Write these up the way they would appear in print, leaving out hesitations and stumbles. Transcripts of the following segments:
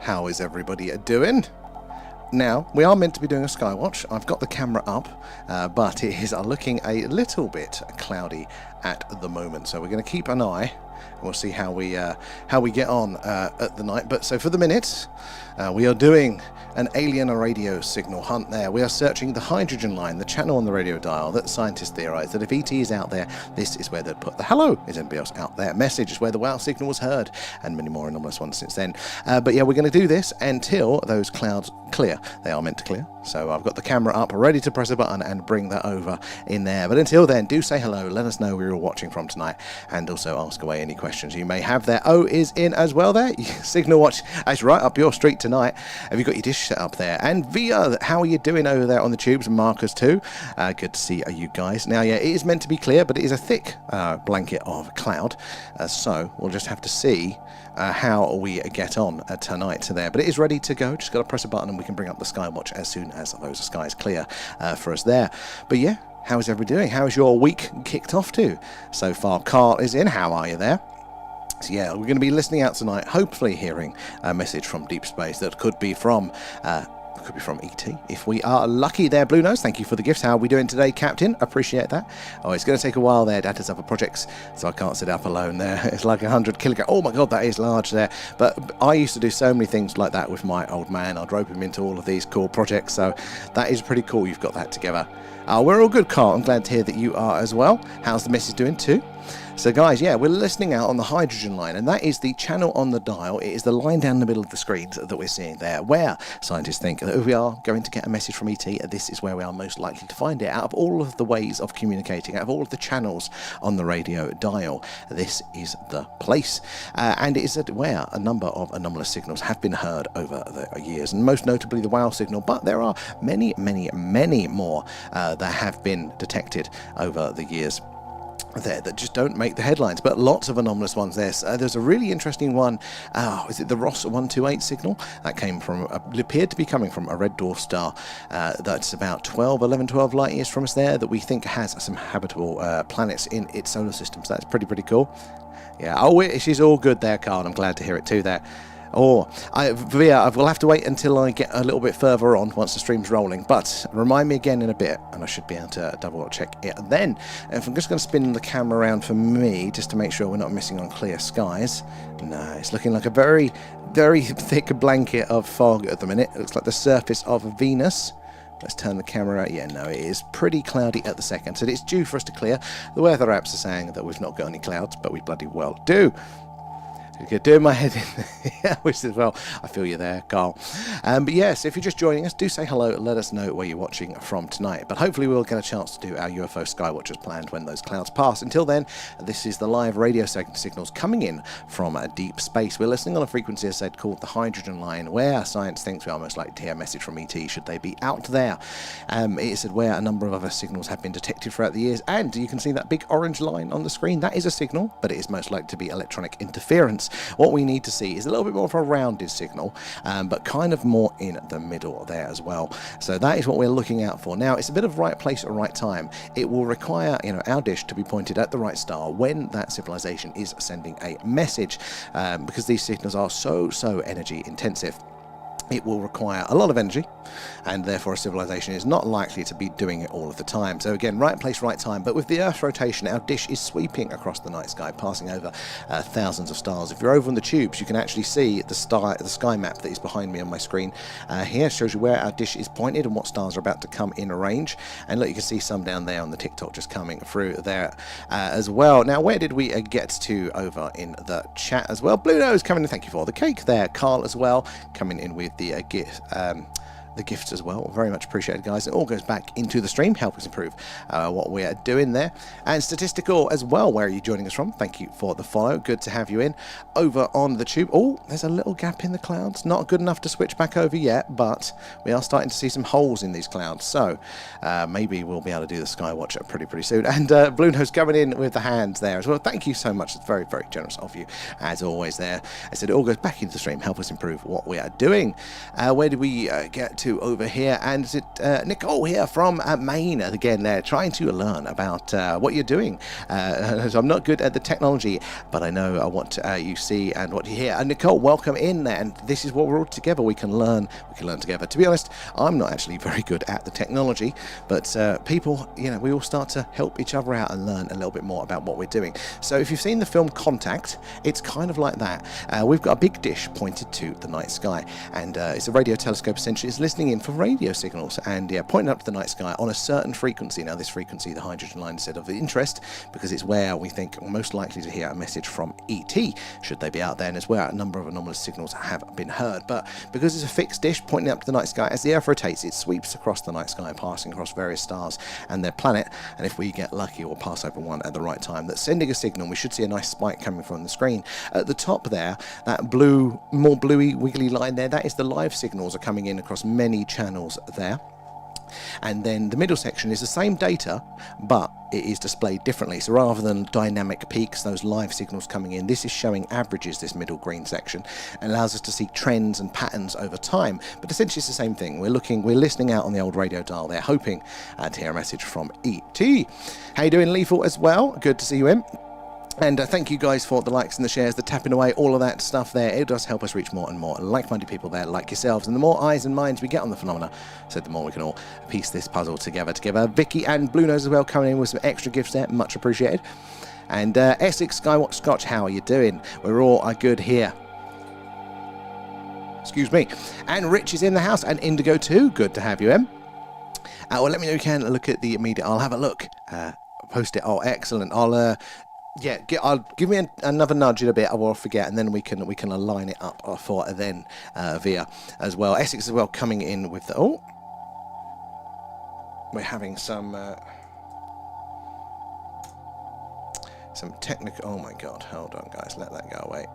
How is everybody doing? Now, we are meant to be doing a Skywatch. I've got the camera up, but it is looking a little bit cloudy at the moment. So we're going to keep an eye. We'll see how we get on at the night. But so for the minute, we are doing an alien radio signal hunt there. We are searching the hydrogen line, the channel on the radio dial that scientists theorize that if ET is out there, this is where they'd put the hello, is anybody else out there message, is where the wow signal was heard, and many more anomalous ones since then. But yeah, we're going to do this until those clouds clear. They are meant to clear. So I've got the camera up, ready to press a button and bring that over in there. But until then, do say hello, let us know where you're watching from tonight, and also ask away any questions you may have there. O is in as well there. Signal Watch is right up your street tonight. Have you got your dish set up there? And Via, how are you doing over there on the tubes and markers too? Good to see you guys. Now, yeah, it is meant to be clear, but it is a thick blanket of cloud. So we'll just have to see how we get on tonight there. But it is ready to go. Just got to press a button and we can bring up the Skywatch as soon as those skies clear for us there. But yeah, how is everybody doing? How is your week kicked off to? So far, Carl is in. How are you there? So yeah, we're going to be listening out tonight, hopefully hearing a message from deep space that could be from ET, if we are lucky there. Blue Nose, thank you for the gifts. How are we doing today, Captain? Appreciate that. Oh, it's going to take a while there. Dad has other projects, so I can't sit up alone there. It's like 100 kilograms. Oh my God, that is large there. But I used to do so many things like that with my old man. I'd rope him into all of these cool projects, so that is pretty cool. You've got that together. We're all good, Carl. I'm glad to hear that you are as well. How's the missus doing too? So guys, yeah, we're listening out on the hydrogen line, and that is the channel on the dial. It is the line down the middle of the screen that we're seeing there, where scientists think that if we are going to get a message from ET, this is where we are most likely to find it. Out of all of the ways of communicating, out of all of the channels on the radio dial, this is the place. And it is where a number of anomalous signals have been heard over the years, and most notably the wow signal, but there are many, many, many more that have been detected over the years there that just don't make the headlines, but lots of anomalous ones there. There's a really interesting one. Is it the Ross 128 signal that came from appeared to be coming from a red dwarf star that's about 11 12 light years from us there, that we think has some habitable planets in its solar system. So that's pretty cool. Yeah, she's all good there, Carl. I'm glad to hear it too there. Via, we'll have to wait until I get a little bit further on once the stream's rolling, but remind me again in a bit and I should be able to double check it then. If I'm just going to spin the camera around for me just to make sure we're not missing on clear skies. No, it's looking like a very, very thick blanket of fog at the minute. It looks like the surface of Venus. Let's turn the camera out. Yeah, no, it is pretty cloudy at the second, so it's due for us to clear. The weather apps are saying that we've not got any clouds, but we bloody well do. You're doing my head in. Yeah, which is, well, I feel you there, Carl. But yes, if you're just joining us, do say hello. Let us know where you're watching from tonight. But hopefully we'll get a chance to do our UFO Skywatch as planned when those clouds pass. Until then, this is the live radio signals coming in from deep space. We're listening on a frequency, as I said, called the hydrogen line, where science thinks we are most likely to hear a message from ET should they be out there. It said where a number of other signals have been detected throughout the years. And you can see that big orange line on the screen. That is a signal, but it is most likely to be electronic interference. What we need to see is a little bit more of a rounded signal, but kind of more in the middle there as well. So that is what we're looking out for. Now, it's a bit of right place at right time. It will require, our dish to be pointed at the right star when that civilization is sending a message, because these signals are so energy intensive. It will require a lot of energy, and therefore a civilization is not likely to be doing it all of the time. So again, right place, right time. But with the Earth's rotation, our dish is sweeping across the night sky, passing over thousands of stars. If you're over on the tubes, you can actually see the sky map that is behind me on my screen. Here shows you where our dish is pointed and what stars are about to come in range. And look, you can see some down there on the TikTok just coming through there as well. Now, where did we get to over in the chat as well? Blue Nose coming in, thank you for the cake there. Carl as well, coming in with the gifts as well. Very much appreciated, guys. It all goes back into the stream, help us improve what we're doing there. And Statistical as well, where are you joining us from? Thank you for the follow. Good to have you in. Over on the tube. Oh, there's a little gap in the clouds. Not good enough to switch back over yet, but we are starting to see some holes in these clouds. So maybe we'll be able to do the Skywatch pretty soon. And Blue Nose coming in with the hands there as well. Thank you so much. It's very, very generous of you, as always there. I said it all goes back into the stream, help us improve what we are doing. Where did we get to to over here, and is it Nicole here from Maine again? They're trying to learn about what you're doing. So I'm not good at the technology, but I know what you see and what you hear. And Nicole, welcome in there. And this is what we're all together. We can learn. We can learn together. To be honest, I'm not actually very good at the technology, but people, you know, we all start to help each other out and learn a little bit more about what we're doing. So if you've seen the film Contact, it's kind of like that. We've got a big dish pointed to the night sky, and it's a radio telescope. Essentially, it's listening in for radio signals and pointing up to the night sky on a certain frequency. Now, this frequency, the hydrogen line, is of interest because it's where we think we're most likely to hear a message from ET, should they be out there, and it's where a number of anomalous signals have been heard. But because it's a fixed dish pointing up to the night sky, as the Earth rotates, it sweeps across the night sky, passing across various stars and their planet. And if we get lucky, we'll pass over one at the right time that's sending a signal. We should see a nice spike coming from the screen. At the top there, that blue, more bluey, wiggly line there, that is the live signals are coming in across many channels there. And then the middle section is the same data, but it is displayed differently. So rather than dynamic peaks, those live signals coming in, this is showing averages, this middle green section, and allows us to see trends and patterns over time. But essentially it's the same thing. We're listening out on the old radio dial there, hoping to hear a message from ET. How you doing, Lethal, as well? Good to see you in. And thank you guys for the likes and the shares, the tapping away, all of that stuff there. It does help us reach more and more like-minded people there like yourselves. And the more eyes and minds we get on the phenomena, so the more we can all piece this puzzle together. Vicky and Blue Nose as well coming in with some extra gifts there. Much appreciated. And Essex, Skywatch, Scotch, how are you doing? We're all good here. Excuse me. And Rich is in the house, and Indigo too. Good to have you, Em. Well, let me know if you can look at the media. I'll have a look. Post it. Oh, excellent. I'll give me another nudge in a bit. I will forget, and then we can align it up for then via as well. Essex as well coming in with the we're having some technical. Oh my God! Hold on, guys. Let that go away.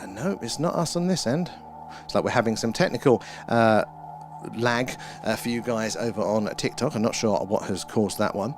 No, it's not us on this end. It's like we're having some technical lag for you guys over on TikTok. I'm not sure what has caused that one.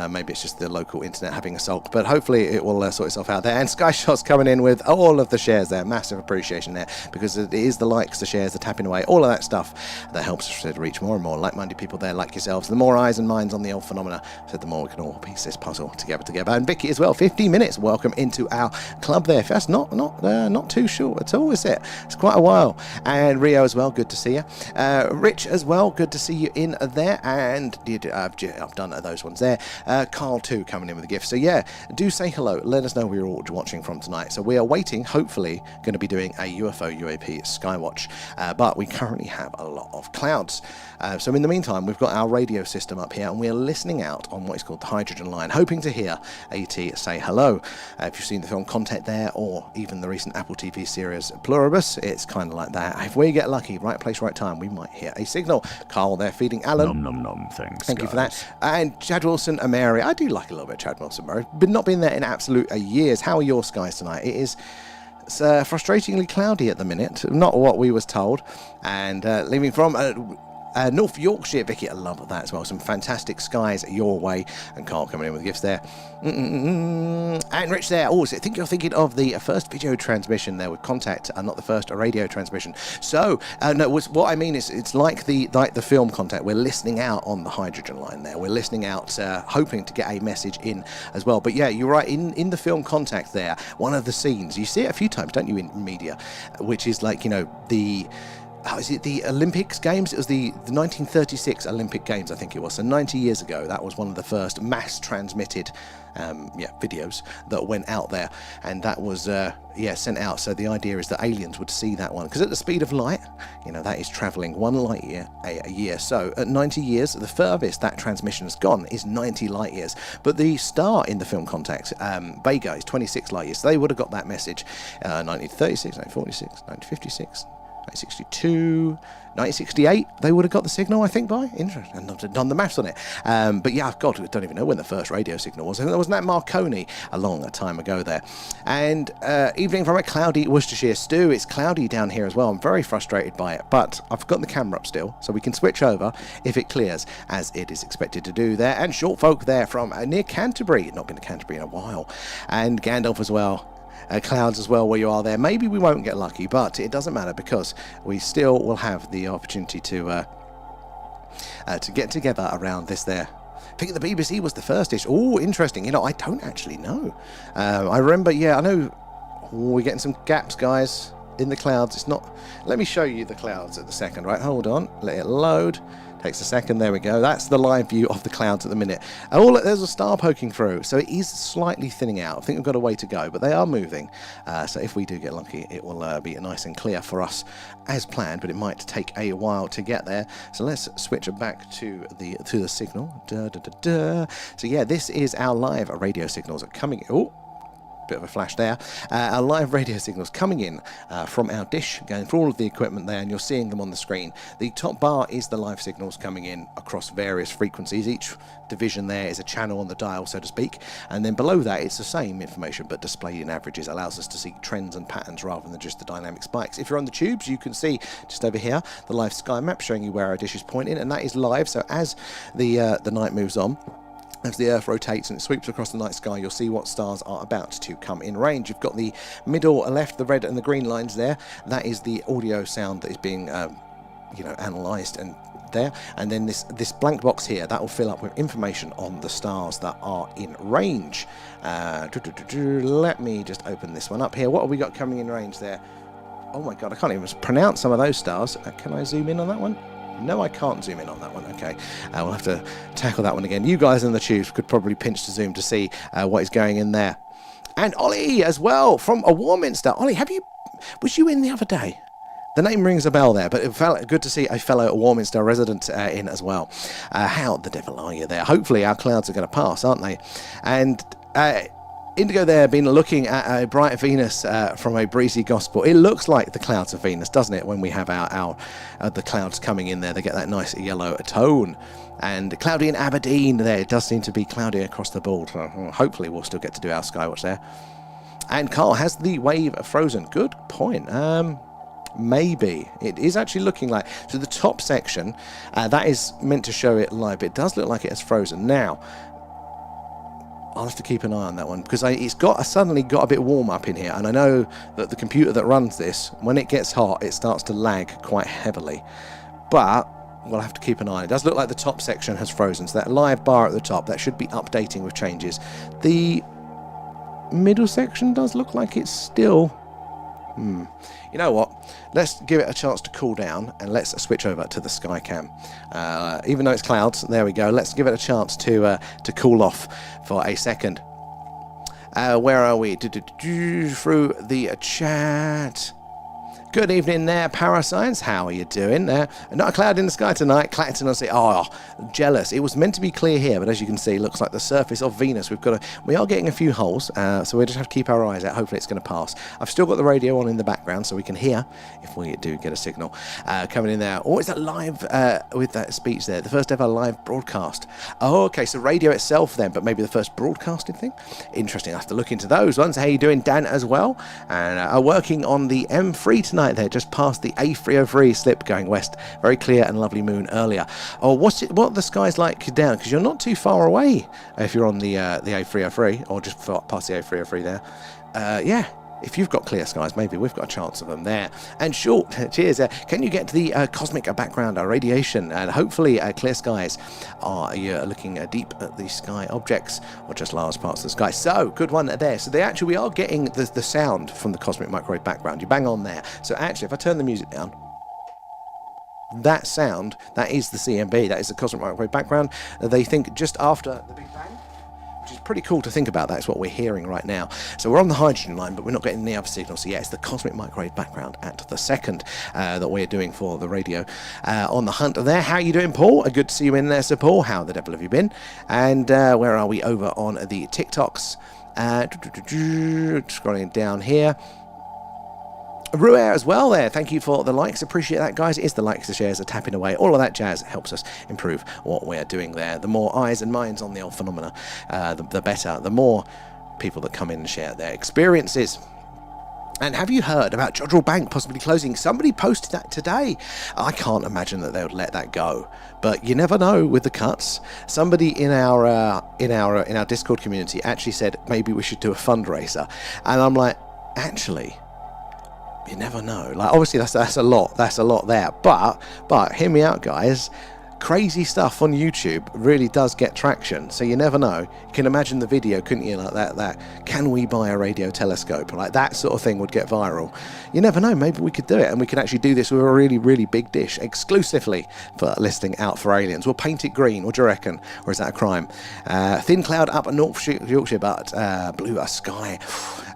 Maybe it's just the local internet having a sulk, but hopefully it will sort itself out there. And Skyshot's coming in with all of the shares there. Massive appreciation there, because it is the likes, the shares, the tapping away, all of that stuff that helps us to reach more and more like-minded people there like yourselves. The more eyes and minds on the old phenomena, so the more we can all piece this puzzle together. And Vicky as well, 15 minutes. Welcome into our club there. That's not too short at all, is it? It's quite a while. And Rio as well, good to see you. Rich as well, good to see you in there. And I've done those ones there. Carl too coming in with a gift. So yeah, do say hello. Let us know where you're all watching from tonight. So we are waiting, hopefully going to be doing a UFO UAP Skywatch, but we currently have a lot of clouds. So in the meantime, we've got our radio system up here, and we are listening out on what is called the hydrogen line, hoping to hear AT say hello. If you've seen the film Contact there, or even the recent Apple TV series Pluribus, it's kind of like that. If we get lucky, right place, right time, we might hear a signal. Carl there feeding Alan. Nom nom nom, thanks. Thank you for that. And Chad Wilson and Mary. I do like a little bit of Chad Wilson, Mary. But not been there in absolute years. How are your skies tonight? It's frustratingly cloudy at the minute. Not what we was told. And leaving from North Yorkshire, Vicky, I love that as well. Some fantastic skies your way. And Carl coming in with gifts there. And Rich there. Oh, I think you're thinking of the first video transmission there with Contact, and not the first radio transmission. So, no, what I mean is it's like the film Contact. We're listening out on the hydrogen line there. We're listening out, hoping to get a message in as well. But yeah, you're right. In the film Contact there, one of the scenes, you see it a few times, don't you, in media, which is like, you know, the... is it the Olympics Games? It was the 1936 Olympic Games, I think it was. So 90 years ago, that was one of the first mass transmitted videos that went out there. And that was, sent out. So the idea is that aliens would see that one. Because at the speed of light, you know, that is travelling 1 light year a year. So at 90 years, the furthest that transmission has gone is 90 light years. But the star in the film Contact, Vega, is 26 light years. So they would have got that message 1936, 1946, 1956... 1962, 1968, they would have got the signal, I think, by. Interesting. I've not done the maths on it. But yeah, God, I don't even know when the first radio signal was. I think there wasn't that Marconi a long time ago there. And evening from a cloudy Worcestershire. Stu, it's cloudy down here as well. I'm very frustrated by it, but I've got the camera up still, so we can switch over if it clears, as it is expected to do there. And Short Folk there from near Canterbury. Not been to Canterbury in a while. And Gandalf as well. clouds as well where you are there. Maybe we won't get lucky, but it doesn't matter because we still will have the opportunity to get together around this there. I think the BBC was the first-ish. Oh, interesting. You know, I don't actually know. I remember, yeah, I know. We're getting some gaps, guys, in the clouds. It's not... Let me show you the clouds at the second, right? Hold on. Let it load. Takes a second. There we go. That's the live view of the clouds at the minute. Oh, look, there's a star poking through. So it is slightly thinning out. I think we've got a way to go, but they are moving. So if we do get lucky, it will be nice and clear for us as planned, but it might take a while to get there. So let's switch it back to the signal. So yeah, this is our live radio signals are coming. Oh, bit of a flash there. Our live radio signals coming in from our dish, going through all of the equipment there, and you're seeing them on the screen. The top bar is the live signals coming in across various frequencies. Each division there is a channel on the dial, so to speak, and then below that it's the same information but displayed in averages. Allows us to see trends and patterns rather than just the dynamic spikes. If you're on the tubes, you can see just over here the live sky map showing you where our dish is pointing, and that is live. So as the night moves on, as the Earth rotates and it sweeps across the night sky, you'll see what stars are about to come in range. You've got the middle left, the red and the green lines there. That is the audio sound that is being, analysed and there. And then this blank box here, that will fill up with information on the stars that are in range. Let me just open this one up here. What have we got coming in range there? Oh my God, I can't even pronounce some of those stars. Can I zoom in on that one? No, I can't zoom in on that one. Okay, we'll have to tackle that one again. You guys in the tubes could probably pinch to zoom to see what is going in there. And Ollie as well from a Warminster. Ollie, was you in the other day? The name rings a bell there, but it felt good to see a fellow Warminster resident in as well. How the devil are you there? Hopefully our clouds are going to pass, aren't they? And Indigo there been looking at a bright Venus from a breezy gospel. It looks like the clouds of Venus, doesn't it, when we have our the clouds coming in there. They get that nice yellow tone. And cloudy in Aberdeen there. It does seem to be cloudy across the board. So hopefully we'll still get to do our Skywatch there. And Carl, has the wave frozen? Good point. Maybe. It is actually looking like... So the top section, that is meant to show it live. It does look like it has frozen. Now, I'll have to keep an eye on that one because it's suddenly got a bit warm up in here, and I know that the computer that runs this, when it gets hot, it starts to lag quite heavily. But we'll have to keep an eye. It does look like the top section has frozen, so that live bar at the top, that should be updating with changes. The middle section does look like it's still... You know what? Let's give it a chance to cool down and let's switch over to the sky cam. Even though it's clouds, there we go. Let's give it a chance to cool off for a second. Where are we? Through the chat. Good evening there, Parascience. How are you doing? Not a cloud in the sky tonight. Clacton will say, oh, jealous. It was meant to be clear here, but as you can see, it looks like the surface of Venus. We are getting a few holes, so we just have to keep our eyes out. Hopefully it's going to pass. I've still got the radio on in the background, so we can hear if we do get a signal coming in there. Oh, is that live with that speech there? The first ever live broadcast. Oh, okay, so radio itself then, but maybe the first broadcasting thing? Interesting. I have to look into those ones. How you doing, Dan, as well? And working on the M3 tonight. There, just past the A303 slip going west. Very clear and lovely moon earlier. Oh, what are the skies like down? Because you're not too far away if you're on the A303 or just past the A303 there. Yeah, if you've got clear skies, maybe we've got a chance of them there. And short, cheers. Can you get to the cosmic background, radiation, and hopefully clear skies? Are you looking deep at the sky objects or just large parts of the sky? So, good one there. So we are getting the sound from the cosmic microwave background. You bang on there. So actually, if I turn the music down, that sound, that is the CMB, that is the cosmic microwave background. They think just after the Big Bang. Which is pretty cool to think about. That's what we're hearing right now. So we're on the hydrogen line, but we're not getting any other signals. So yeah, it's the cosmic microwave background at the second that we're doing for the radio on the hunt there. How are you doing, Paul? Good to see you in there, Sir Paul. How the devil have you been? And where are we over on the TikToks? Scrolling down here. Ruer as well there. Thank you for the likes. Appreciate that, guys. It is the likes, the shares, the tapping away. All of that jazz helps us improve what we're doing there. The more eyes and minds on the old phenomena, the better. The more people that come in and share their experiences. And have you heard about Jodrell Bank possibly closing? Somebody posted that today. I can't imagine that they would let that go, but you never know with the cuts. Somebody in our Discord community actually said maybe we should do a fundraiser, and I'm like, actually, you never know. Like, obviously that's a lot there, but hear me out, guys. Crazy stuff on YouTube really does get traction, so you never know. You can imagine the video, couldn't you? Like that can we buy a radio telescope? Like that sort of thing would get viral. You never know, maybe we could do it, and we could actually do this with a really, really big dish exclusively for listing out for aliens. We'll paint it green. What do you reckon? Or is that a crime? Thin cloud up in North Yorkshire, but blue sky.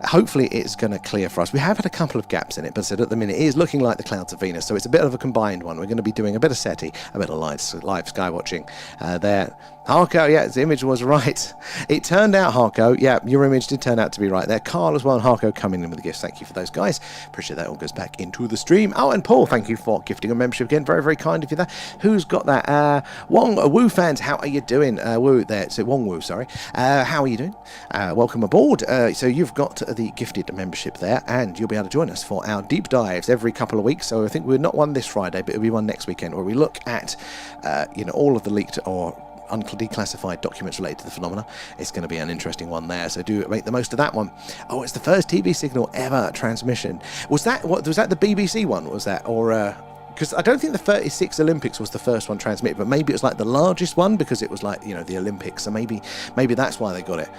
Hopefully it's going to clear for us. We have had a couple of gaps in it, but at the minute it is looking like the clouds of Venus, so it's a bit of a combined one. We're going to be doing a bit of SETI, a bit of live sky watching there. Harco, yeah, the image was right. It turned out, Harco, yeah, your image did turn out to be right there. Carl as well, and Harco coming in with the gifts. Thank you for those, guys. Appreciate that. All goes back into the stream. Oh, and Paul, thank you for gifting a membership again. Very, very kind of you there. Who's got that? Wong Woo fans, how are you doing? Woo there. So Wong Woo, sorry. How are you doing? Welcome aboard. So you've got the gifted membership there, and you'll be able to join us for our deep dives every couple of weeks. So I think we're not one this Friday, but it'll be one next weekend where we look at, all of the leaked or declassified documents related to the phenomena. It's going to be an interesting one there, so do make the most of that one. Oh, it's the first TV signal ever transmission. Was that the BBC one? Was that, or because I don't think the 36 Olympics was the first one transmitted, but maybe it was like the largest one because it was like, the Olympics, so maybe that's why they got it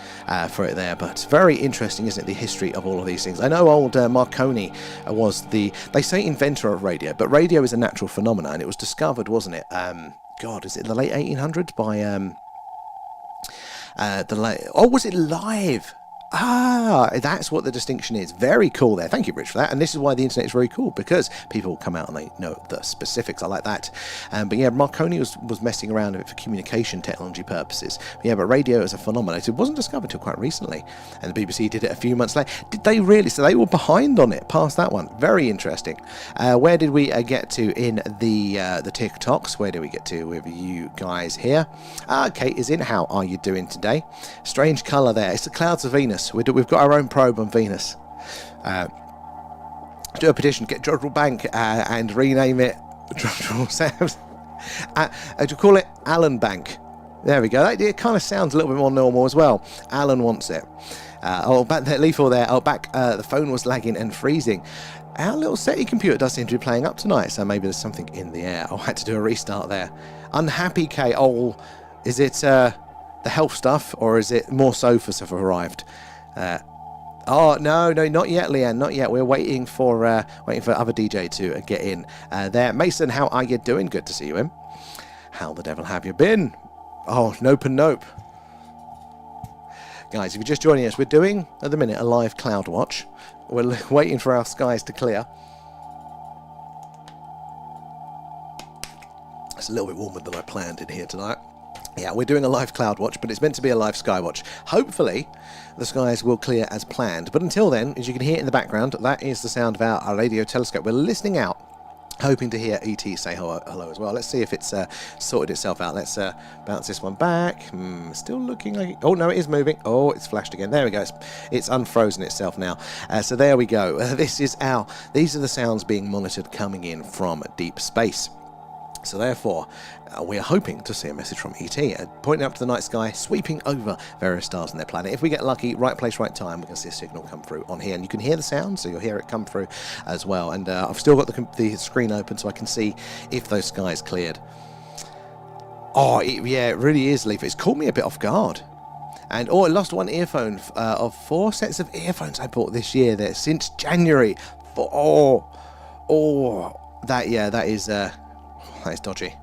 for it there. But very interesting, isn't it, the history of all of these things. I know old Marconi was they say inventor of radio, but radio is a natural phenomenon, and it was discovered, wasn't it, is it the late 1800s by was it live? That's what the distinction is. Very cool there. Thank you, Rich, for that. And this is why the internet is very cool, because people come out and they know the specifics. I like that. But yeah, Marconi was messing around with it for communication technology purposes. But yeah, but radio as a phenomenon, it wasn't discovered until quite recently. And the BBC did it a few months later. Did they really? So they were behind on it, past that one. Very interesting. Where did we get to in the TikToks? Where did we get to with you guys here? Kate is in. How are you doing today? Strange colour there. It's the clouds of Venus. We've got our own probe on Venus. Do a petition, get Jodrell Bank and rename it Jodrell Sam's. To call it Alan Bank. There we go. It kind of sounds a little bit more normal as well. Alan wants it. Back there, Lethal there. The phone was lagging and freezing. Our little SETI computer does seem to be playing up tonight, so maybe there's something in the air. I had to do a restart there. Unhappy K. Oh, is it the health stuff, or is it more sofas have arrived? No, not yet, Leanne, not yet. We're waiting for other DJ to get in there. Mason, how are you doing? Good to see you in. How the devil have you been? Oh, nope and nope. Guys, if you're just joining us, we're doing, at the minute, a live cloud watch. We're waiting for our skies to clear. It's a little bit warmer than I planned in here tonight. Yeah, we're doing a live cloud watch, but it's meant to be a live sky watch. Hopefully, the skies will clear as planned. But until then, as you can hear in the background, that is the sound of our radio telescope. We're listening out, hoping to hear ET say hello as well. Let's see if it's sorted itself out. Let's bounce this one back. Still looking like... Oh, no, it is moving. Oh, it's flashed again. There we go. It's unfrozen itself now. So there we go. These are the sounds being monitored coming in from deep space. So therefore, we are hoping to see a message from ET, pointing up to the night sky, sweeping over various stars on their planet. If we get lucky, right place, right time, we can see a signal come through on here. And you can hear the sound, so you'll hear it come through as well. And I've still got the screen open so I can see if those skies cleared. Oh, yeah, it really is, Leaf. It's caught me a bit off guard. And, I lost one earphone of 4 sets of earphones I bought this year there since January. That is dodgy.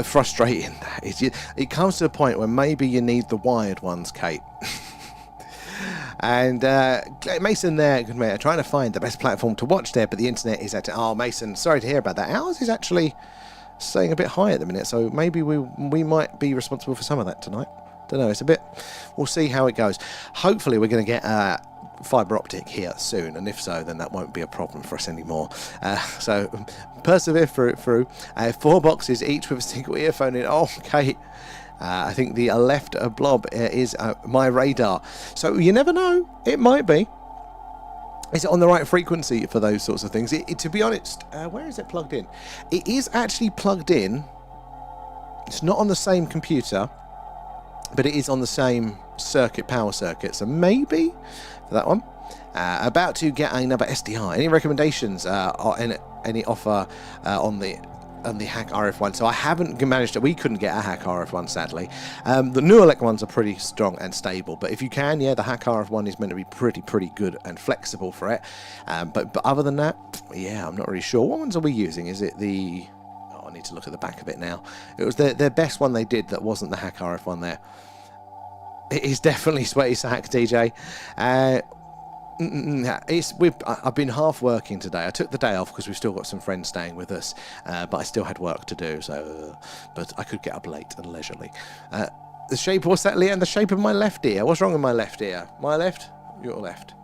Frustrating. It comes to a point where maybe you need the wired ones, Kate. And Mason there, good mate, trying to find the best platform to watch there, but the internet is at... Oh, Mason, sorry to hear about that. Ours is actually staying a bit high at the minute, so maybe we might be responsible for some of that tonight. Don't know, it's a bit... We'll see how it goes. Hopefully we're going to get... fibre optic here soon, and if so, then that won't be a problem for us anymore. So persevere through. 4 boxes each with a single earphone in. Oh, okay. I think the left blob is my radar. So you never know. It might be. Is it on the right frequency for those sorts of things? To be honest, where is it plugged in? It is actually plugged in. It's not on the same computer, but it is on the same power circuit. So maybe for that one. About to get another SDR. Any recommendations? Any offer on the hack RF1? So I haven't managed to. We couldn't get a hack RF1, sadly. The new elect ones are pretty strong and stable, but if you can, yeah, the hack RF1 is meant to be pretty good and flexible for it. But other than that, yeah, I'm not really sure. What ones are we using? Is it the? Oh, I need to look at the back of it now. It was their best one they did that wasn't the hack RF1 there. It is definitely Sweaty Sack, DJ. I've been half working today. I took the day off because we've still got some friends staying with us, but I still had work to do. But I could get up late and leisurely. The shape, what's that, Leanne? The shape of my left ear. What's wrong with my left ear? My left? Your left.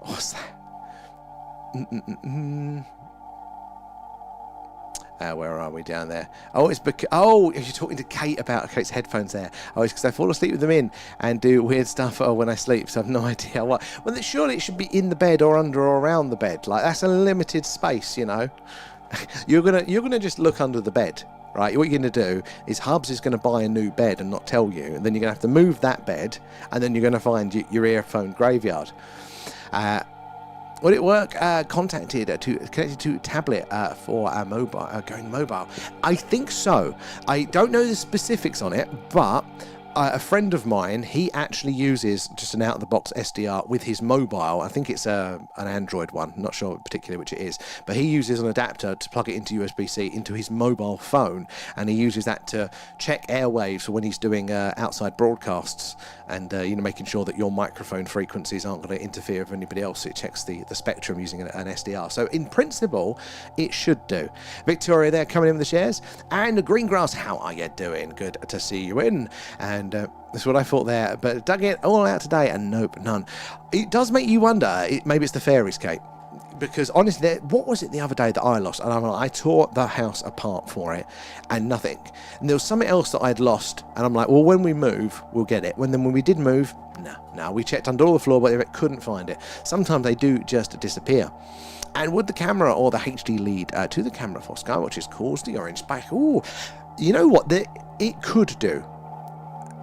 What's that? Where are we down there? Oh, it's because you're talking to Kate about Kate's headphones there. Oh, it's because I fall asleep with them in and do weird stuff when I sleep, so I've no idea what. Well, surely it should be in the bed or under or around the bed. Like, that's a limited space, you know. You're gonna just look under the bed, right? What you're gonna do is Hubs is gonna buy a new bed and not tell you, and then you're gonna have to move that bed, and then you're gonna find your earphone graveyard. Would it work? Connected to tablet for mobile, going mobile. I think so. I don't know the specifics on it, but a friend of mine, he actually uses just an out-of-the-box SDR with his mobile. I think it's an Android one. I'm not sure particularly which it is. But he uses an adapter to plug it into USB-C into his mobile phone. And he uses that to check airwaves for when he's doing outside broadcasts. And, making sure that your microphone frequencies aren't going to interfere with anybody else. It checks the spectrum using an SDR. So, in principle, it should do. Victoria there coming in with the shares. And Greengrass, how are you doing? Good to see you in. And that's what I thought there. But dug it all out today, and nope, none. It does make you wonder. Maybe it's the fairies, Kate. Because honestly, what was it the other day that I lost? And I tore the house apart for it, and nothing. And there was something else that I'd lost, and I'm like, well, when we move, we'll get it. When we did move, no, we checked under all the floor, but couldn't find it. Sometimes they do just disappear. And would the camera or the HD lead to the camera for Skywatch cause the orange spike? Ooh, you know what? It could do.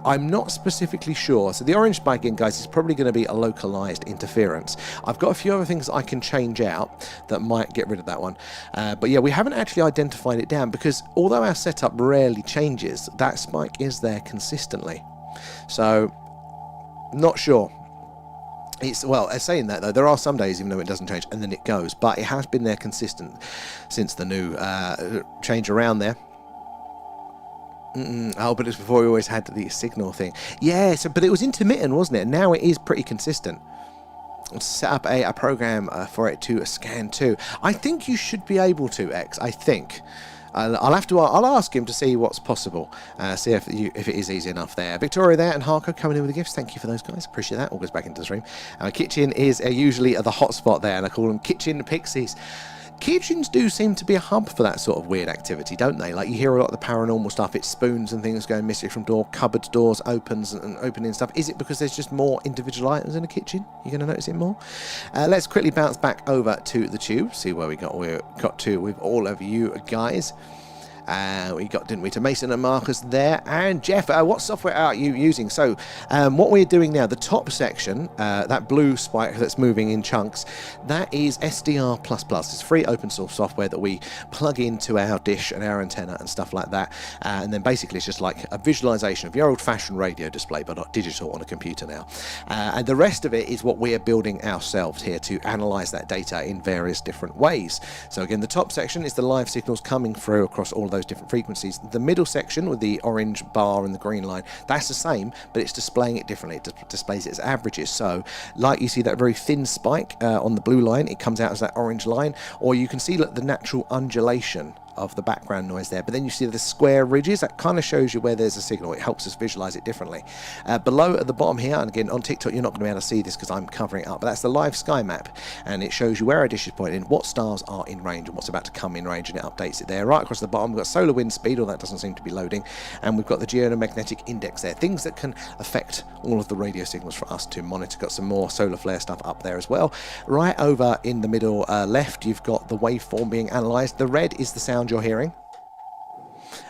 I'm not specifically sure. So the orange spiking, guys, is probably going to be a localized interference. I've got a few other things that I can change out that might get rid of that one. But yeah, we haven't actually identified it down because although our setup rarely changes, that spike is there consistently. So, not sure. Saying that though, there are some days even though it doesn't change and then it goes, but it has been there consistent since the new change around there. Oh, but it's before we always had the signal thing. Yeah, but it was intermittent, wasn't it? Now it is pretty consistent. Let's set up a program for it to scan too. I think you should be able to, X. I think. I'll ask him to see what's possible. See if it is easy enough there. Victoria there and Harko coming in with the gifts. Thank you for those guys. Appreciate that. All goes back into the stream. Kitchen is usually the hotspot there, and I call them Kitchen Pixies. Kitchens do seem to be a hub for that sort of weird activity, don't they? Like, you hear a lot of the paranormal stuff. It's spoons and things going missing from cupboards, doors, opens and opening stuff. Is it because there's just more individual items in a kitchen? You're going to notice it more? Let's quickly bounce back over to the tube, see where we got to with all of you guys. We got, didn't we, to Mason and Marcus there. And Jeff, what software are you using? So what we're doing now, the top section, that blue spike that's moving in chunks, that is SDR++. It's free open source software that we plug into our dish and our antenna and stuff like that. And then basically it's just like a visualization of your old-fashioned radio display, but not digital on a computer now. And the rest of it is what we are building ourselves here to analyze that data in various different ways. So again, the top section is the live signals coming through across all those different frequencies. The middle section with the orange bar and the green line, that's the same, but it's displaying it differently. It displays it as averages. So like you see that very thin spike on the blue line, it comes out as that orange line, or you can see the natural undulation of the background noise there, but then you see the square ridges. That kind of shows you where there's a signal. It helps us visualize it differently. Below at the bottom here, and again on TikTok you're not going to be able to see this because I'm covering it up, but that's the live sky map, and it shows you where our dish is pointing, what stars are in range and what's about to come in range, and it updates it there. Right across the bottom we've got solar wind speed, although that doesn't seem to be loading, and we've got the geomagnetic index there, things that can affect all of the radio signals for us to monitor. Got some more solar flare stuff up there as well. Right over in the middle left, you've got the waveform being analysed. The red is the sound you're hearing,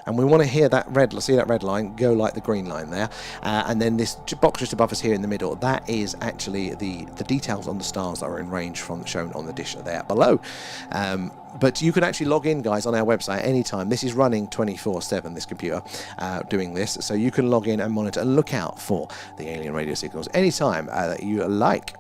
and we want to hear that red, see that red line go like the green line there, and then this box just above us here in the middle, that is actually the details on the stars that are in range from shown on the dish there below. But you can actually log in, guys, on our website anytime. This is running 24/7, this computer, doing this, so you can log in and monitor and look out for the alien radio signals anytime that you like.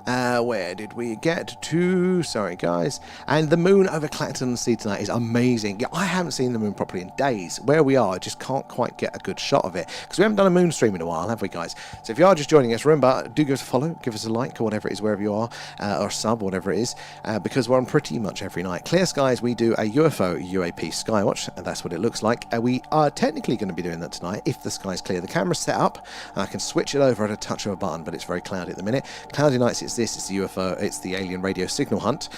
Where did we get to? Sorry, guys. And the moon over Clacton-on-Sea tonight is amazing. Yeah, I haven't seen the moon properly in days. Where we are, I just can't quite get a good shot of it, because we haven't done a moon stream in a while, have we, guys? So if you are just joining us, remember, do give us a follow, give us a like, or whatever it is, wherever you are, or a sub, whatever it is, because we're on pretty much every night. Clear skies, we do a UFO UAP Skywatch, and that's what it looks like. We are technically going to be doing that tonight, if the sky's clear. The camera's set up, and I can switch it over at a touch of a button, but it's very cloudy at the minute. Cloudy nights, it's the UFO, it's the alien radio signal hunt,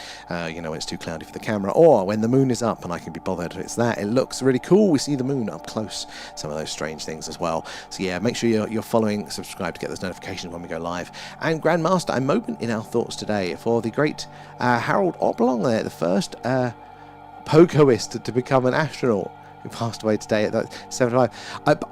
you know, when it's too cloudy for the camera, or when the moon is up and I can be bothered, it's that. It looks really cool. We see the moon up close, some of those strange things as well. So yeah, make sure you're following, subscribe to get those notifications when we go live. And Grandmaster, a moment in our thoughts today for the great Harold Oblong there, the first pogoist to become an astronaut, who passed away today at 75.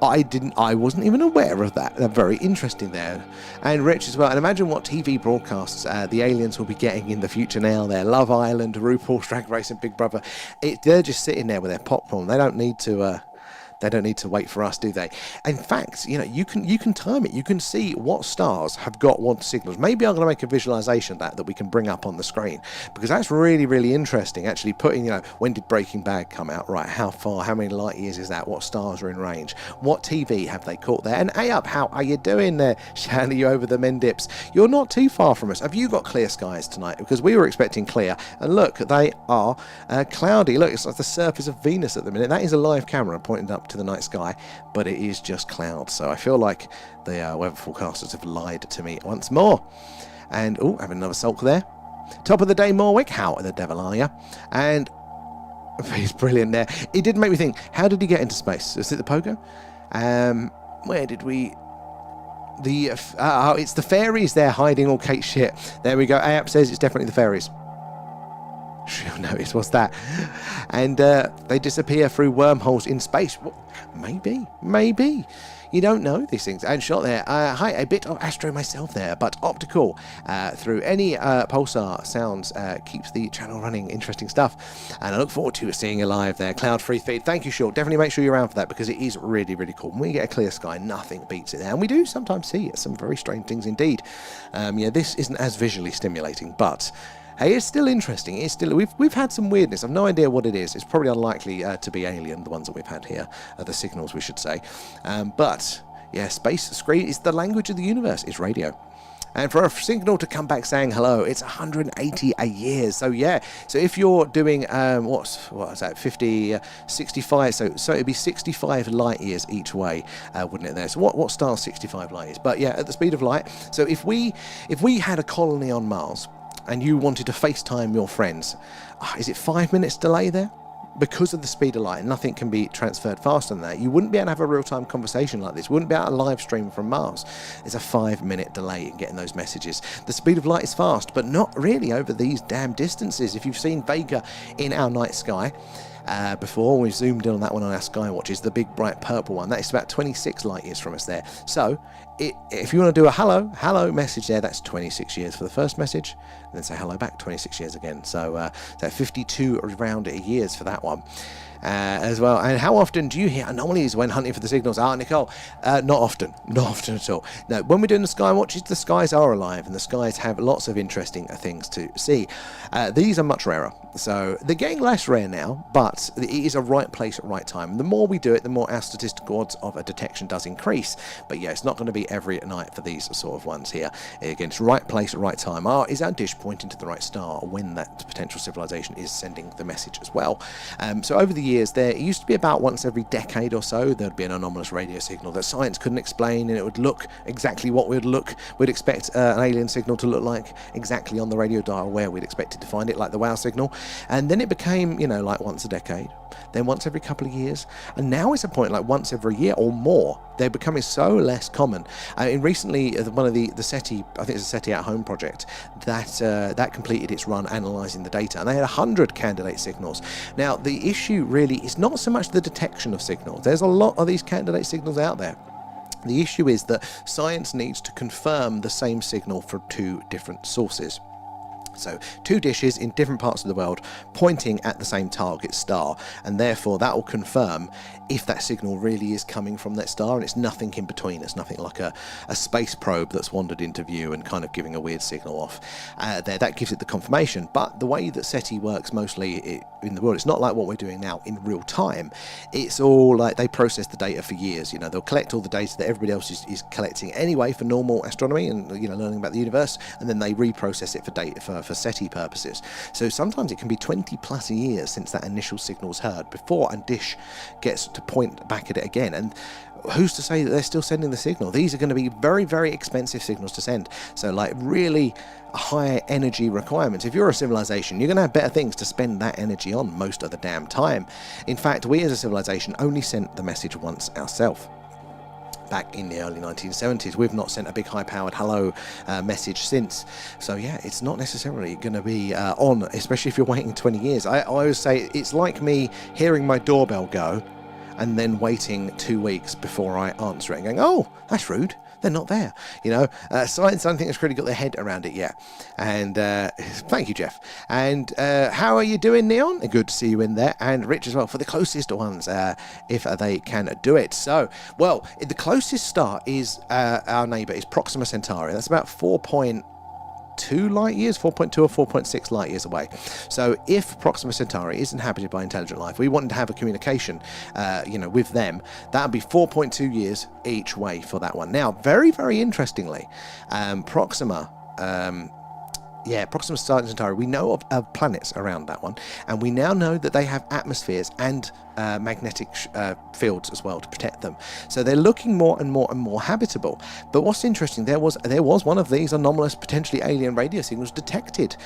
I wasn't even aware of that. They're very interesting there. And Rich as well. And imagine what TV broadcasts the aliens will be getting in the future now. There, Love Island, RuPaul's Drag Race, and Big Brother. They're just sitting there with their popcorn. They don't need to. They don't need to wait for us, do they? In fact, you know, you can time it. You can see what stars have got what signals. Maybe I'm going to make a visualization of that we can bring up on the screen, because that's really, really interesting. Actually putting, you know, when did Breaking Bad come out? Right, how far? How many light years is that? What stars are in range? What TV have they caught there? And hey up, how are you doing there? Shouting you over the Mendips. You're not too far from us. Have you got clear skies tonight? Because we were expecting clear, and look, they are cloudy. Look, it's like the surface of Venus at the minute. That is a live camera pointing up to the night sky, but it is just clouds. So I feel like the weather forecasters have lied to me once more. And oh, having another sulk there. Top of the day, Morwick. How the devil are you? And he's brilliant there. It did make me think, how did he get into space? Is it the pogo? Where did we? It's the fairies there hiding all Kate's shit. There we go. AAP says it's definitely the fairies. She'll notice what's that. And they disappear through wormholes in space. Well, maybe. You don't know these things. And shot there. Hi, a bit of astro myself there, but optical through any pulsar sounds keeps the channel running. Interesting stuff. And I look forward to seeing you live there. Cloud free feed. Thank you, Short. Definitely make sure you're around for that, because it is really, really cool. When we get a clear sky, nothing beats it there. And we do sometimes see some very strange things indeed. Yeah, this isn't as visually stimulating, but hey, it's still interesting. It's still we've had some weirdness. I've no idea what it is. It's probably unlikely to be alien, the ones that we've had here, the signals, we should say. But yeah, space screen is the language of the universe. It's radio. And for a signal to come back saying hello, it's 180 a year. So yeah, so if you're doing what is that, 50, 65, so it'd be 65 light years each way, wouldn't it there? So what star's 65 light years? But yeah, at the speed of light. So if we had a colony on Mars, and you wanted to FaceTime your friends, is it 5 minutes delay there? Because of the speed of light, nothing can be transferred faster than that. You wouldn't be able to have a real-time conversation like this. You wouldn't be able to live stream from Mars. There's a 5-minute delay in getting those messages. The speed of light is fast, but not really over these damn distances. If you've seen Vega in our night sky, before we zoomed in on that one on our Skywatch, is the big bright purple one. That is about 26 light years from us there. So if you want to do a hello message there, that's 26 years for the first message, and then say hello back, 26 years again. So 52 round years for that one. as well. And how often do you hear anomalies when hunting for the signals? Nicole, not often at all. No, when we're doing the Skywatches, the skies are alive and the skies have lots of interesting things to see. These are much rarer, so they're getting less rare now, but it is a right place at right time. The more we do it, the more our statistical odds of a detection does increase. But yeah, it's not going to be every night for these sort of ones here. Again, it's right place at right time. Is our dish pointing to the right star when that potential civilization is sending the message as well? So over the years, there used to be about once every decade or so, there'd be an anomalous radio signal that science couldn't explain, and it would look exactly what we'd expect an alien signal to look like, exactly on the radio dial where we'd expected to find it, like the wow signal. And then it became, like once a decade, then once every couple of years, and now it's a point like once every year or more. They're becoming so less common. And recently, one of the SETI, I think it's a SETI at Home project, that completed its run analysing the data, and they had 100 candidate signals. Now, the issue really is not so much the detection of signals. There's a lot of these candidate signals out there. The issue is that science needs to confirm the same signal from 2 different sources. So 2 dishes in different parts of the world pointing at the same target star, and therefore that will confirm if that signal really is coming from that star, and it's nothing in between. It's nothing like a space probe that's wandered into view and kind of giving a weird signal off. That gives it the confirmation. But the way that SETI works mostly in the world, it's not like what we're doing now in real time. It's all like they process the data for years. They'll collect all the data that everybody else is collecting anyway for normal astronomy and learning about the universe, and then they reprocess it for data for SETI purposes. So sometimes it can be 20 plus years since that initial signal's heard before a dish gets to point back at it again. And who's to say that they're still sending the signal? These are going to be very, very expensive signals to send. So like really high energy requirements. If you're a civilization, you're going to have better things to spend that energy on most of the damn time. In fact, we as a civilization only sent the message once ourselves. Back in the early 1970s. We've not sent a big high-powered hello message since. So yeah, it's not necessarily going to be on, especially if you're waiting 20 years. I always say it's like me hearing my doorbell go and then waiting 2 weeks before I answer it and going, oh, that's rude. They're not there. Science, I don't think has really got their head around it yet. And thank you, Jeff. And how are you doing, Neon? Good to see you in there. And Rich as well, for the closest ones, if they can do it. So, well, the closest star is our neighbour, is Proxima Centauri. That's about 4.2 light years, 4.2 or 4.6 light years away. So if Proxima Centauri is inhabited by intelligent life, we wanted to have a communication with them, that would be 4.2 years each way for that one. Now, very, very interestingly, Proxima Centauri, we know of planets around that one, and we now know that they have atmospheres and magnetic fields as well to protect them. So they're looking more and more and more habitable. But what's interesting, there was one of these anomalous, potentially alien radio signals detected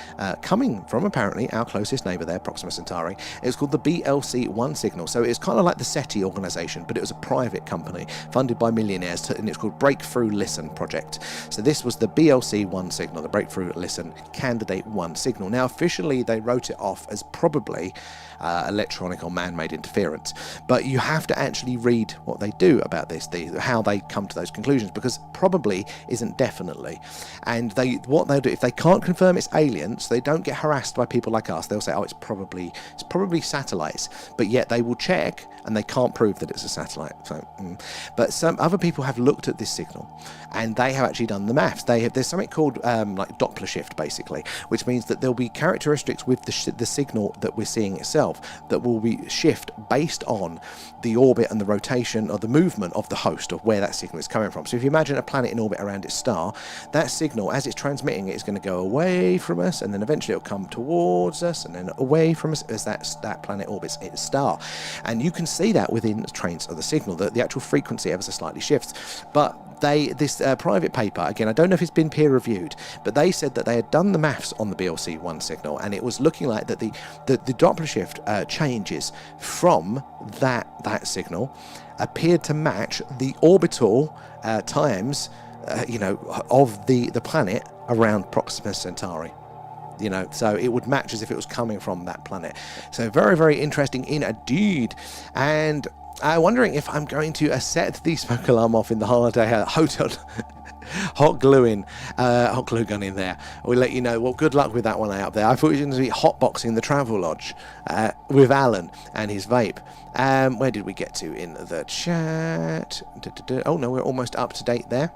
coming from apparently our closest neighbour there, Proxima Centauri. It was called the BLC-1 signal. So it's kind of like the SETI organisation, but it was a private company funded by millionaires, and it's called Breakthrough Listen Project. So this was the BLC-1 signal, the Breakthrough Listen Candidate 1 signal. Now officially they wrote it off as probably electronic or man-made interference, but you have to actually read what they do about this, how they come to those conclusions, because probably isn't definitely. And what they'll do, if they can't confirm it's aliens, they don't get harassed by people like us. They'll say, oh, it's probably satellites, but yet they will check and they can't prove that it's a satellite. So, but some other people have looked at this signal and they have actually done the maths. There's something called like Doppler shift, basically, which means that there'll be characteristics with the signal that we're seeing itself that will be shift based on the orbit and the rotation or the movement of the host, of where that signal is coming from. So if you imagine a planet in orbit around its star, that signal, as it's transmitting it, is going to go away from us, and then eventually it'll come towards us, and then away from us as that planet orbits its star. And you can see that within the trains of the signal, that the actual frequency ever so slightly shifts. But this private paper, again, I don't know if it's been peer reviewed, but they said that they had done the maths on the BLC-1 signal, and it was looking like that the Doppler shift changes from that signal appeared to match the orbital times of the planet around Proxima Centauri. So it would match as if it was coming from that planet. So very, very interesting indeed. And I'm wondering if I'm going to set the smoke alarm off in the holiday hotel. hot glue gun in there. We'll let you know. Well, good luck with that one out there. I thought you were going to be hotboxing the travel lodge with Alan and his vape. Where did we get to in the chat? Oh no, we're almost up to date there.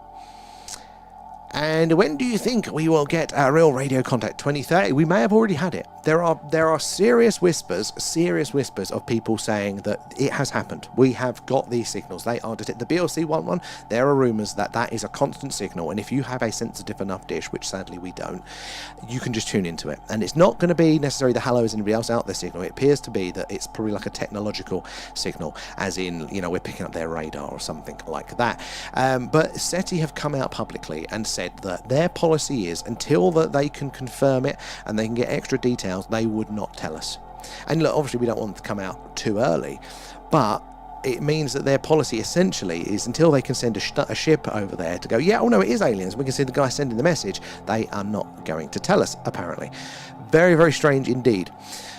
And when do you think we will get our real radio contact? 2030? We may have already had it. There are serious whispers of people saying that it has happened. We have got these signals. They are the BLC want one. There are rumours that is a constant signal, and if you have a sensitive enough dish, which sadly we don't, you can just tune into it. And it's not going to be necessarily the hello as anybody else out there signal. It appears to be that it's probably like a technological signal, as in, you know, we're picking up their radar or something like that. But SETI have come out publicly and said that their policy is, until that they can confirm it and they can get extra details, they would not tell us. And look, obviously we don't want them to come out too early, but it means that their policy essentially is, until they can send a ship over there to go, yeah, oh no, it is aliens, we can see the guy sending the message, they are not going to tell us, apparently. Very, very strange indeed.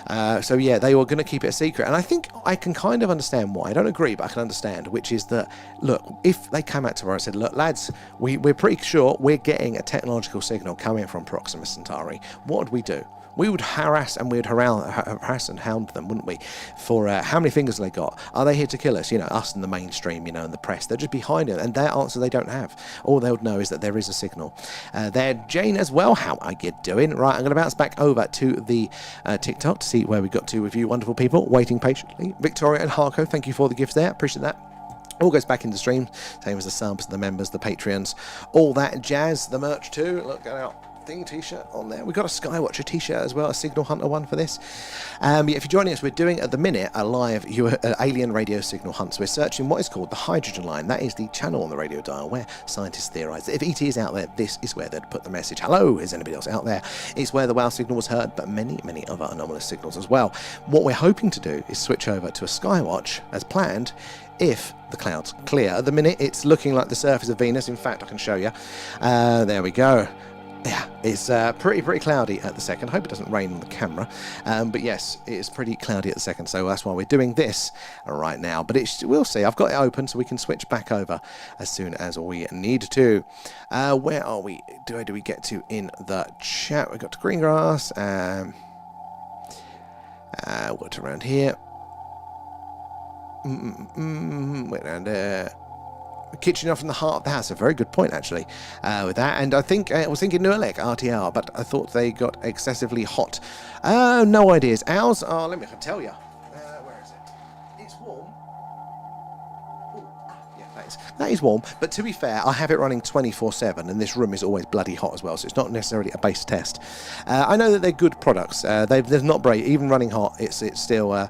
So yeah, they were going to keep it a secret, and I think I can kind of understand why. I don't agree, but I can understand, which is that, look, if they came out tomorrow and said, look lads, we're pretty sure we're getting a technological signal coming from Proxima Centauri, what would we do? We would harass and hound them, wouldn't we? For how many fingers have they got? Are they here to kill us? You know, us and the mainstream, you know, and the press. They're just behind it, and their answer they don't have. All they would know is that there is a signal. There, Jane as well. How are you doing? Right, I'm going to bounce back over to the TikTok to see where we got to with you wonderful people waiting patiently. Victoria and Harco, thank you for the gifts there. Appreciate that. All goes back into stream, same as the subs, the members, the Patreons, all that jazz, the merch too. Look out. T-shirt on there. We've got a Skywatcher t-shirt as well, a Signal Hunter one for this. Yeah, if you're joining us, we're doing at the minute a live alien radio signal hunt. So we're searching what is called the hydrogen line. That is the channel on the radio dial where scientists theorise that if ET is out there, this is where they'd put the message. Hello, is anybody else out there? It's where the WOW signal was heard, but many other anomalous signals as well. What we're hoping to do is switch over to a Skywatch as planned, if the clouds clear. At the minute, it's looking like the surface of Venus. In fact, I can show you. There we go. Yeah, it's pretty cloudy at the second. Hope it doesn't rain on the camera. But yes, it is pretty cloudy at the second, so that's why we're doing this right now. But we'll see. I've got it open, so we can switch back over as soon as we need to. Where are we? Do we get to in the chat? We got to Greengrass. What's around here? Went around there. Kitchen off in the heart of the house. A very good point, actually, with that. And I think I was thinking Neuralek RTR, but I thought they got excessively hot. No ideas. Ours are, let me tell you. Where is it? It's warm. Ooh, yeah, that is warm. But to be fair, I have it running 24/7, and this room is always bloody hot as well, so it's not necessarily a base test. I know that they're good products. They're not great. Even running hot, it's still...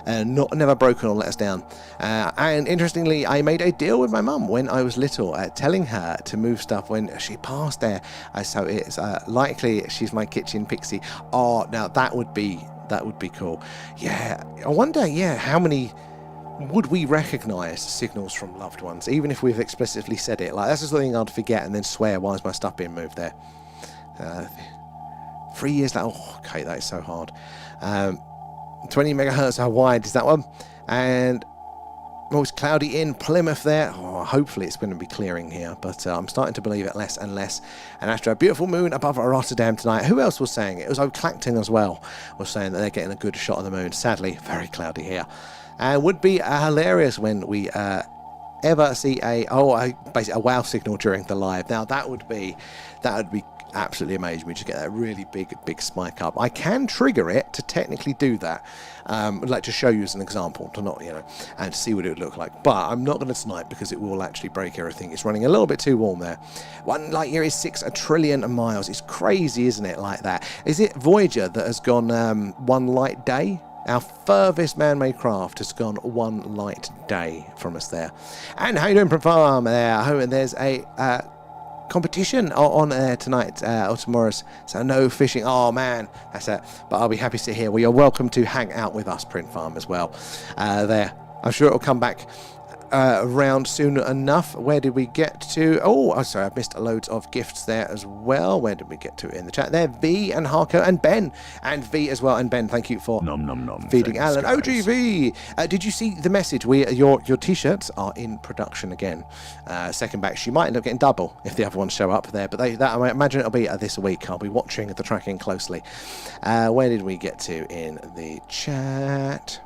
never broken or let us down. And interestingly, I made a deal with my mum when I was little, telling her to move stuff when she passed there. So it's likely she's my kitchen pixie. Oh, now that would be cool. Yeah, I wonder, how many would we recognise signals from loved ones, even if we've explicitly said it? Like, that's just the thing I'd forget and then swear, why is my stuff being moved there? 3 years later, oh, okay, that is so hard. 20 megahertz, how wide is that one? And it's cloudy in Plymouth there. Oh, hopefully it's going to be clearing here, but I'm starting to believe it less and less. And after a beautiful moon above Rotterdam tonight, who else was saying it? It was Clacton as well, was saying that they're getting a good shot of the moon. Sadly, very cloudy here. And would be hilarious when we ever see basically a WOW signal during the live. Now that would be absolutely amazing. We just get that really big spike up. I can trigger it to technically do that. I'd like to show you as an example, to not, and to see what it would look like. But I'm not going to tonight because it will actually break everything. It's running a little bit too warm there. 1 light year is 6 trillion miles. It's crazy, isn't it? Like that. Is it Voyager that has gone 1 light day? Our furthest man-made craft has gone 1 light day from us there. And how you doing from farm there? And there's a competition on air tonight or tomorrow's, so no fishing. Oh man, that's it. But I'll be happy to sit here. Well, you're welcome to hang out with us, Print Farm, as well. There, I'm sure it'll come back around soon enough. Where did we get to? Oh, sorry, I've missed loads of gifts there as well. Where did we get to in the chat there? V and Harko and Ben. And V as well. And Ben, thank you for feeding Alan. Guys. OGV! Did you see the message? Your T-shirts are in production again. Second batch. You might end up getting double if the other ones show up there. But I imagine it'll be this week. I'll be watching the tracking closely. Where did we get to in the chat?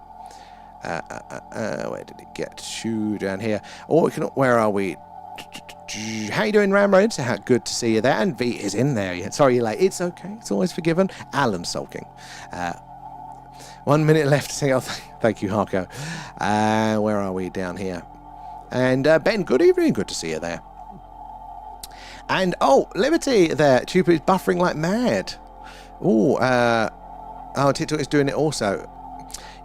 Where did it get to? Down here. Oh, where are we? How you doing, Ramroads? How good to see you there. And V is in there. Sorry you're late. It's okay. It's always forgiven. Alan sulking. 1 minute left to sing. Oh, thank you, Harko. Where are we? Down here. And Ben, good evening. Good to see you there. And, oh, Liberty there. Tuber is buffering like mad. Oh, TikTok is doing it also.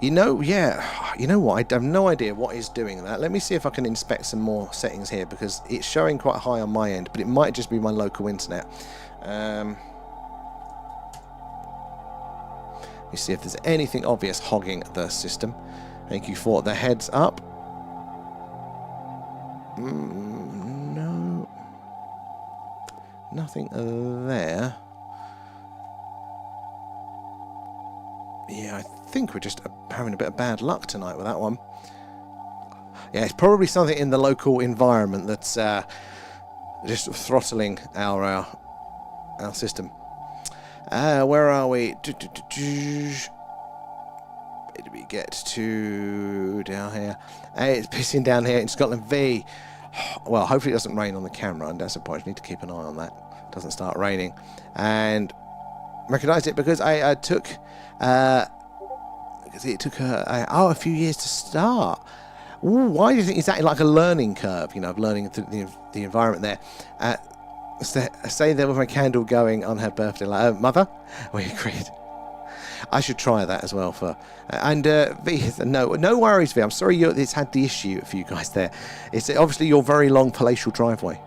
You know, yeah, you know what? I have no idea what is doing that. Let me see if I can inspect some more settings here, because it's showing quite high on my end, but it might just be my local internet. Let me see if there's anything obvious hogging the system. Thank you for the heads up. No. Nothing there. Yeah, I think we're just having a bit of bad luck tonight with that one. Yeah, it's probably something in the local environment that's just throttling our system. Where are we? Where did we get to? Down here. It's pissing down here in Scotland. V. Well, hopefully it doesn't rain on the camera, and that's a point. I need to keep an eye on that. It doesn't start raining. And recognised it because I took... it took a few years to start. Ooh, why do you think, is that like a learning curve, you know, of learning through the environment there? Stay there with my candle going on her birthday, like, mother? We agreed. I should try that as well for... and V, no worries, V. I'm sorry it's had the issue for you guys there. It's obviously your very long palatial driveway.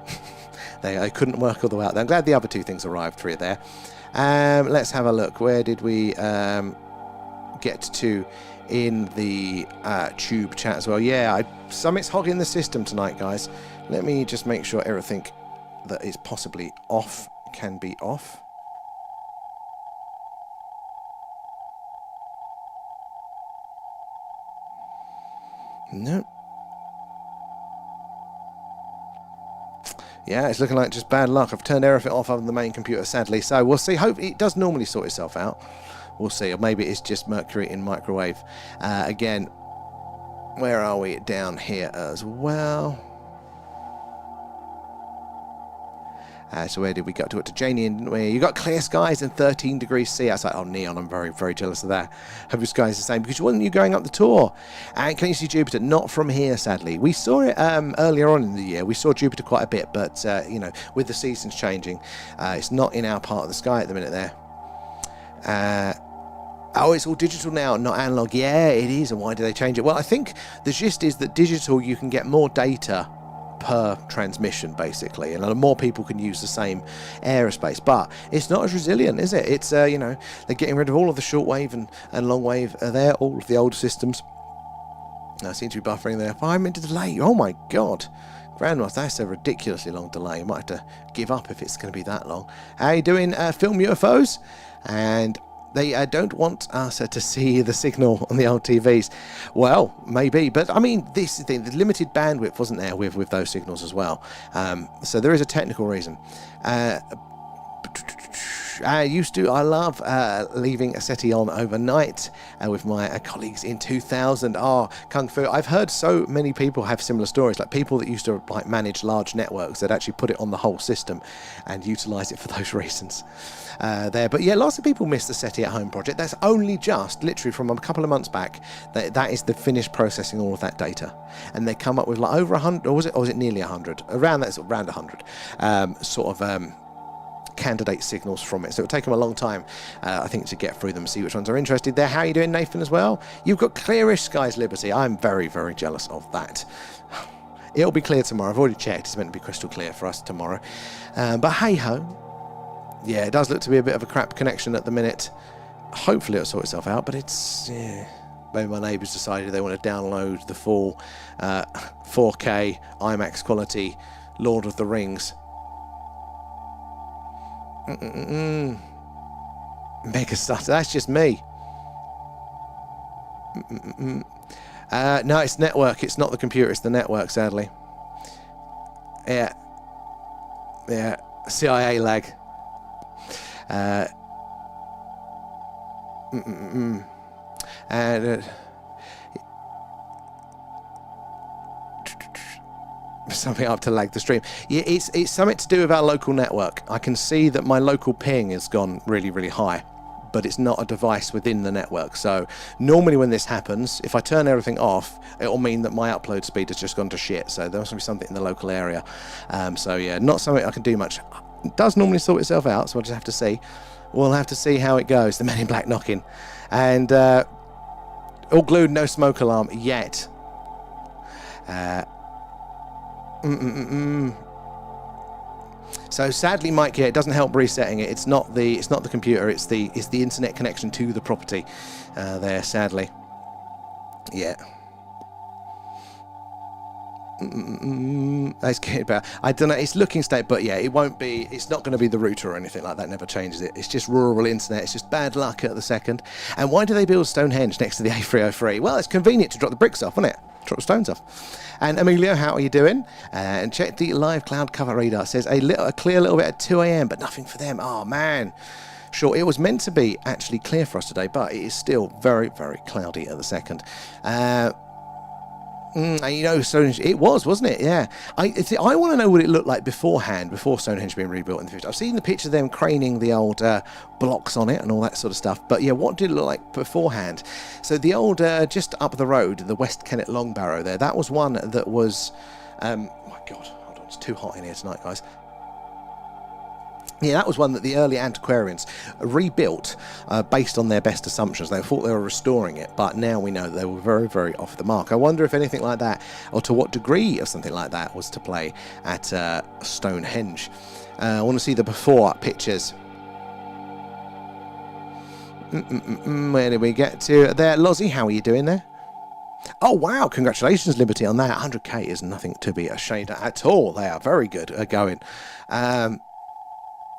I couldn't work all the way out there. I'm glad the other two things arrived for you there. Let's have a look. Where did we get to in the tube chat as well? Yeah, Summit's hogging the system tonight, guys. Let me just make sure everything that is possibly off can be off. No. Yeah, it's looking like just bad luck. I've turned everything off other than the main computer, sadly. So we'll see. Hope it does normally sort itself out. We'll see. Or maybe it's just mercury in microwave. Again, where are we? Down here as well. So where did we go to? To Janie, didn't we? You got clear skies and 13 degrees C. I was like, oh, Neon, I'm very, very jealous of that. Hope your sky is the same, because wasn't you going up the tour? And can you see Jupiter? Not from here, sadly. We saw it earlier on in the year. We saw Jupiter quite a bit, but, you know, with the seasons changing, it's not in our part of the sky at the minute there. Oh, it's all digital now, not analog. Yeah, it is. And why do they change it? Well, I think the gist is that digital, you can get more data per transmission, basically, and more people can use the same aerospace, but it's not as resilient, is it? It's you know, they're getting rid of all of the shortwave and long wave there, all of the old systems. I seem to be buffering there. 5 minute delay. Oh my god, Grandmaster, that's a ridiculously long delay. You might have to give up if it's going to be that long. How you doing, film UFOs? And they don't want us to see the signal on the old TVs. Well, maybe, but I mean, this is the thing, the limited bandwidth wasn't there with those signals as well. So there is a technical reason. I love leaving a SETI on overnight with my colleagues in 2000. Kung Fu. I've heard so many people have similar stories, like people that used to like manage large networks that actually put it on the whole system and utilize it for those reasons. But yeah, lots of people miss the SETI at Home project. That's only just literally from a couple of months back. That is the finished processing all of that data, and they come up with like over 100, or was it nearly 100? Around 100. Candidate signals from it, so it'll take them a long time, I think, to get through them, see which ones are interested there. How are you doing, Nathan, as well? You've got clearish skies, Liberty. I'm very, very jealous of that. It'll be clear tomorrow. I've already checked. It's meant to be crystal clear for us tomorrow, but hey ho. Yeah, it does look to be a bit of a crap connection at the minute. Hopefully it'll sort itself out, but it's, yeah, Maybe my neighbours decided they want to download the full 4K IMAX quality Lord of the Rings. Mega stuff. That's just me. No, it's network. It's not the computer. It's the network, sadly. Yeah. CIA lag. And something up to lag the stream. Yeah, it's something to do with our local network. I can see that my local ping has gone really, really high, but it's not a device within the network. So normally when this happens, if I turn everything off, it'll mean that my upload speed has just gone to shit. So there must be something in the local area. So yeah, not something I can do much. It does normally sort itself out, so I'll just have to see. We'll have to see how it goes. The Men in Black knocking. And all glued, no smoke alarm yet. So sadly, Mike, yeah, it doesn't help resetting it. It's not the computer. It's the internet connection to the property. There, sadly. Yeah. That's getting better. I don't know. It's looking state, but yeah, it won't be. It's not going to be the router or anything like that. Never changes it. It's just rural internet. It's just bad luck at the second. And why do they build Stone Henge next to the A303? Well, it's convenient to drop the bricks off, isn't it? Drop the stones off. And Emilio, how are you doing? And check the live cloud cover radar. It says a clear little bit at 2 a.m, but nothing for them. Oh man. Sure, it was meant to be actually clear for us today, but it is still very, very cloudy at the second. You know, Stonehenge, it was, wasn't it? Yeah. I want to know what it looked like beforehand, before Stonehenge being rebuilt in the future. I've seen the picture of them craning the old blocks on it and all that sort of stuff. But yeah, what did it look like beforehand? So the old, just up the road, the West Kennet Long Barrow there, that was one that was, my God, hold on, it's too hot in here tonight, guys. Yeah, that was one that the early antiquarians rebuilt based on their best assumptions. They thought they were restoring it, but now we know that they were very, very off the mark. I wonder if anything like that, or to what degree of something like that, was to play at Stone Henge. I want to see the before pictures. Where did we get to? There, Lozzie, how are you doing there? Oh, wow, congratulations, Liberty, on that. 100k is nothing to be ashamed at all. They are very good at going.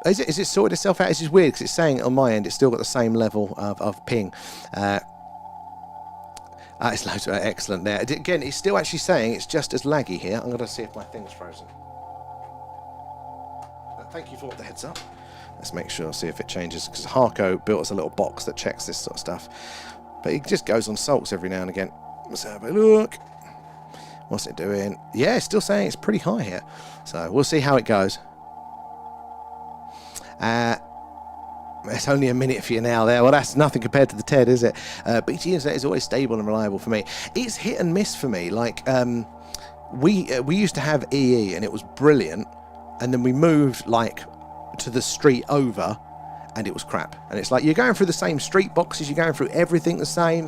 Is it sorted itself out? It's just weird because it's saying on my end it's still got the same level of ping. It's loads of excellent there. Again, it's still actually saying it's just as laggy here. I'm going to see if my thing's frozen. Thank you for the heads up. Let's make sure, see if it changes, because Harco built us a little box that checks this sort of stuff. But it just goes on sulks every now and again. Let's have a look. What's it doing? Yeah, it's still saying it's pretty high here. So we'll see how it goes. It's only a minute for you now there. Well, that's nothing compared to the TED, is it? BT Internet is always stable and reliable for me. It's hit and miss for me. Like, we used to have EE and it was brilliant, and then we moved like to the street over and it was crap. And it's like you're going through the same street boxes, you're going through everything the same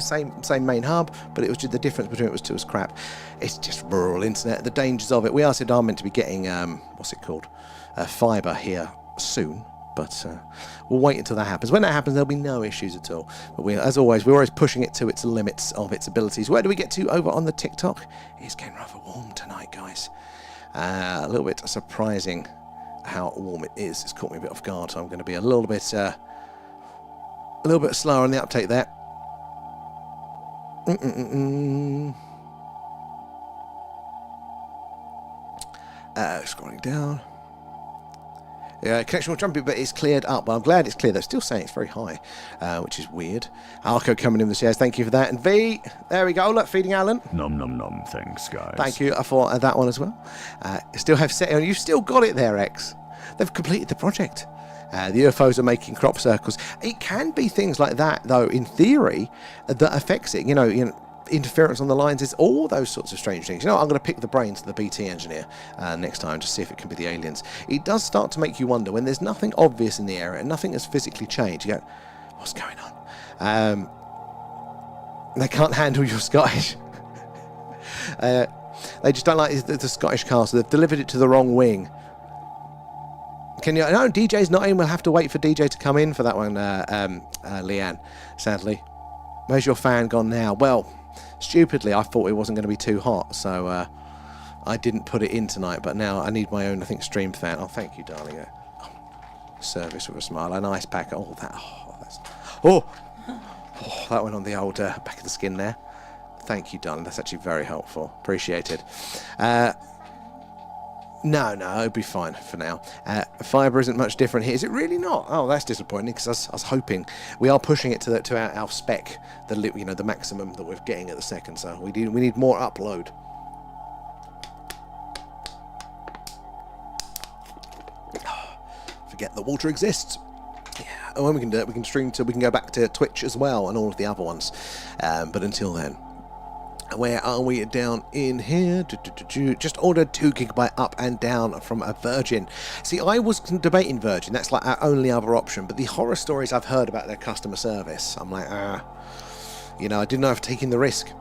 main hub, but it was just the difference between it was crap. It's just rural internet, the dangers of it. We are said are meant to be getting what's it called, fibre here soon. But we'll wait until that happens. When that happens, there'll be no issues at all. But as always, we're always pushing it to its limits of its abilities. Where do we get to over on the TikTok? It's getting rather warm tonight, guys. A little bit surprising how warm it is. It's caught me a bit off guard, so I'm going to be a little bit slower on the uptake there. Scrolling down. Connection will jumpy, but it's cleared up. Well, I'm glad it's cleared. They're still saying it's very high, which is weird. Arco coming in the shares. Thank you for that. And V, there we go. Look, feeding Alan. Nom nom nom. Thanks, guys. Thank you for that one as well. Still have set. You've still got it there, X. They've completed the project. The UFOs are making crop circles. It can be things like that, though. In theory, that affects it. You know. Interference on the lines, is all those sorts of strange things. You know, I'm going to pick the brains of the BT engineer next time to see if it can be the aliens. It does start to make you wonder when there's nothing obvious in the area and nothing has physically changed. You go, what's going on? They can't handle your Scottish. They just don't like the Scottish cast. So they've delivered it to the wrong wing. Can you? No, DJ's not in. We'll have to wait for DJ to come in for that one, Leanne. Sadly. Where's your fan gone now? Well, stupidly, I thought it wasn't going to be too hot, so I didn't put it in tonight, but now I need my own, I think, stream fan. Oh, thank you, darling. Service with a smile. An ice pack. Oh, that went on the old back of the skin there. Thank you, darling. That's actually very helpful. Appreciated. No, it'll be fine for now. Fibre isn't much different here. Is it really not? Oh, that's disappointing, because I was hoping. We are pushing it to our spec, the maximum that we're getting at the second, so we need more upload. Forget that water exists. Yeah, and when we can do it, we can stream we can go back to Twitch as well and all of the other ones. But until then, where are we down in here? Just ordered 2 GB up and down from a Virgin. See, I was debating Virgin. That's like our only other option. But the horror stories I've heard about their customer service, I'm like, I didn't know if taking the risk.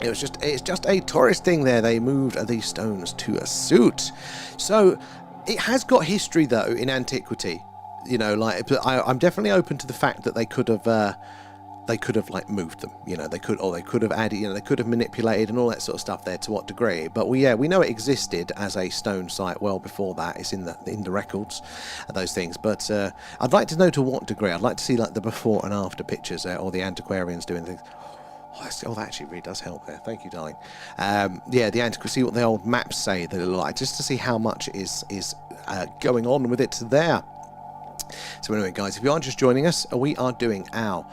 It's just a tourist thing there. They moved these stones to a suit. So it has got history though in antiquity. But I'm definitely open to the fact that they could have like moved them, they could have added, they could have manipulated and all that sort of stuff there. To what degree? But we know it existed as a stone site well before that. It's in the records, those things. But I'd like to know to what degree. I'd like to see like the before and after pictures, or the antiquarians doing things. Oh, that actually really does help there. Thank you, darling. The antiquary. See what the old maps say that like, just to see how much is going on with it there. So anyway, guys, if you are just joining us, we are doing our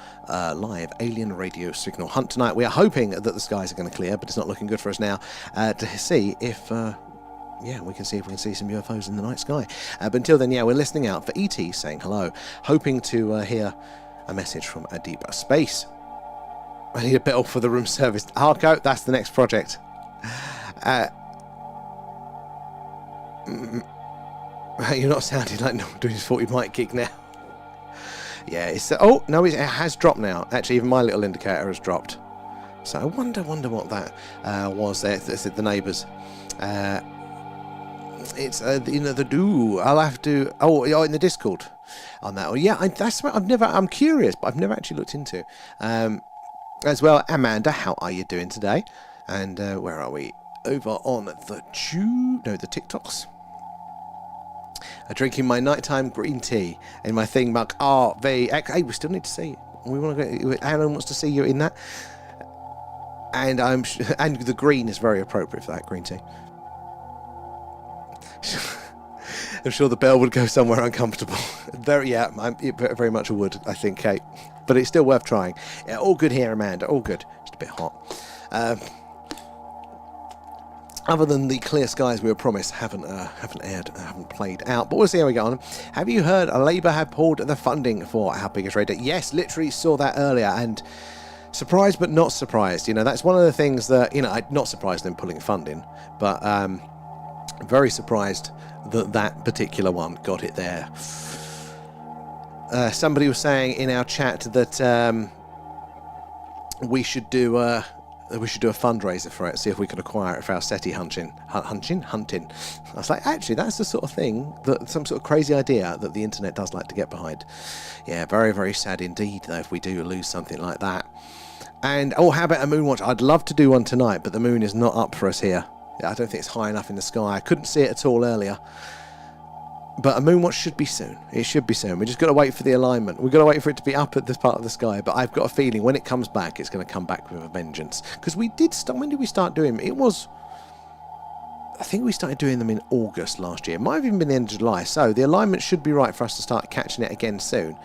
live alien radio signal hunt tonight. We are hoping that the skies are going to clear, but it's not looking good for us now, to see if we can see some UFOs in the night sky. But until then, we're listening out for ET saying hello, hoping to hear a message from a deeper space. I need a bell for the room service. Harco, that's the next project. You're not sounding like no one doing his 40 mic gig now. Yeah, it's... Oh, no, it has dropped now. Actually, even my little indicator has dropped. So I wonder what that was there. The neighbours. It's, the do. I'll have to... Oh, in the Discord on that. Oh, yeah, that's what I'm curious, but I've never actually looked into. As well, Amanda, how are you doing today? And where are we? Over on the TikToks. Drinking my nighttime green tea in my thing mug. Hey, we still need to see you. We want to go. Alan wants to see you in that. And and the green is very appropriate for that green tea. I'm sure the bell would go somewhere uncomfortable. Very much would, I think, Kate. But it's still worth trying. Yeah, all good here, Amanda. All good. Just a bit hot. Other than the clear skies we were promised haven't played out. But we'll see how we go on. Have you heard Labour have pulled the funding for our biggest radar? Yes, literally saw that earlier, and surprised but not surprised. That's one of the things that, I'm not surprised in pulling funding, but very surprised that particular one got it there. Somebody was saying in our chat that we should do a fundraiser for it, see if we could acquire it for our SETI hunting. I was like, actually, that's the sort of thing, some sort of crazy idea that the internet does like to get behind. Yeah, very, very sad indeed, though, if we do lose something like that. And, how about a moon watch? I'd love to do one tonight, but the moon is not up for us here. I don't think it's high enough in the sky. I couldn't see it at all earlier. But a moon watch should be soon. It should be soon. We just got to wait for the alignment. We've got to wait for it to be up at this part of the sky. But I've got a feeling when it comes back, it's going to come back with a vengeance. Because we did start... When did we start doing them? It was... I think we started doing them in August last year. It might have even been the end of July. So the alignment should be right for us to start catching it again soon.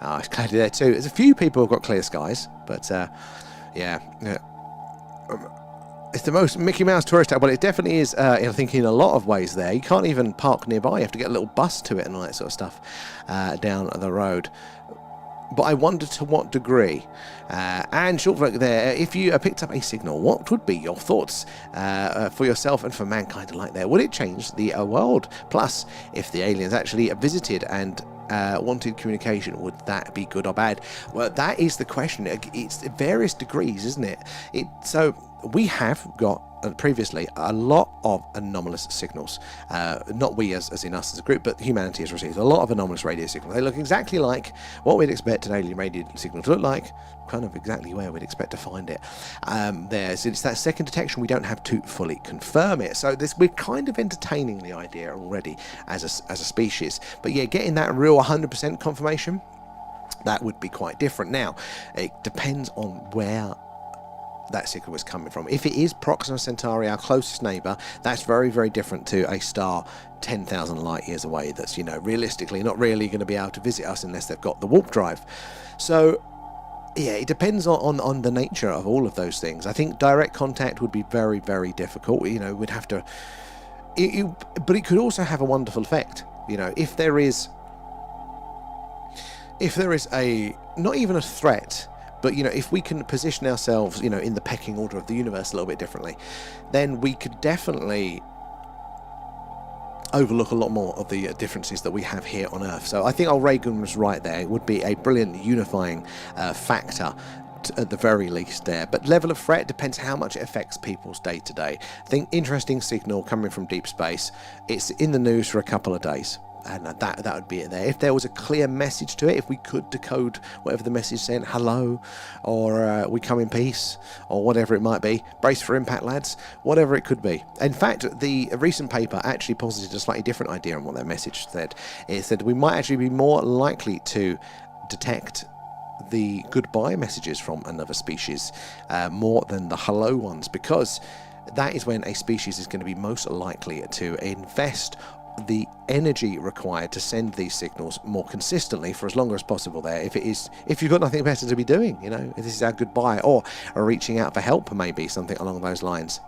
It's cloudy there too. There's a few people who've got clear skies. But, it's the most Mickey Mouse tourist town. Well, it definitely is, I think, in a lot of ways there. You can't even park nearby. You have to get a little bus to it and all that sort of stuff down the road. But I wonder to what degree. And Shortvoke there, if you picked up a signal, what would be your thoughts for yourself and for mankind alike there? Would it change the world? Plus, if the aliens actually visited and wanted communication, would that be good or bad? Well, that is the question. It's various degrees, isn't it? So we have got previously a lot of anomalous signals. Not we as in us as a group, but humanity has received a lot of anomalous radio signals. They look exactly like what we'd expect an alien radio signal to look like, kind of exactly where we'd expect to find it. So it's that second detection we don't have to fully confirm it. So we're kind of entertaining the idea already as a species. But yeah, getting that real 100% confirmation, that would be quite different. Now, it depends on where that signal was coming from. If it is Proxima Centauri, our closest neighbour, that's very, very different to a star 10,000 light years away that's, you know, realistically not really going to be able to visit us unless they've got the warp drive. So yeah, it depends on the nature of all of those things. I think direct contact would be very, very difficult. You know, we'd have to... but it could also have a wonderful effect. You know, if there is a... not even a threat, but, you know, if we can position ourselves, you know, in the pecking order of the universe a little bit differently, then we could definitely overlook a lot more of the differences that we have here on Earth. So I think old Reagan was right there. It would be a brilliant unifying factor at the very least there. But level of threat depends how much it affects people's day-to-day. I think interesting signal coming from deep space. It's in the news for a couple of days. And that would be it there. If there was a clear message to it, if we could decode whatever the message said, hello, or we come in peace, or whatever it might be, brace for impact, lads, whatever it could be. In fact, the recent paper actually posited a slightly different idea on what that message said. It said we might actually be more likely to detect the goodbye messages from another species more than the hello ones, because that is when a species is going to be most likely to invest the energy required to send these signals more consistently for as long as possible there. If you've got nothing better to be doing, you know, if this is our goodbye, or reaching out for help, maybe something along those lines.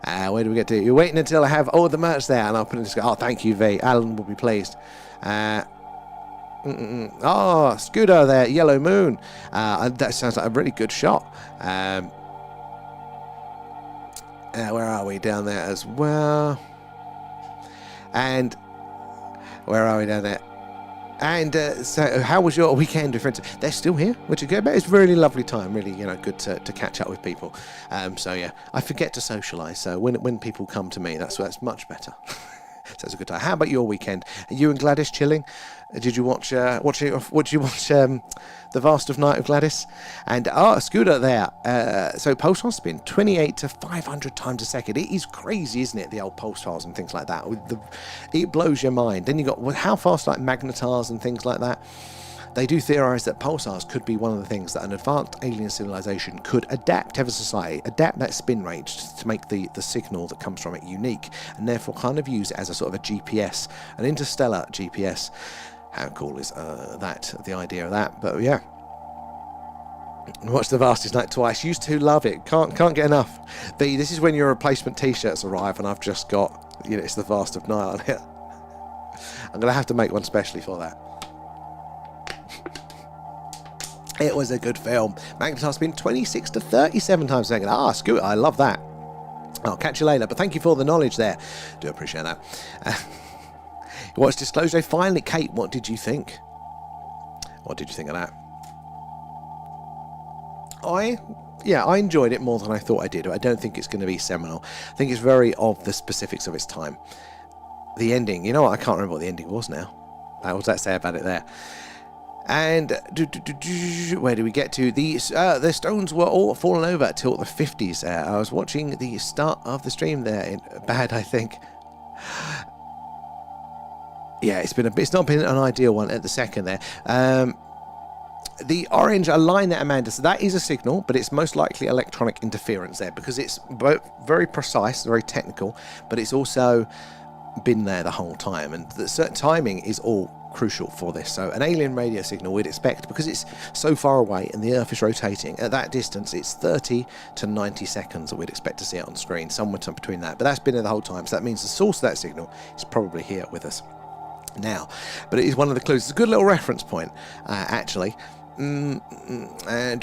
Where do we get to? You're waiting until I have all the merch there, and I'll put it in. Oh, thank you, V. Alan will be pleased. Oh, Scooter there, Yellow Moon. That sounds like a really good shot. Where are we? Down there as well. And where are we down there? And so how was your weekend, friends? They're still here, which is good. But it's a really lovely time, really, you know, good to catch up with people. So yeah, I forget to socialise. So when people come to me, that's much better. So it's a good time. How about your weekend? Are you and Gladys chilling? Did you watch? What did you watch? The Vast of Night of Gladys, and Scooter there. So pulsar spin 28 to 500 times a second. It is crazy, isn't it? The old pulsars and things like that. It blows your mind. Then you got how fast like magnetars and things like that. They do theorise that pulsars could be one of the things that an advanced alien civilization could adapt, have a society, adapt that spin rate to make the signal that comes from it unique, and therefore kind of use it as a sort of a GPS, an interstellar GPS. How cool is that, the idea of that? But yeah. Watch The Vastest Night twice. Used to love it. Can't get enough. This is when your replacement t-shirts arrive, and I've just got, you know, it's The Vast of Night on it. I'm going to have to make one specially for that. It was a good film. Magnetar spin 26 to 37 times a second. Scooter, I love that. I'll catch you later, but thank you for the knowledge there. Do appreciate that. You watched Disclosure finally. Kate, what did you think? What did you think of that? I enjoyed it more than I thought I did. I don't think it's going to be seminal. I think it's very of the specifics of its time. The ending, you know what? I can't remember what the ending was now. What does that say about it there? And where do we get to? The stones were all fallen over till the 50s. I was watching the start of the stream there. Bad, I think. Yeah, it's not been an ideal one at the second there. The orange, a line there, Amanda. So that is a signal, but it's most likely electronic interference there, because it's very precise, very technical, but it's also been there the whole time, and the certain timing is all crucial for this. So an alien radio signal we'd expect, because it's so far away and the Earth is rotating at that distance, it's 30 to 90 seconds that we'd expect to see it on screen, somewhere between that. But that's been there the whole time, so that means the source of that signal is probably here with us now. But it is one of the clues. It's a good little reference point, actually. Do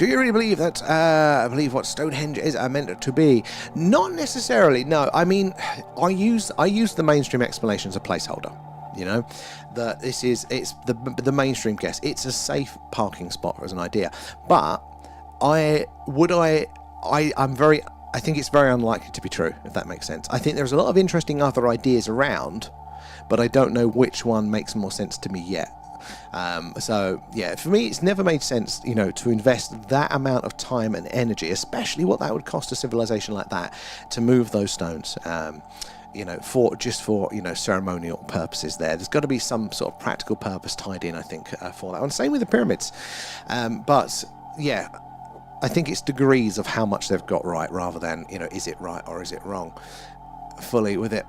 you really believe that? I believe what Stone Henge is meant to be. Not necessarily. No, I mean, I use the mainstream explanation as a placeholder. You know, that it's the mainstream guess. It's a safe parking spot as an idea, but I'm very I think it's very unlikely to be true, if that makes sense. I think there's a lot of interesting other ideas around, but I don't know which one makes more sense to me yet. So yeah, for me, it's never made sense, you know, to invest that amount of time and energy, especially what that would cost a civilization like that, to move those stones. You know, for you know, ceremonial purposes. There's got to be some sort of practical purpose tied in, I think, for that one. Same with the pyramids. But yeah, I think it's degrees of how much they've got right, rather than, you know, is it right or is it wrong, fully with it.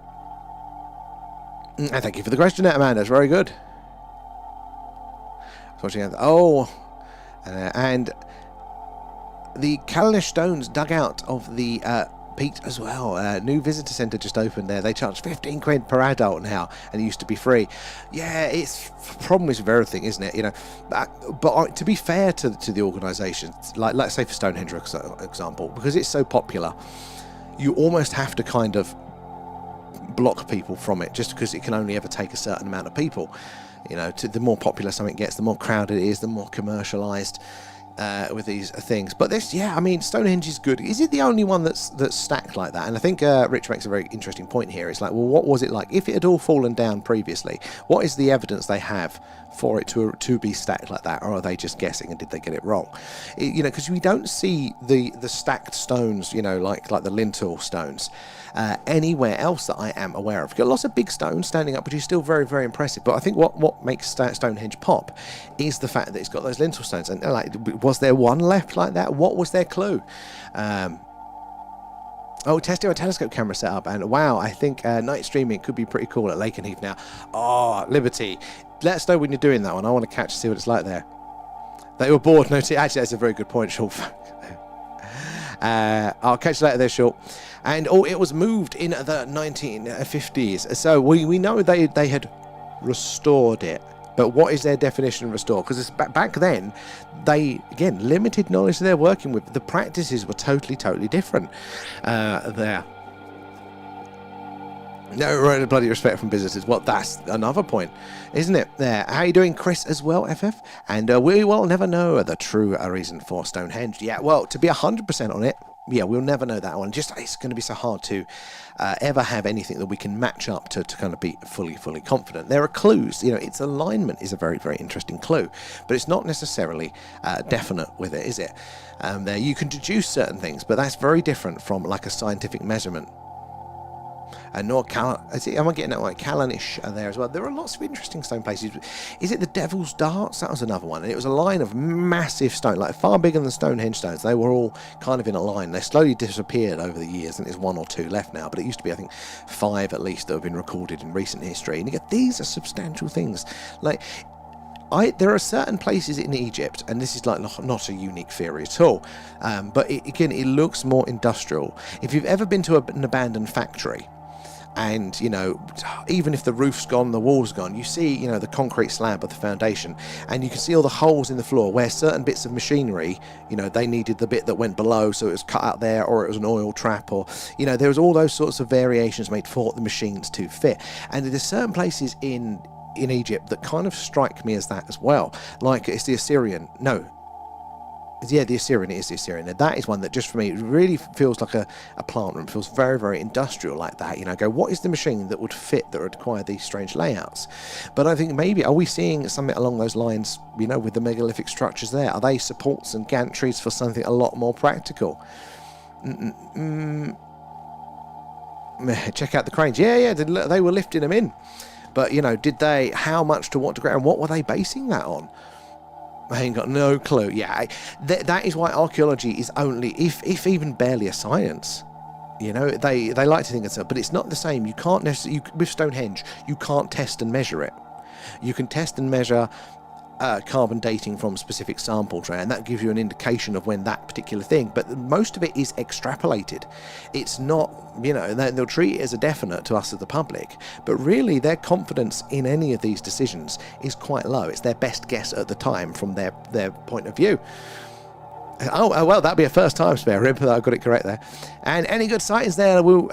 And thank you for the question, Amanda. It's very good. And the Kallanish stones dug out of the Pete as well. New visitor centre just opened there. They charge 15 quid per adult now, and it used to be free. Yeah, it's problem is with everything, isn't it? You know, but to be fair to the organisation, like let's say for Stone Henge, for example, because it's so popular, you almost have to kind of block people from it, just because it can only ever take a certain amount of people. You know, the more popular something gets, the more crowded it is, the more commercialised with these things. But this, yeah, I mean, Stonehenge is good. Is it the only one that's stacked like that? And I think Rich makes a very interesting point here. It's like, well, what was it like if it had all fallen down previously? What is the evidence they have for it to be stacked like that, or are they just guessing, and did they get it wrong? You know, because we don't see the stacked stones, you know, like the lintel stones anywhere else that I am aware of. You've got lots of big stones standing up, which is still very, very impressive. But I think what makes Stonehenge pop is the fact that it's got those lintel stones. And like, was there one left like that? What was their clue? Oh, testing a telescope camera set up, and wow, I think night streaming could be pretty cool at Lakenheath now. Oh, Liberty, let us know when you're doing that one. I want to see what it's like there. They were bored. No, actually, that's a very good point, Short. I'll catch you later there, Short. And it was moved in the 1950s, so we know they had restored it. But what is their definition of restore? Because back then, they, again, limited knowledge they're working with. The practices were totally different there. No bloody respect from visitors. Well, that's another point, isn't it? There. How you doing, Chris, as well, FF? And we will never know the true reason for Stonehenge. Yeah, well, to be 100% on it, yeah, we'll never know that one. Just, it's going to be so hard to ever have anything that we can match up to kind of be fully confident. There are clues, you know, its alignment is a very, very interesting clue, but it's not necessarily definite with it, is it? There, you can deduce certain things, but that's very different from like a scientific measurement. And am I getting that right? Kallanish are there as well. There are lots of interesting stone places. Is it the Devil's Darts? That was another one. And it was a line of massive stone, like far bigger than Stonehenge stones. They were all kind of in a line. They slowly disappeared over the years, and there's one or two left now. But it used to be, I think, 5 at least that have been recorded in recent history. And you get, these are substantial things. Like, there are certain places in Egypt, and this is like not a unique theory at all, but again, it looks more industrial. If you've ever been to an abandoned factory, and, you know, even if the roof's gone, the wall's gone, you see, you know, the concrete slab of the foundation, and you can see all the holes in the floor where certain bits of machinery, you know, they needed the bit that went below, so it was cut out there, or it was an oil trap, or, you know, there was all those sorts of variations made for the machines to fit. And there's certain places in Egypt that kind of strike me as that as well. Like, it's the Assyrian. No. Yeah, the Assyrian. It is the Assyrian. And that is one that just for me really feels like a plant room. It feels very, very industrial like that. You know, what is the machine that would fit, that would require these strange layouts? But I think maybe, are we seeing something along those lines, you know, with the megalithic structures there? Are they supports and gantries for something a lot more practical? Check out the cranes. Yeah, they were lifting them in. But, you know, how much to what degree, and what were they basing that on? I ain't got no clue. Yeah, that is why archaeology is only, if even barely, a science. You know, they like to think it's, but it's not the same. You can't necessarily, with Stonehenge, you can't test and measure it. You can test and measure carbon dating from specific samples, and that gives you an indication of when that particular thing, but most of it is extrapolated. It's not, you know, they'll treat it as a definite to us as the public, but really their confidence in any of these decisions is quite low. It's their best guess at the time from their point of view. Oh well, that'd be a first time spare rib. I got it correct there. And any good sightings there? Woo.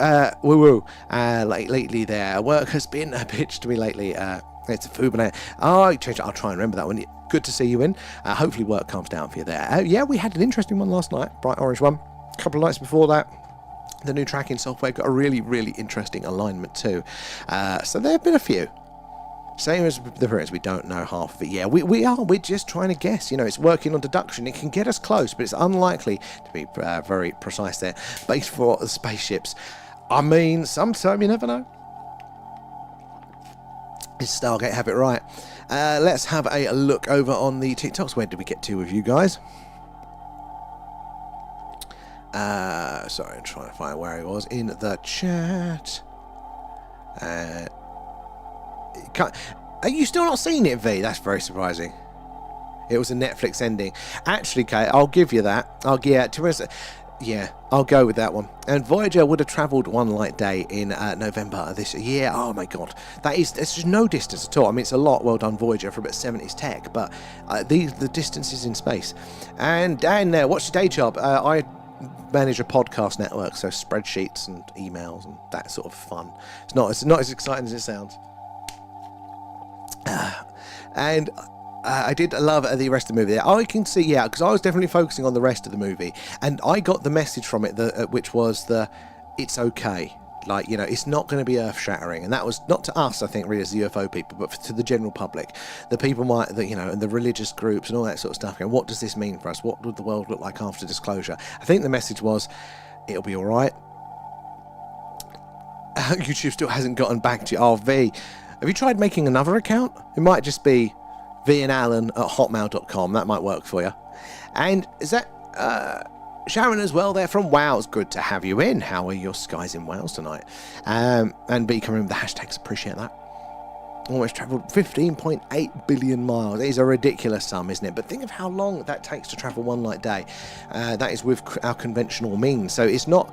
Lately, their work has been a bitch to me lately. It's a Fubinator. I'll try and remember that one. Good to see you in. Hopefully work calms down for you there. Yeah, we had an interesting one last night. Bright orange one. A couple of nights before that. The new tracking software got a really, really interesting alignment too. So there have been a few. Same as the parents, we don't know half of it. Yeah, we're just trying to guess. You know, it's working on deduction. It can get us close, but it's unlikely to be very precise there. Based for the spaceships. I mean, sometime you never know. Does Stargate have it right? Let's have a look over on the TikToks. Where did we get to with you guys? Sorry, I'm trying to find where he was in the chat. Are you still not seen it, V? That's very surprising. It was a Netflix ending. Actually, Kate, I'll give you that. I'll go with that one. And Voyager would have travelled one light day in November this year. Oh my god, it's just no distance at all. I mean, it's a lot. Well done, Voyager, for a bit 70s tech, but the distance is in space. And Dan, what's your day job? I manage a podcast network, so spreadsheets and emails and that sort of fun. It's not as exciting as it sounds. And I did love the rest of the movie there. I can see, yeah, because I was definitely focusing on the rest of the movie, and I got the message from it, which was it's okay. Like, you know, it's not going to be earth-shattering, and that was not to us, I think, really, as the UFO people, but to the general public. The people and the religious groups and all that sort of stuff. And what does this mean for us? What would the world look like after disclosure? I think the message was, it'll be all right. YouTube still hasn't gotten back to you. Oh, V, have you tried making another account? It might just be vianallen@hotmail.com. That might work for you. And is that Sharon as well there from Wales? Good to have you in. How are your skies in Wales tonight? And B, coming with the hashtags, appreciate that. Almost travelled 15.8 billion miles. It is a ridiculous sum, isn't it? But think of how long that takes to travel one light day. That is with our conventional means. So it's not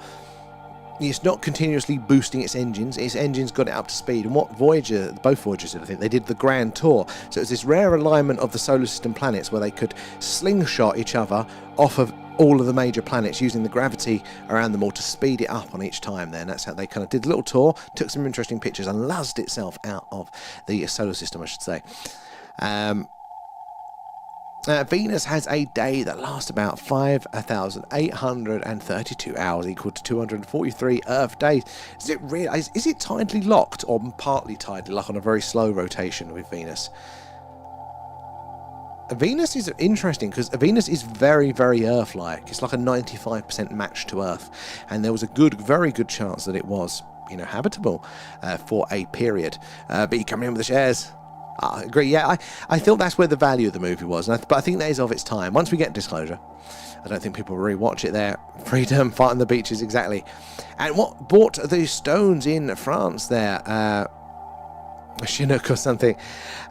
continuously boosting its engines. Its engines got it up to speed. And what both Voyagers did, I think, they did the grand tour. So it's this rare alignment of the solar system planets where they could slingshot each other off of all of the major planets using the gravity around them all to speed it up on each time there. And that's how they kind of did a little tour, took some interesting pictures and luzzed itself out of the solar system, I should say. Venus has a day that lasts about 5,832 hours, equal to 243 Earth days. Is it really? Is it tidally locked or partly tidally, like on a very slow rotation with Venus? Venus is interesting because Venus is very, very Earth-like. It's like a 95% match to Earth, and there was a very good chance that it was, habitable for a period. But you come in with the shares. I agree. Yeah, I thought that's where the value of the movie was, but I think that is of its time. Once we get disclosure, I don't think people will rewatch it there. Freedom, fight on the beaches, exactly. And what bought the stones in France there? A Chinook or something.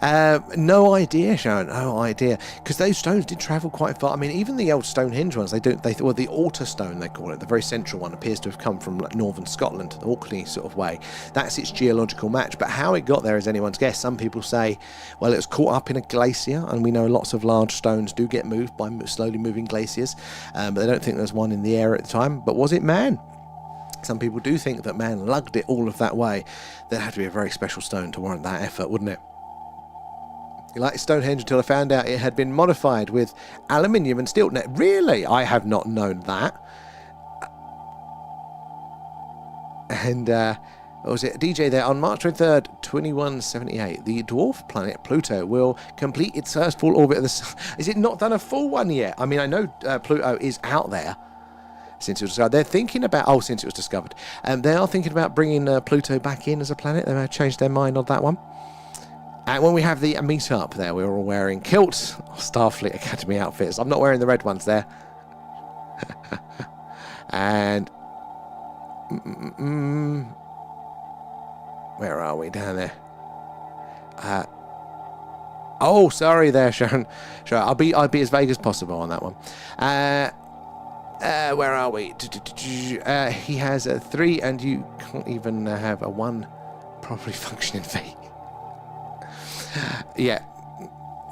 No idea, Sharon. No idea. Because those stones did travel quite far. I mean, even the old Stone Henge ones, the altar stone, they call it, the very central one, appears to have come from like northern Scotland, the Orkney sort of way. That's its geological match. But how it got there is anyone's guess. Some people say, well, it was caught up in a glacier, and we know lots of large stones do get moved by slowly moving glaciers, but they don't think there's one in the air at the time. But was it man? Some people do think that man lugged it all of that way. There had to be a very special stone to warrant that effort, wouldn't it? You like Stonehenge until I found out it had been modified with aluminium and steel. Really? I have not known that. And, what was it? DJ there. On March 23rd, 2178, the dwarf planet Pluto will complete its first full orbit of the Sun. Is it not done a full one yet? I mean, I know Pluto is out there. Since it was discovered, they're thinking about. Since it was discovered, they are thinking about bringing Pluto back in as a planet. They may have changed their mind on that one. And when we have the meet-up there, we're all wearing kilts, Starfleet Academy outfits. I'm not wearing the red ones there. And where are we down there? Sorry there, Sharon. Sure, I'll be as vague as possible on that one. Where are we? He has a 3, and you can't even have a 1 properly functioning V. Yeah.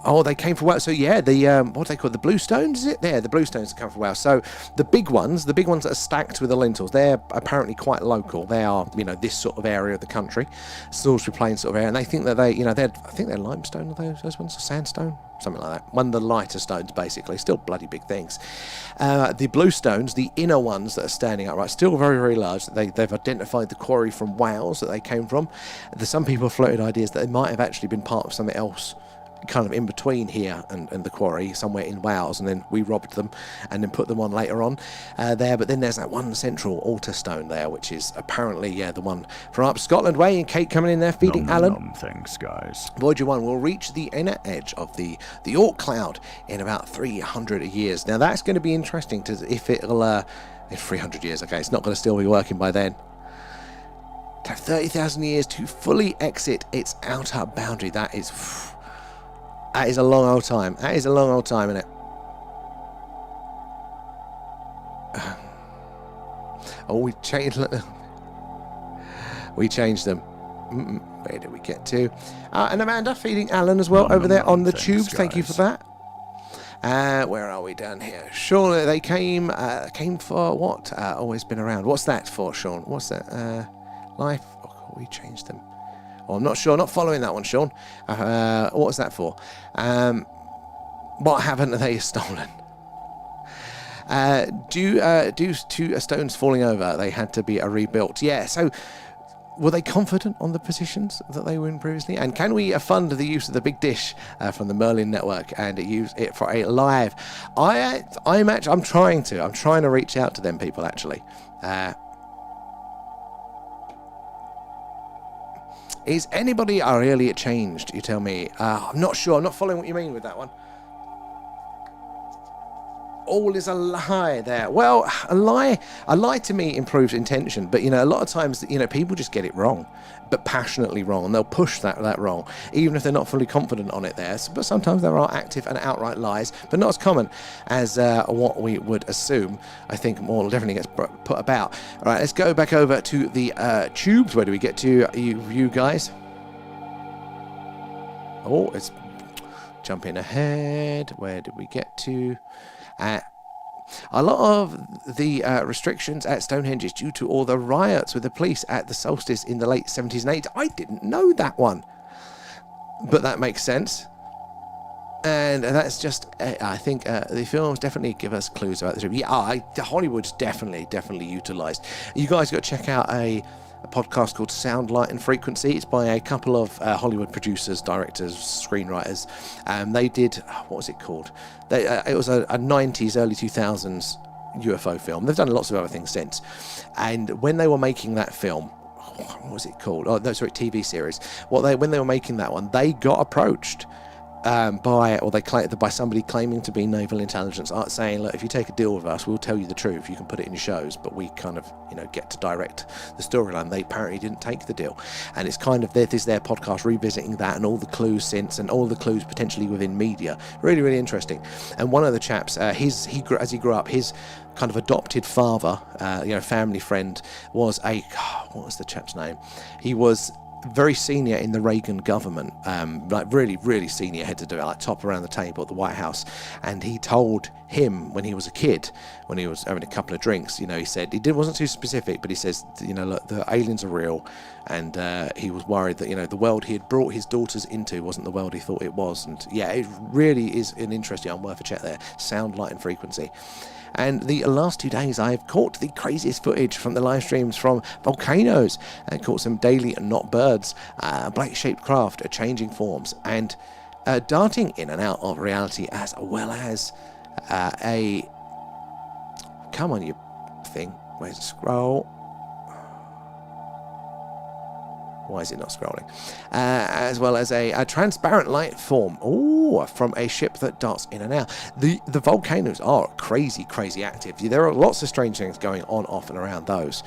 Oh, they came from Wales. So yeah, the what do they call the bluestones? Is it? Yeah, the bluestones that come from Wales. So the big ones that are stacked with the lintels, they're apparently quite local. They are, this sort of area of the country, Salisbury Plain sort of area, and they think that I think they're limestone, are those ones, or sandstone, something like that. One of the lighter stones, basically, still bloody big things. The bluestones, the inner ones that are standing upright, still very, very large. They've identified the quarry from Wales that they came from. Some people floated ideas that they might have actually been part of something else, kind of in between here and the quarry, somewhere in Wales, and then we robbed them and then put them on later on there. But then there's that one central altar stone there, which is apparently the one from up Scotland way, and Kate coming in there feeding Alan. Thanks, guys. Voyager 1 will reach the inner edge of the Oort cloud in about 300 years. Now that's going to be interesting to if it'll in 300 years. Okay, it's not going to still be working by then. To have 30,000 years to fully exit its outer boundary. That is a long old time. That is a long old time, isn't it? Oh, we changed them. Where did we get to? And Amanda feeding Alan as well over there on the tubes. Guys. Thank you for that. Where are we down here? Sean, they came for what? Always been around. What's that for, Sean? What's that? Life? Oh, we changed them. Oh, I'm not sure. Not following that one, Sean. What was that for? What haven't they stolen? Due to stones falling over, they had to be rebuilt. Yeah, so were they confident on the positions that they were in previously? And can we fund the use of the big dish from the Merlin network and use it for a live? I'm trying to reach out to them people, actually. Is anybody really changed? You tell me. I'm not sure. I'm not following what you mean with that one. All is a lie there. Well, a lie to me improves intention, but a lot of times people just get it wrong, but passionately wrong, and they'll push that wrong even if they're not fully confident on it there. But sometimes there are active and outright lies, but not as common as what we would assume. I think more definitely gets put about. All right, let's go back over to the tubes. Where do we get to, you guys? Oh, it's jumping ahead. Where did we get to? A lot of the restrictions at Stone Henge is due to all the riots with the police at the solstice in the late 70s and 80s. I didn't know that one, but that makes sense. And that's just, I think the films definitely give us clues about this. Yeah, Hollywood's definitely utilised. You guys got to check out a podcast called Sound, Light and Frequency. It's by a couple of Hollywood producers, directors, screenwriters. They did, what was it called? It was a 90s, early 2000s UFO film. They've done lots of other things since. And when they were making that film, what was it called? Oh, no, sorry, TV series. When they were making that one, they got approached by somebody claiming to be naval intelligence, saying, look, if you take a deal with us, we'll tell you the truth. You can put it in your shows, but we kind of, get to direct the storyline. They apparently didn't take the deal, and it's kind of there's their podcast revisiting that and all the clues since, and all the clues potentially within media. Really, really interesting. And one of the chaps, as he grew up, his kind of adopted father, family friend, was what was the chap's name? He was very senior in the Reagan government, like really, really senior, head to do it, like top around the table at the White House. And he told him when he was a kid, when he was having a couple of drinks, he said, wasn't too specific, but he says, look, the aliens are real. And he was worried that, the world he had brought his daughters into wasn't the world he thought it was. And yeah, it really is an interesting one, worth a check there. Sound, Light and Frequency. And the last 2 days, I've caught the craziest footage from the live streams from volcanoes, and caught some daily not birds, black-shaped craft, changing forms, and darting in and out of reality, as well as come on, you thing. Where's the scroll? Why is it not scrolling? As well as a transparent light form. Oh, from a ship that darts in and out. The volcanoes are crazy, crazy active. There are lots of strange things going on, off and around those.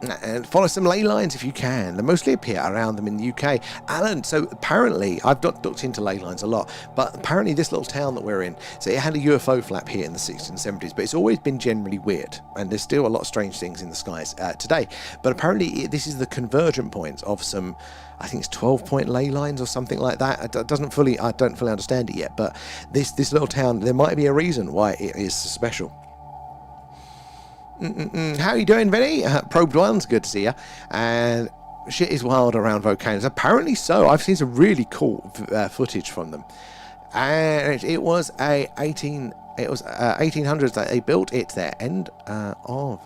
And follow some ley lines if you can. They mostly appear around them in the UK. Alan, so apparently, I've not looked into ley lines a lot, but apparently this little town that we're in, so it had a UFO flap here in the 60s and 70s, but it's always been generally weird, and there's still a lot of strange things in the skies today. But apparently this is the convergent point of some, I think it's 12-point ley lines or something like that. I don't fully understand it yet, but this little town, there might be a reason why it is special. How are you doing, Vinny? Probed One's good to see you. And shit is wild around volcanoes. Apparently so. I've seen some really cool footage from them. And it was 1800s that they built it there. End of.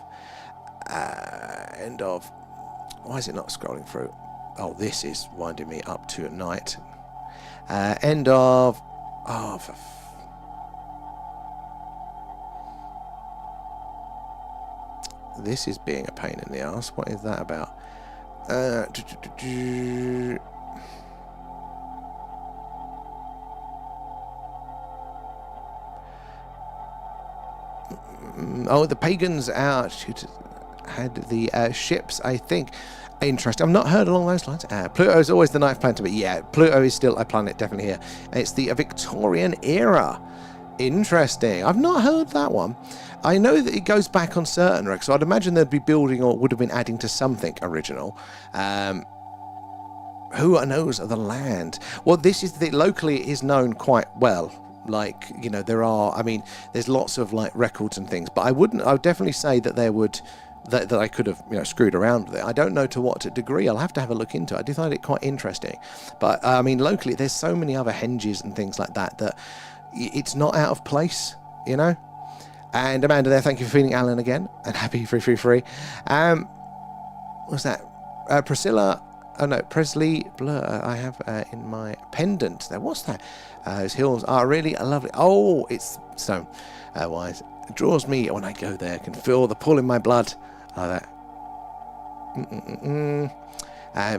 Why is it not scrolling through? Oh, this is winding me up to at night. End of. Oh, for this is being a pain in the ass. What is that about? Oh, the pagans out had the ships, I think. Interesting. I've not heard along those lines. Pluto is always the ninth planet, but yeah, Pluto is still a planet, definitely here. It's the Victorian era. Interesting. I've not heard that one. I know that it goes back on certain wrecks, so I'd imagine they'd be building or would have been adding to something original. Who knows the land? Well, this is locally it is known quite well. Like, you know, there's lots of like records and things, but I would definitely say that there would that I could have, you know, screwed around with it. I don't know to what degree. I'll have to have a look into it. I do find it quite interesting. But I mean, locally there's so many other henges and things like that that it's not out of place, you know. And Amanda there, thank you for feeding Alan again, and happy free. What's that? Priscilla, oh no, Presley Blur, I have in my pendant there. What's that? Those hills are really lovely. Oh, it's stone. Wise. It draws me when I go there. I can feel the pull in my blood. Like that.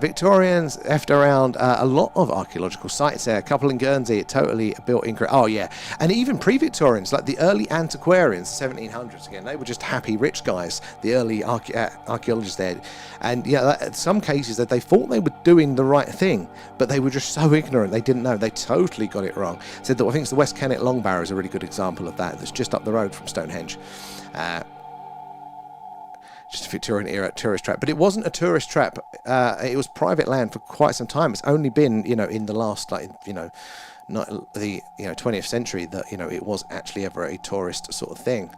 Victorians effed around a lot of archaeological sites there. A couple in Guernsey, totally built in. Oh yeah, and even pre-Victorians, like the early antiquarians, 1700s. Again, they were just happy rich guys. The early archaeologists there, and yeah, in some cases that they thought they were doing the right thing, but they were just so ignorant they didn't know. They totally got it wrong. Said that I think it's the West Kennet Long Barrow is a really good example of that. That's just up the road from Stone Henge. Just a Victorian era tourist trap, but it wasn't a tourist trap. It was private land for quite some time. It's only been, you know, in the last, like, you know, not the 20th century that, you know, it was actually ever a tourist sort of thing.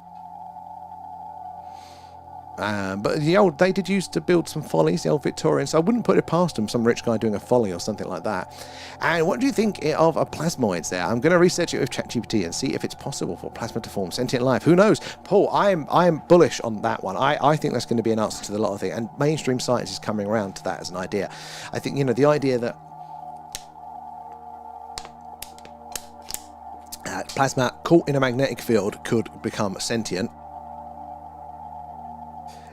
But they did used to build some follies, the old Victorians, so I wouldn't put it past them, some rich guy doing a folly or something like that. And what do you think of plasmoids there? I'm going to research it with ChatGPT and see if it's possible for plasma to form sentient life. Who knows? Paul, I am bullish on that one. I think that's going to be an answer to a lot of things, and mainstream science is coming around to that as an idea. I think, you know, the idea that plasma caught in a magnetic field could become sentient.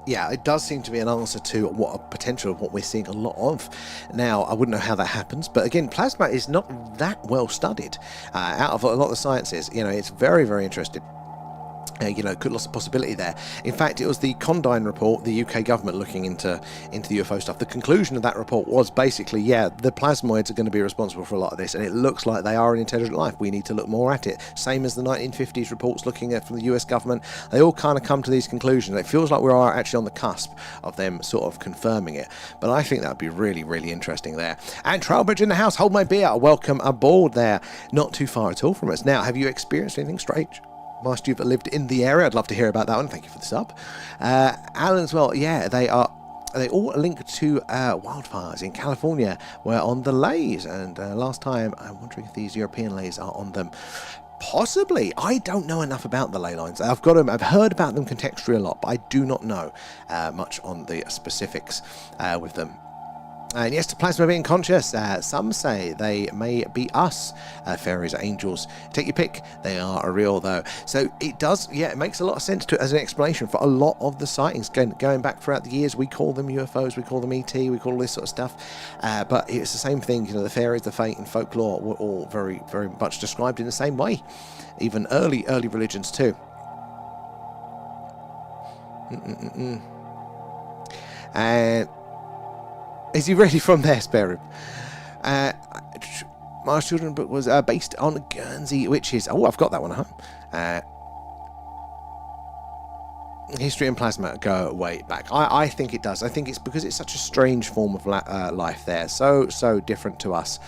Yeah, it does seem to be an answer to what a potential of what we're seeing a lot of now. I wouldn't know how that happens, but again, plasma is not that well studied out of a lot of the sciences. You know, it's very, very interesting. You know, lots of possibility there. In fact, it was the Condign report, the UK government looking into the UFO stuff. The conclusion of that report was basically, yeah, the plasmoids are going to be responsible for a lot of this, and it looks like they are an intelligent life. We need to look more at it. Same as the 1950s reports looking at from the US government. They all kind of come to these conclusions. It feels like we are actually on the cusp of them sort of confirming it. But I think that would be really, really interesting there. And Trailbridge in the house, hold my beer. Welcome aboard there. Not too far at all from us. Now, have you experienced anything strange whilst you've lived in the area? I'd love to hear about that one. Thank you for the sub. Alan as well. Yeah, they all linked to wildfires in California were on the lays, and last time I'm wondering if these European lays are on them. Possibly. I don't know enough about the ley lines. I've heard about them contextually a lot, but I do not know much on the specifics with them. And yes, to plasma being conscious, some say they may be us, fairies, angels. Take your pick. They are real, though. So it does, yeah, it makes a lot of sense as an explanation for a lot of the sightings. Going back throughout the years, we call them UFOs, we call them ET, we call all this sort of stuff. But it's the same thing, you know, the fairies, the fate, and folklore were all very, very much described in the same way. Even early religions, too. And is he ready from there, spare room? My children's book was based on Guernsey witches. Oh, I've got that one at home. History and plasma go way back. I think it does. I think it's because it's such a strange form of life there. So different to us.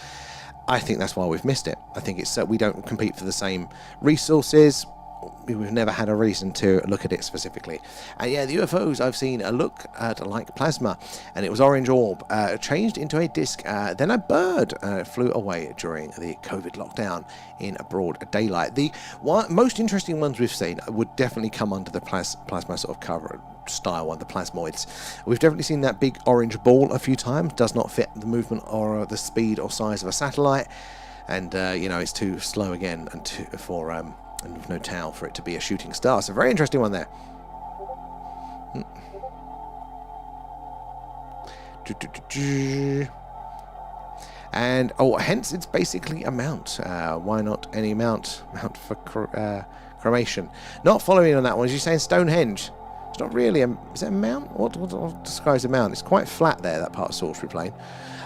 I think that's why we've missed it. I think it's we don't compete for the same resources. We've never had a reason to look at it specifically. And yeah, the UFOs I've seen look like plasma, and it was orange orb changed into a disc, then a bird flew away during the COVID lockdown in broad daylight. The most interesting ones we've seen would definitely come under the plasma sort of cover style one, the plasmoids. We've definitely seen that big orange ball a few times. Does not fit the movement or the speed or size of a satellite, and it's too slow again and and with no tail for it to be a shooting star. So very interesting one there. And hence it's basically a mount. Why not any mount for cremation? Not following on that one. As you're saying, Stone Henge. It's not really is it a mount? What describes a mount? It's quite flat there, that part of Salisbury Plain.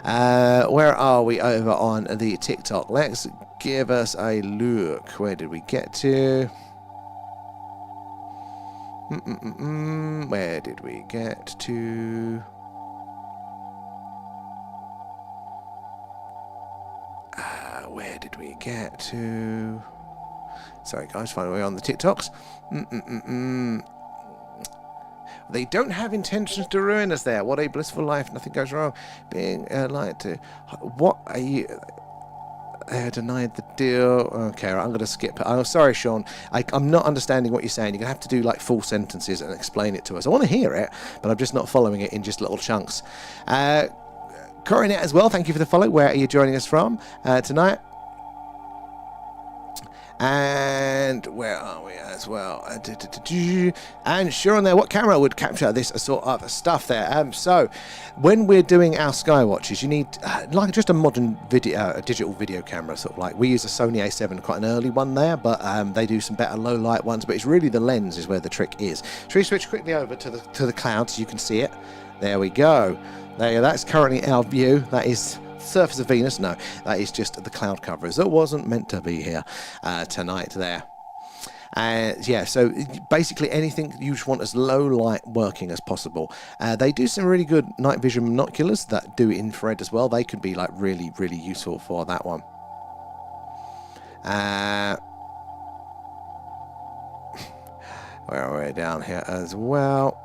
Where are we over on the TikTok? Let's give us a look. Where did we get to? Where did we get to? Where did we get to? Sorry guys, finally on the TikToks. They don't have intentions to ruin us there. What a blissful life, nothing goes wrong. Being lied to. What are you... denied the deal. Okay, right, I'm going to skip. I'm sorry, Sean. I'm not understanding what you're saying. You're going to have to do like full sentences and explain it to us. I want to hear it, but I'm just not following it in just little chunks. Coronet as well, thank you for the follow. Where are you joining us from tonight? And where are we as well? And sure on there, what camera would capture this sort of stuff there? So when we're doing our Skywatches, you need like just a modern video, a digital video camera, sort of like we use a Sony A7, quite an early one there, but they do some better low light ones. But it's really the lens is where the trick is. Should we switch quickly over to the clouds so you can see it? There we go. There, that's currently our view. That is surface of Venus. No, that is just the cloud covers. It wasn't meant to be here tonight there. Yeah, so basically anything you just want as low light working as possible. They do some really good night vision binoculars that do infrared as well. They could be like really, really useful for that one. Where are we down here as well?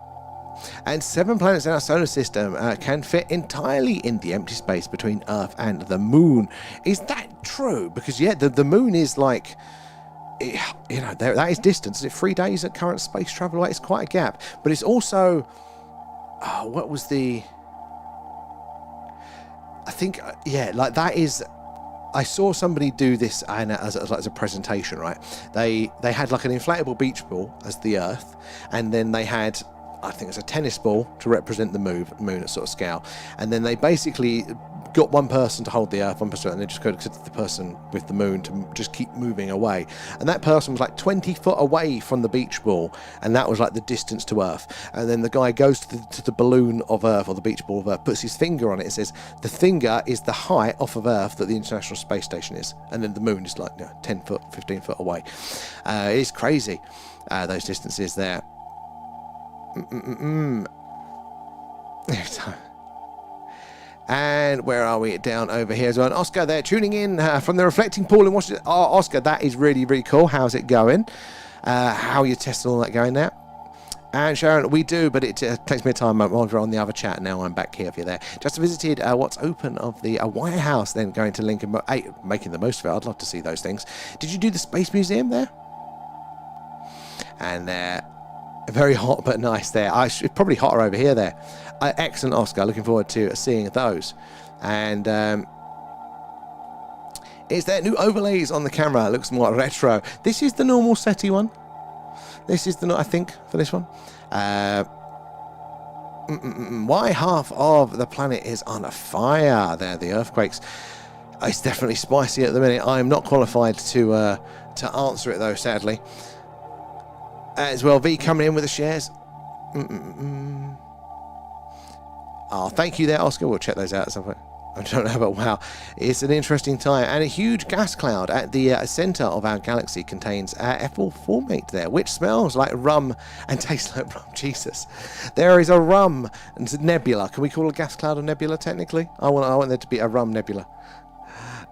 And 7 planets in our solar system can fit entirely in the empty space between Earth and the Moon. Is that true? Because yeah, the Moon is like, that is distance. Is it 3 days at current space travel? It's quite a gap. But it's also, what was the? I think like that is. I saw somebody do this as a presentation. Right? They had like an inflatable beach ball as the Earth, and then they had, I think it's a tennis ball to represent the moon at sort of scale, and then they basically got one person to hold the Earth, one person, and they just got the person with the moon to just keep moving away, and that person was like 20 foot away from the beach ball, and that was like the distance to Earth. And then the guy goes to the balloon of Earth, or the beach ball of Earth, puts his finger on it and says the finger is the height off of Earth that the International Space Station is, and then the moon is like 10 foot, 15 foot away. It's crazy, those distances there. And where are we? Down over here as well. And Oscar there tuning in from the reflecting pool in Washington. Oh, Oscar, that is really, really cool. How's it going? How are you testing all that going there? And Sharon, we do, but it takes me time. I'm over on the other chat now. I'm back here for you there. Just visited what's open of the White House, then going to Lincoln, making the most of it. I'd love to see those things. Did you do the Space Museum there? And very hot but nice there. It's probably hotter over here there. Excellent, Oscar. Looking forward to seeing those. And is there new overlays on the camera? It looks more retro. This is the normal SETI one. This is I think, for this one. Why half of the planet is on fire? There, the earthquakes. It's definitely spicy at the minute. I'm not qualified to answer it though, sadly. As well, V coming in with the shares. Oh, thank you there, Oscar. We'll check those out at some point. I don't know, but wow, it's an interesting time. And a huge gas cloud at the centre of our galaxy contains ethyl formate there, which smells like rum and tastes like rum. Jesus. There is a rum nebula. Can we call a gas cloud a nebula, technically? I want there to be a rum nebula.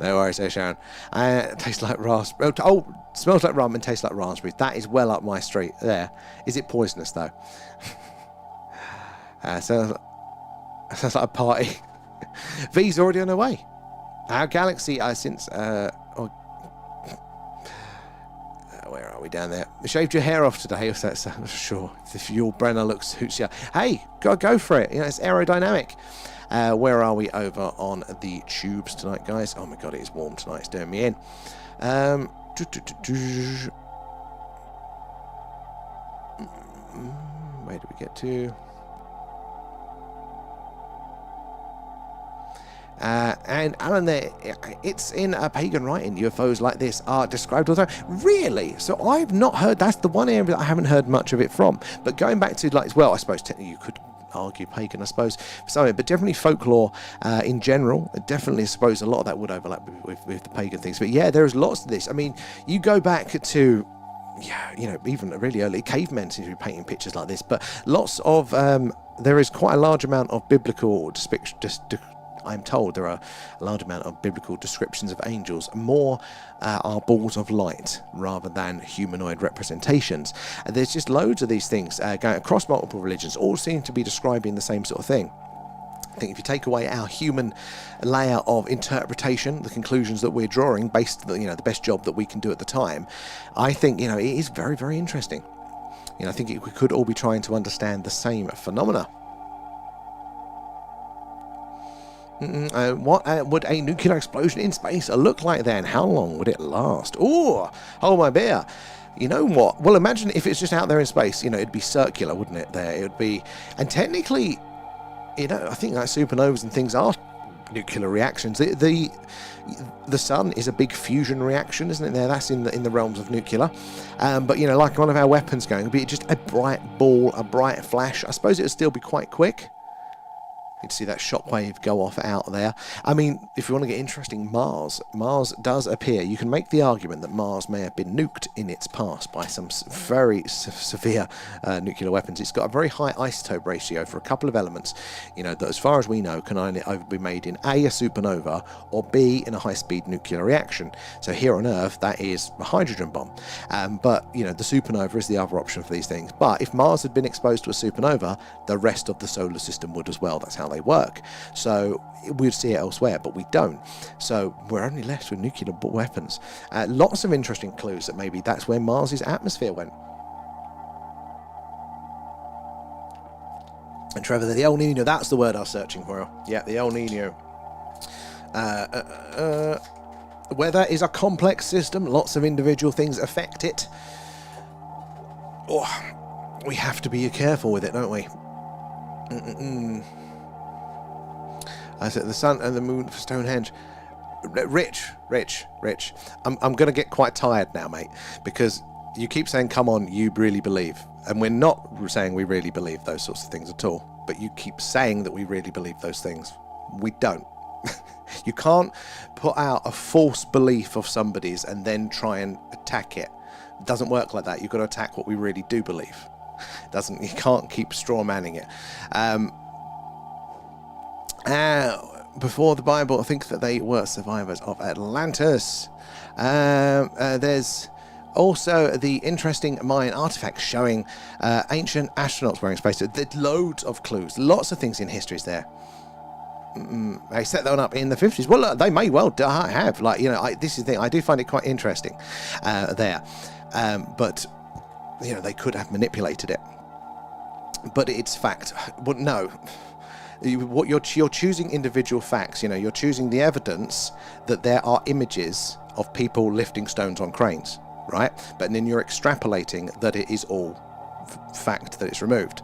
No worries there, Sharon. It tastes like raspberry. Oh, smells like rum and tastes like raspberry. That is well up my street there. Is it poisonous, though? Sounds like a party. V's already on her way. Our galaxy, where are we down there? Shaved your hair off today, if that's sure. If your Brenner looks hootsier. Hey, go for it. You know, it's aerodynamic. Where are we over on the tubes tonight, guys? Oh my god, it is warm tonight. It's doing me in. Where do we get to? And Alan, there, it's in pagan writing. UFOs like this are described all the time. Really? So I've not heard. That's the one area that I haven't heard much of it from. But going back to, like, well, I suppose technically you could argue pagan, I suppose, for some of it, but definitely folklore in general. Definitely, I suppose a lot of that would overlap with the pagan things. But yeah, there's lots of this. I mean, you go back to, yeah, you know, even really early cavemen seem to be painting pictures like this. But lots of there is quite a large amount of biblical I'm told there are a large amount of biblical descriptions of angels. More are balls of light rather than humanoid representations. And there's just loads of these things going across multiple religions, all seem to be describing the same sort of thing. I think if you take away our human layer of interpretation, the conclusions that we're drawing based on, the best job that we can do at the time, I think, it is very, very interesting. I think we could all be trying to understand the same phenomena. What would a nuclear explosion in space look like then? How long would it last? Ooh, hold my beer. You know what? Well, imagine if it's just out there in space, it'd be circular, wouldn't it, there? It would be, and technically, I think like supernovas and things are nuclear reactions. The sun is a big fusion reaction, isn't it there? That's in the realms of nuclear. But, like one of our weapons going, it'd be just a bright ball, a bright flash. I suppose it would still be quite quick. You'd see that shockwave go off out there. I mean, if you want to get interesting, Mars does appear. You can make the argument that Mars may have been nuked in its past by some very severe nuclear weapons. It's got a very high isotope ratio for a couple of elements, that as far as we know can only be made in A, a supernova, or B, in a high-speed nuclear reaction. So here on Earth, that is a hydrogen bomb. But, the supernova is the other option for these things. But if Mars had been exposed to a supernova, the rest of the solar system would as well. That's how they work. So we'd see it elsewhere, but we don't. So we're only left with nuclear weapons. Lots of interesting clues that maybe that's where Mars's atmosphere went. And Trevor, the El Nino, that's the word I was searching for. Yeah, the El Nino. Weather is a complex system. Lots of individual things affect it. Oh, we have to be careful with it, don't we? I said the sun and the moon for Stone Henge. Rich. I'm going to get quite tired now, mate, because you keep saying, come on, you really believe. And we're not saying we really believe those sorts of things at all. But you keep saying that we really believe those things. We don't. You can't put out a false belief of somebody's and then try and attack it. It doesn't work like that. You've got to attack what we really do believe. You can't keep straw manning it. Before the Bible, I think that they were survivors of Atlantis. There's also the interesting Mayan artifacts showing ancient astronauts wearing spacesuits. There's loads of clues, lots of things in histories there. They set that one up in the 50s. Well, they may well have. This is the thing. I do find it quite interesting there. But, they could have manipulated it. But it's fact. Well, no. What you're choosing individual facts. You're choosing the evidence that there are images of people lifting stones on cranes, right? But then you're extrapolating that it is all fact, that it's removed.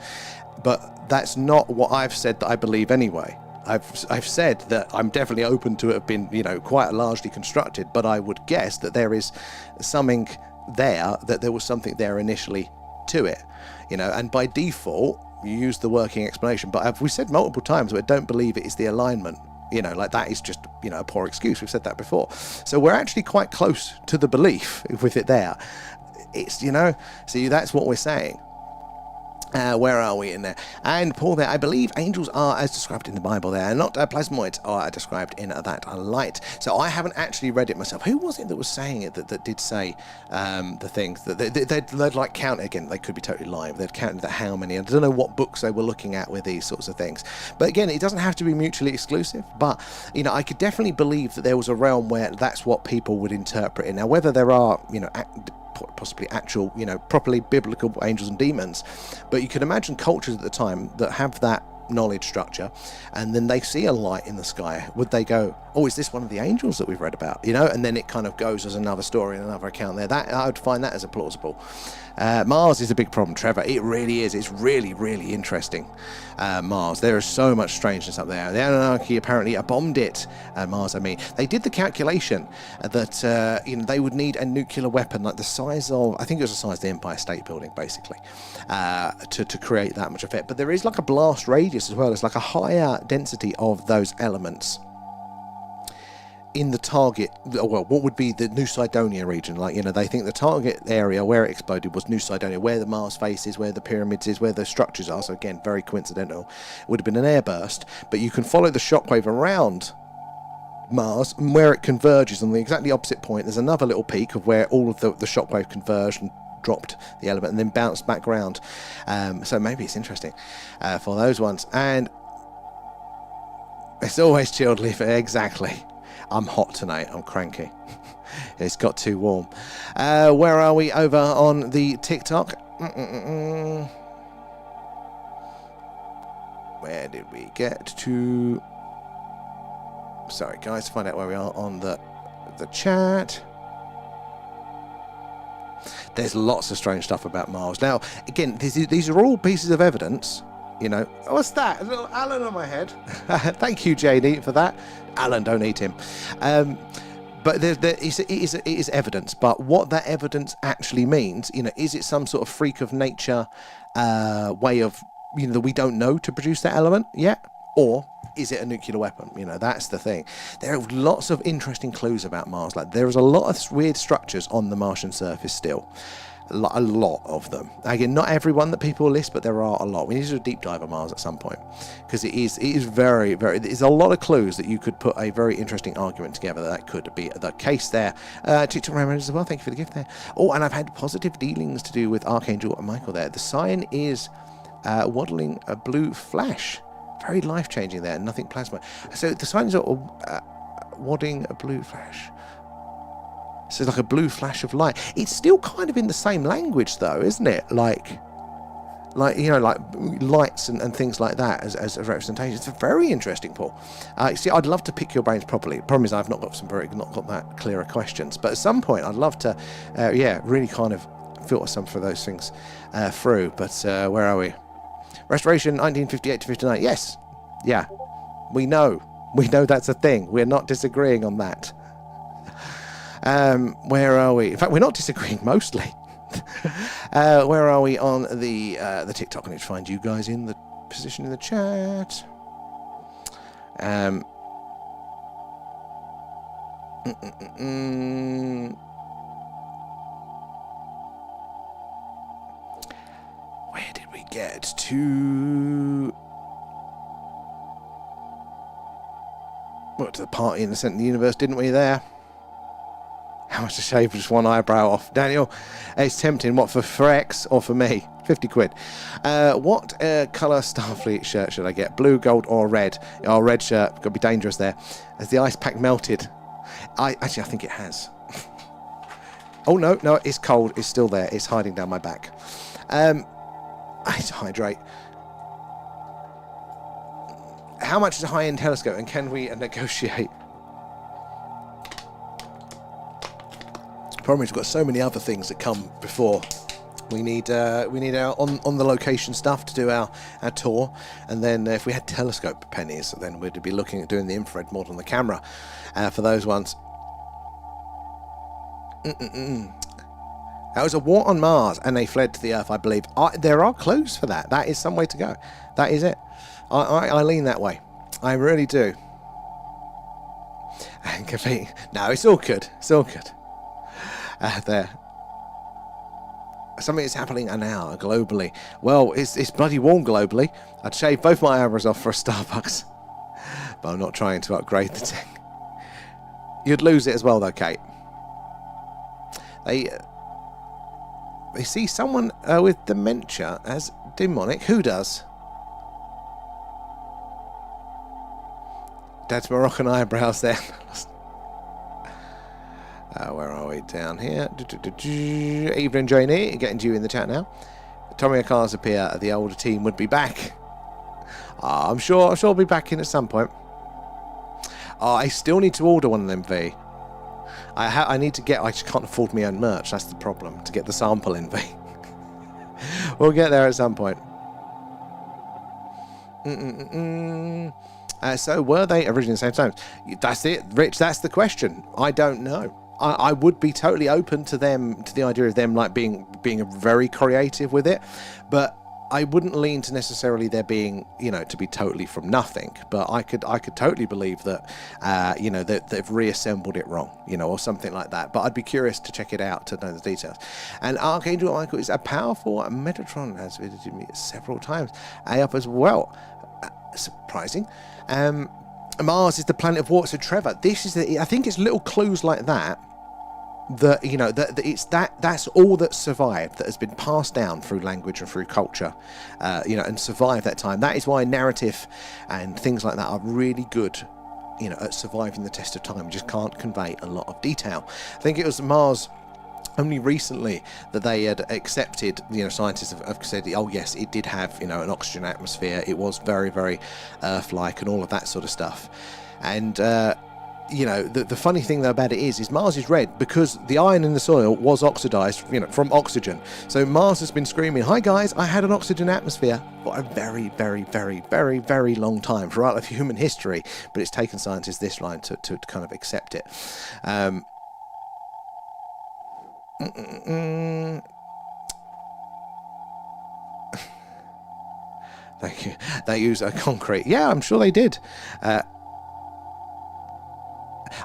But that's not what I've said that I believe anyway. I've said that I'm definitely open to it have been, quite largely constructed, but I would guess that there is something there, that there was something there initially to it, and by default, you use the working explanation. But we said multiple times, we don't believe it is the alignment. Like that is just, a poor excuse. We've said that before. So we're actually quite close to the belief with it there. It's, see, that's what we're saying. Where are we in there? And Paul there, I believe angels are as described in the Bible there, not plasmoids are described in that light. So I haven't actually read it myself. Who was it that was saying it that did say the things that they'd like count again? They could be totally lying. They'd count how many. I don't know what books they were looking at with these sorts of things. But again, it doesn't have to be mutually exclusive. But I could definitely believe that there was a realm where that's what people would interpret it. Now, whether there are possibly actual, properly biblical angels and demons, but you can imagine cultures at the time that have that knowledge structure, and then they see a light in the sky. Would they go, oh, is this one of the angels that we've read about? And then it kind of goes as another story and another account there. That I would find that as a plausible. Mars is a big problem, Trevor. It really is. It's really, really interesting. Mars. There is so much strangeness up there. The Anunnaki apparently bombed it. Mars, I mean. They did the calculation that they would need a nuclear weapon like the size of, I think it was the size of the Empire State Building, basically, to create that much effect. But there is like a blast radius as well. It's like a higher density of those elements in the target, well, what would be the New Cydonia region? They think the target area where it exploded was New Cydonia, where the Mars face is, where the pyramids is, where the structures are. So again, very coincidental. It would have been an airburst, but you can follow the shockwave around Mars, and where it converges on the exactly opposite point, there's another little peak of where all of the shockwave converged and dropped the element and then bounced back round. So maybe it's interesting for those ones. And it's always chilled leaf. Exactly. I'm hot tonight. I'm cranky. It's got too warm. Where are we over on the TikTok? Where did we get to? Sorry, guys. Find out where we are on the chat. There's lots of strange stuff about Mars. Now, again, these are all pieces of evidence. What's that? A little Alan on my head. Thank you, JD, for that. Alan, don't eat him. But it is evidence. But what that evidence actually means, is it some sort of freak of nature way of, that we don't know to produce that element yet? Or is it a nuclear weapon? That's the thing. There are lots of interesting clues about Mars. Like, there is a lot of weird structures on the Martian surface still. A lot of them. Again, not everyone that people list, but there are a lot. We need to do a deep dive on Mars at some point, because it is very, very, there's a lot of clues that you could put a very interesting argument together that could be the case there. TikTok reminders as well, thank you for the gift there. Oh, and I've had positive dealings to do with Archangel and Michael there. The sign is waddling a blue flash. Very life-changing there, nothing plasma. So the signs are waddling a blue flash. So it's like a blue flash of light. It's still kind of in the same language, though, isn't it? Like lights and things like that as a representation. It's very interesting, Paul. See, I'd love to pick your brains properly. The problem is I've not got that clearer questions. But at some point, I'd love to, really kind of filter some for those things through. But where are we? Restoration 1958 to 59. Yes, yeah, we know that's a thing. We're not disagreeing on that. Where are we? In fact, we're not disagreeing mostly. Where are we on the TikTok? I need to find you guys in the position in the chat. Where did we get to? What, to the party in the centre of the universe, didn't we there? How much to shave just one eyebrow off? Daniel, it's tempting. What, for X or for me? 50 quid. What colour Starfleet shirt should I get? Blue, gold or red? Oh, red shirt. Got to be dangerous there. Has the ice pack melted? I think it has. Oh, no, it's cold. It's still there. It's hiding down my back. I need to hydrate. How much is a high-end telescope, and can we negotiate? Problem is, we've got so many other things that come before. We need our on the location stuff to do our tour, and then if we had telescope pennies, then we'd be looking at doing the infrared mod on the camera for those ones. That was a war on Mars, and they fled to the Earth, I believe. There are clues for that. That is some way to go. That is it. I lean that way. I really do. And no, it's all good. It's all good. There. Something is happening now, globally. Well, it's bloody warm globally. I'd shave both my eyebrows off for a Starbucks. But I'm not trying to upgrade the thing. You'd lose it as well, though, Kate. They see someone with dementia as demonic. Who does? Dad's Moroccan eyebrows there. Where are we? Down here. Evening, Janie. Getting to you in the chat now. Tommy cars appear. The older team would be back. I'm sure I'll be back in at some point. I still need to order one of them, V. I need to get... I just can't afford my own merch. That's the problem. To get the sample in, V. We'll get there at some point. So were they originally the same times? That's it, Rich. That's the question. I don't know. I would be totally open to them, to the idea of them like being very creative with it, but I wouldn't lean to necessarily there being, to be totally from nothing. But I could totally believe that, that they've reassembled it wrong, or something like that. But I'd be curious to check it out to know the details. And Archangel Michael is a powerful Metatron, has visited me several times. Up as well. Surprising. Mars is the planet of water. So Trevor, this is I think it's little clues like that that's all that survived, that has been passed down through language and through culture, and survived that time. That is why narrative and things like that are really good, at surviving the test of time. We just can't convey a lot of detail. I think it was Mars only recently that they had accepted, scientists have said, oh yes, it did have, an oxygen atmosphere. It was very, very Earth-like and all of that sort of stuff. And, the funny thing though about it is Mars is red because the iron in the soil was oxidized, from oxygen. So Mars has been screaming, hi guys, I had an oxygen atmosphere for a very, very, very, very, very long time, throughout of human history. But it's taken scientists this line to kind of accept it. Thank you. They use a concrete. Yeah, I'm sure they did.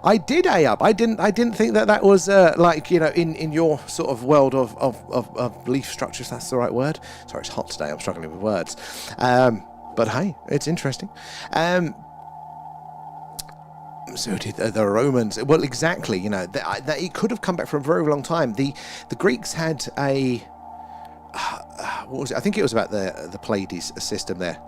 I did up. I didn't think that was in your sort of world of belief structures. That's the right word. Sorry, it's hot today. I'm struggling with words. But hey, it's interesting. So did the Romans. Well, exactly. That it could have come back for a very long time. The Greeks had a what was it? I think it was about the Pleiades system there.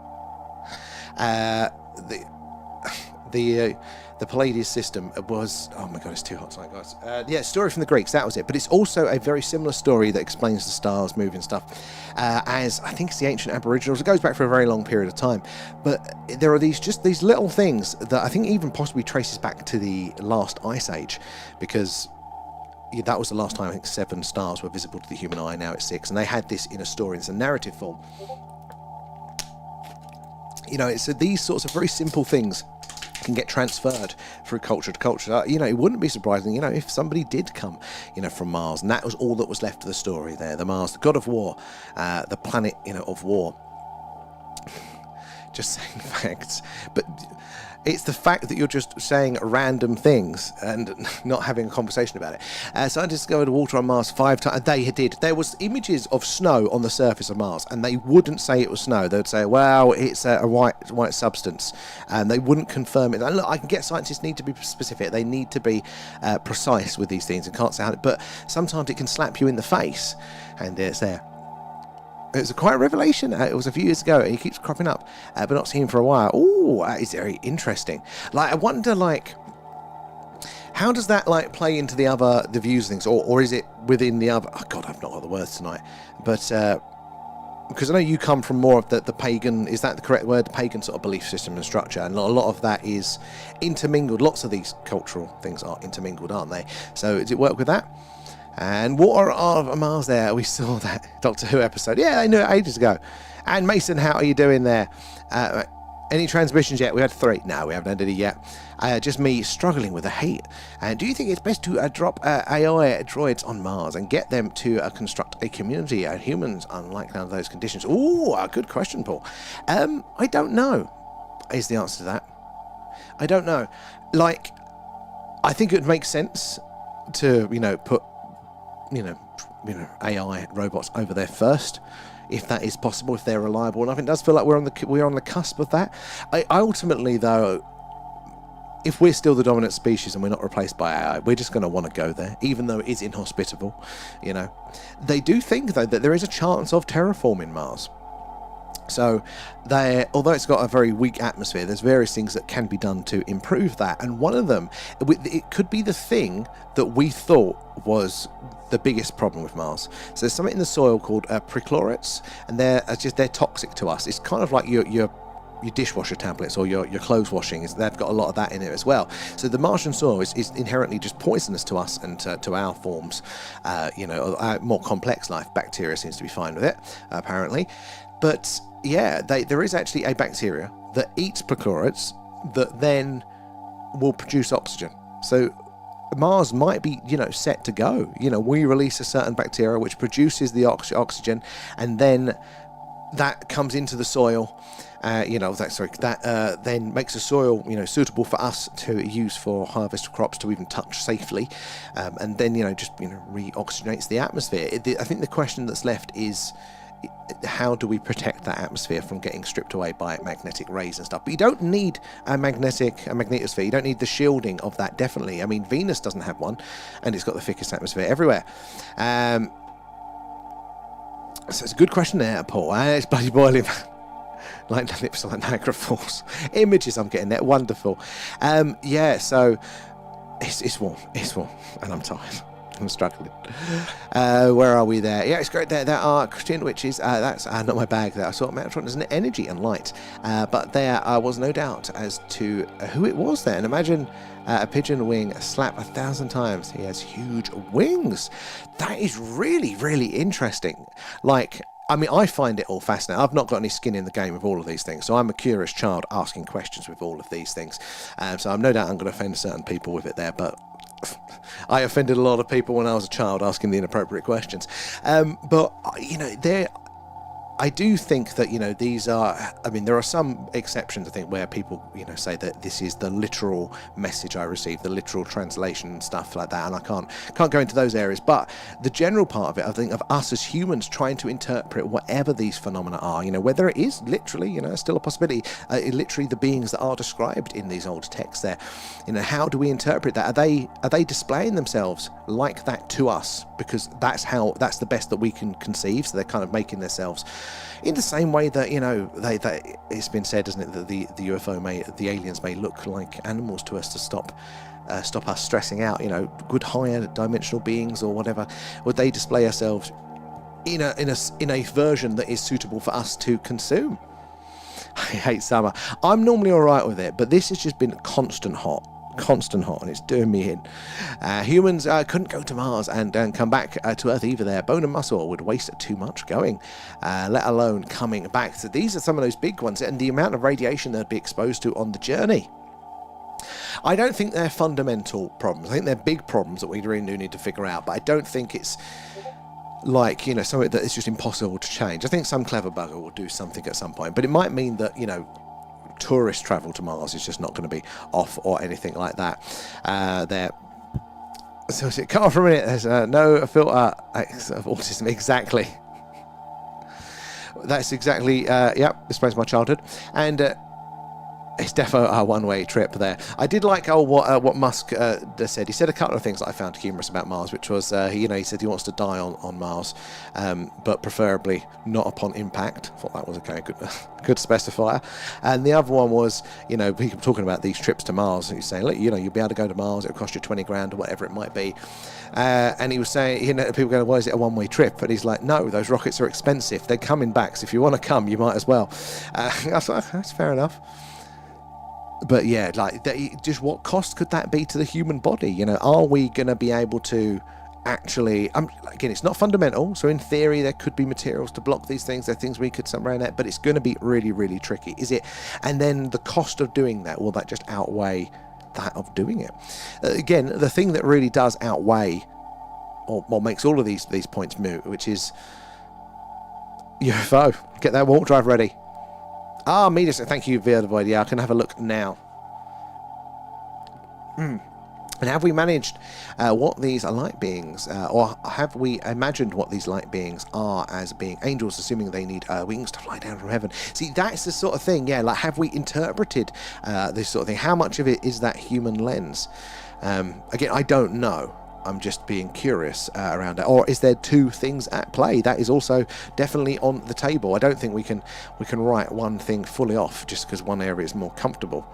The Pleiades system was, oh my god, it's too hot tonight, guys. Story from the Greeks, that was it. But it's also a very similar story that explains the stars moving stuff, as I think it's the ancient Aboriginals. It goes back for a very long period of time. But there are these little things that I think even possibly traces back to the last ice age, because that was the last time I think 7 stars were visible to the human eye. Now it's 6, and they had this in a story. It's a narrative form. It's these sorts of very simple things can get transferred through culture to culture. It wouldn't be surprising, if somebody did come, from Mars, and that was all that was left of the story there. The Mars, the god of war, the planet, of war. Just saying facts, but it's the fact that you're just saying random things and not having a conversation about it. Scientists discovered water on Mars 5 times. They did. There was images of snow on the surface of Mars, and they wouldn't say it was snow. They would say, well, it's a white substance, and they wouldn't confirm it. And look, I can get scientists need to be specific. They need to be precise with these things and can't say how. But sometimes it can slap you in the face, and it's there. It was quite a revelation. It was a few years ago. He keeps cropping up, but not seen for a while. Oh, that is very interesting. I wonder, how does that play into the views of things, or is it within the other? Oh God, I've not got the words tonight. But because I know you come from more of the pagan. Is that the correct word? The pagan sort of belief system and structure, and a lot of that is intermingled. Lots of these cultural things are intermingled, aren't they? So does it work with that? And Water of Mars there, we saw that Doctor Who episode. Yeah, I knew it ages ago. And Mason, how are you doing there? Any transmissions yet? We had 3. No, we haven't had any yet. Just me struggling with the hate. Do you think it's best to drop AI droids on Mars and get them to construct a community? Humans, unlike none of those conditions. Ooh, good question, Paul. I don't know, is the answer to that. I don't know. Like, I think it would make sense to, put, AI robots over there first, if that is possible, if they're reliable enough. It does feel like we're on the cusp of that. I ultimately, though, if we're still the dominant species and we're not replaced by AI, we're just going to want to go there, even though it is inhospitable. They do think, though, that there is a chance of terraforming Mars. So, although it's got a very weak atmosphere, there's various things that can be done to improve that. And one of them, it could be the thing that we thought was the biggest problem with Mars. So there's something in the soil called perchlorates, and they're toxic to us. It's kind of like your dishwasher tablets or your clothes washing. They've got a lot of that in it as well. So the Martian soil is inherently just poisonous to us and to our forms. More complex life. Bacteria seems to be fine with it, apparently. But yeah, there is actually a bacteria that eats perchlorates that then will produce oxygen. So Mars might be, set to go. We release a certain bacteria which produces the oxygen, and then that comes into the soil. That then makes the soil, suitable for us to use for harvest crops to even touch safely, and then re-oxygenates the atmosphere. I think the question that's left is, how do we protect that atmosphere from getting stripped away by magnetic rays and stuff? But you don't need a magnetosphere. You don't need the shielding of that, definitely. I mean, Venus doesn't have one, and it's got the thickest atmosphere everywhere. So it's a good question there, Paul. It's bloody boiling. Like the lips of Niagara Falls. Images I'm getting there. Wonderful. So it's warm. It's warm, and I'm tired. I'm struggling. Where are we there? Yeah, it's great. There are Christian witches. That's not my bag there. I saw Metatron as an energy and light. But there was no doubt as to who it was there. And imagine a pigeon wing slap 1,000 times. He has huge wings. That is really, really interesting. I find it all fascinating. I've not got any skin in the game with all of these things, so I'm a curious child asking questions with all of these things. So I'm no doubt I'm going to offend certain people with it there, but I offended a lot of people when I was a child asking the inappropriate questions. I do think that, these are, there are some exceptions, I think, where people, say that this is the literal message I received, the literal translation and stuff like that, and I can't go into those areas. But the general part of it, I think, of us as humans trying to interpret whatever these phenomena are, whether it is literally, still a possibility, literally the beings that are described in these old texts there, how do we interpret that? Are they displaying themselves like that to us? Because that's the best that we can conceive, so they're kind of making themselves in the same way that it's been said, isn't it, that the UFO the aliens may look like animals to us to stop us stressing out. Good higher dimensional beings or whatever. Would they display ourselves in a version that is suitable for us to consume? I hate summer. I'm normally all right with it, but this has just been constant hot, and it's doing me in. Humans couldn't go to Mars and come back to Earth either. Their bone and muscle would waste too much going, let alone coming back. So these are some of those big ones, and the amount of radiation they'd be exposed to on the journey. I don't think they're fundamental problems. I think they're big problems that we really do need to figure out, but I don't think it's something that is just impossible to change. I think some clever bugger will do something at some point, but it might mean that, tourist travel to Mars is just not going to be off or anything like that. There. So is it cut off for a minute? There's no filter of autism. Exactly. That's exactly. Explains my childhood, and it's definitely a one-way trip there. I did like what Musk said. He said a couple of things that I found humorous about Mars, which was, he said he wants to die on Mars, but preferably not upon impact. I thought that was a kind of good specifier. And the other one was, people talking about these trips to Mars. He's saying, look, you'll be able to go to Mars. It'll cost you 20 grand or whatever it might be. And he was saying, people going, why is it a one-way trip? But he's like, no, those rockets are expensive. They're coming back. So if you want to come, you might as well. I was like, that's fair enough. But yeah, just what cost could that be to the human body? Are we going to be able to actually, again, it's not fundamental, so in theory there could be materials to block these things. There are things we could surround it, but it's going to be really, really tricky. Is it? And then the cost of doing that, will that just outweigh that of doing it? Again, the thing that really does outweigh, or makes all of these points moot, which is UFO. Get that warp drive ready. Meteors, thank you, Via the Void. Yeah, I can have a look now. And have we managed what these are light beings, or have we imagined what these light beings are as being angels, assuming they need wings to fly down from heaven? See, that's the sort of thing, yeah, like, have we interpreted this sort of thing? How much of it is that human lens? Again, I don't know. I'm just being curious around it. Or is there two things at play? That is also definitely on the table. I don't think we can write one thing fully off just because one area is more comfortable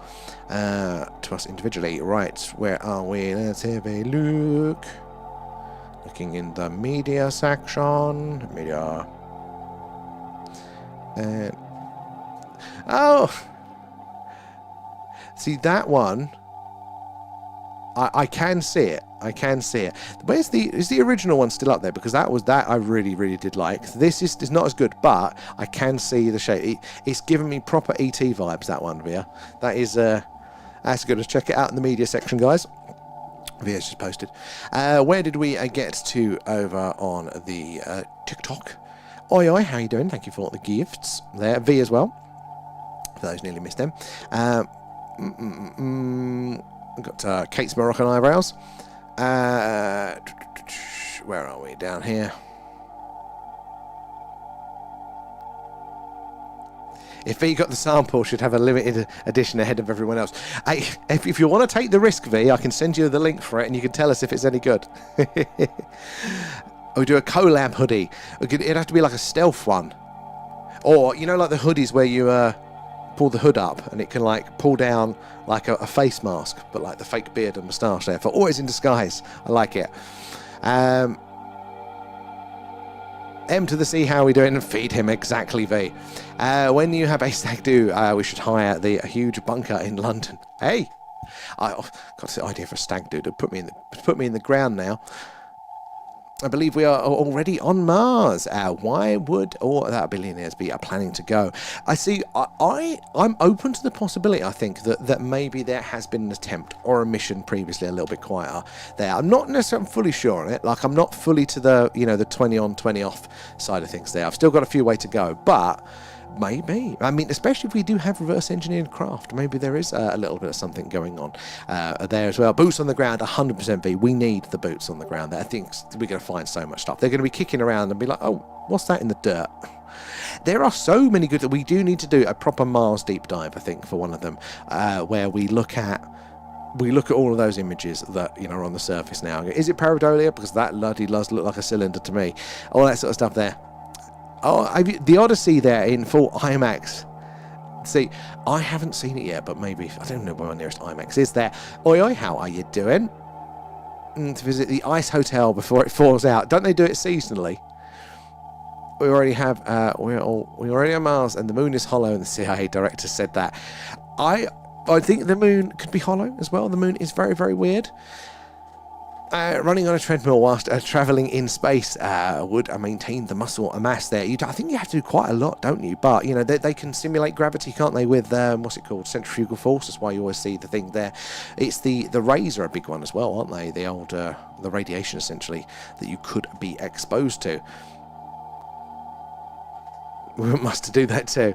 to us individually. Right, where are we? Let's have a look. Looking in the media section. Media. And see that one. I can see it. I can see it. Is the original one still up there? Because that I really, really did like. This is not as good, but I can see the shape. It's giving me proper ET vibes, that one, Via. That is, that's good. Let's check it out in the media section, guys. Via's just posted. Where did we get to over on the TikTok? Oi, how you doing? Thank you for the gifts there. V as well. For those nearly missed them. We've got Kate's Moroccan eyebrows. Where are we? Down here. If V got the sample, should have a limited edition ahead of everyone else. If you want to take the risk, V, I can send you the link for it and you can tell us if it's any good. We do a collab hoodie. It'd have to be like a stealth one. Or, you know, like the hoodies where you pull the hood up and it can like pull down like a face mask, but like the fake beard and moustache there for always in disguise. I like it. M to the C, how are we doing? Feed him, exactly, V. When you have a stag do, we should hire the huge bunker in London. Hey, I got the idea for a stag do to put me in the ground now. I believe we are already on Mars. Why would all that billionaires be planning to go? I see. I'm open to the possibility. I think that maybe there has been an attempt or a mission previously a little bit quieter there. I'm not necessarily fully sure on it. Like, I'm not fully to the 20 on 20 off side of things there. I've still got a few way to go, but maybe. I mean, especially if we do have reverse engineered craft, maybe there is a little bit of something going on there as well. Boots on the ground, 100% V. We need the boots on the ground there. I think we're going to find so much stuff. They're going to be kicking around and be like, oh, what's that in the dirt? There are so many good that we do need to do a proper Mars deep dive, I think, for one of them, where we look at all of those images that are on the surface now. Is it pareidolia? Because that bloody does look like a cylinder to me. All that sort of stuff there. Oh, the Odyssey there in full IMAX. See, I haven't seen it yet, but maybe, I don't know where my nearest IMAX is there. Oi, how are you doing? To visit the Ice Hotel before it falls out. Don't they do it seasonally? We already have, we already on Mars, and the moon is hollow, and the CIA director said that. I think the moon could be hollow as well. The moon is very, very weird. Running on a treadmill whilst travelling in space would maintain the muscle mass there. I think you have to do quite a lot, don't you? But, they can simulate gravity, can't they, with, what's it called, centrifugal force. That's why you always see the thing there. It's the rays are a big one as well, aren't they? The old, the radiation, essentially, that you could be exposed to. We must do that too.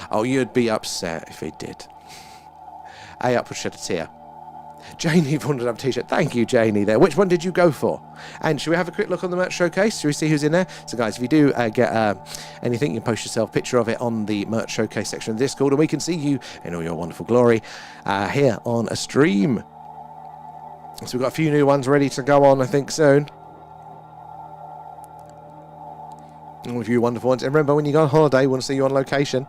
Oh, you'd be upset if he did. Up would shed a tear. Janie wanted to have a t-shirt. Thank you, Janie, there. Which one did you go for? And should we have a quick look on the merch showcase? Should we see who's in there? So, guys, if you do get anything, you can post yourself a picture of it on the merch showcase section of Discord, and we can see you in all your wonderful glory here on a stream. So we've got a few new ones ready to go on, I think, soon. All of you wonderful ones. And remember, when you go on holiday, we want to see you on location.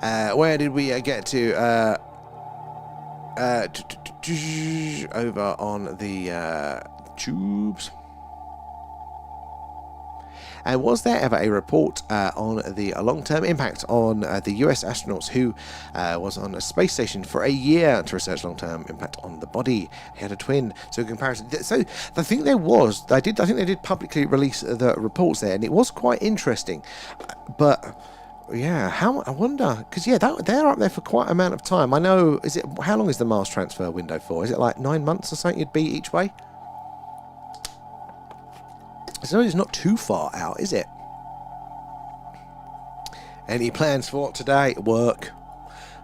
Where did we get to? Over on the tubes. And was there ever a report on the long-term impact on the US astronauts who was on a space station for a year to research long-term impact on the body? He had a twin. So in comparison, so I think there was. I think they did publicly release the reports there, and it was quite interesting. But yeah, I wonder, because yeah, they're up there for quite an amount of time. I know. How long is the Mars transfer window for? Is it like 9 months or something? You'd be each way. So it's not too far out, is it? Any plans for today? Work.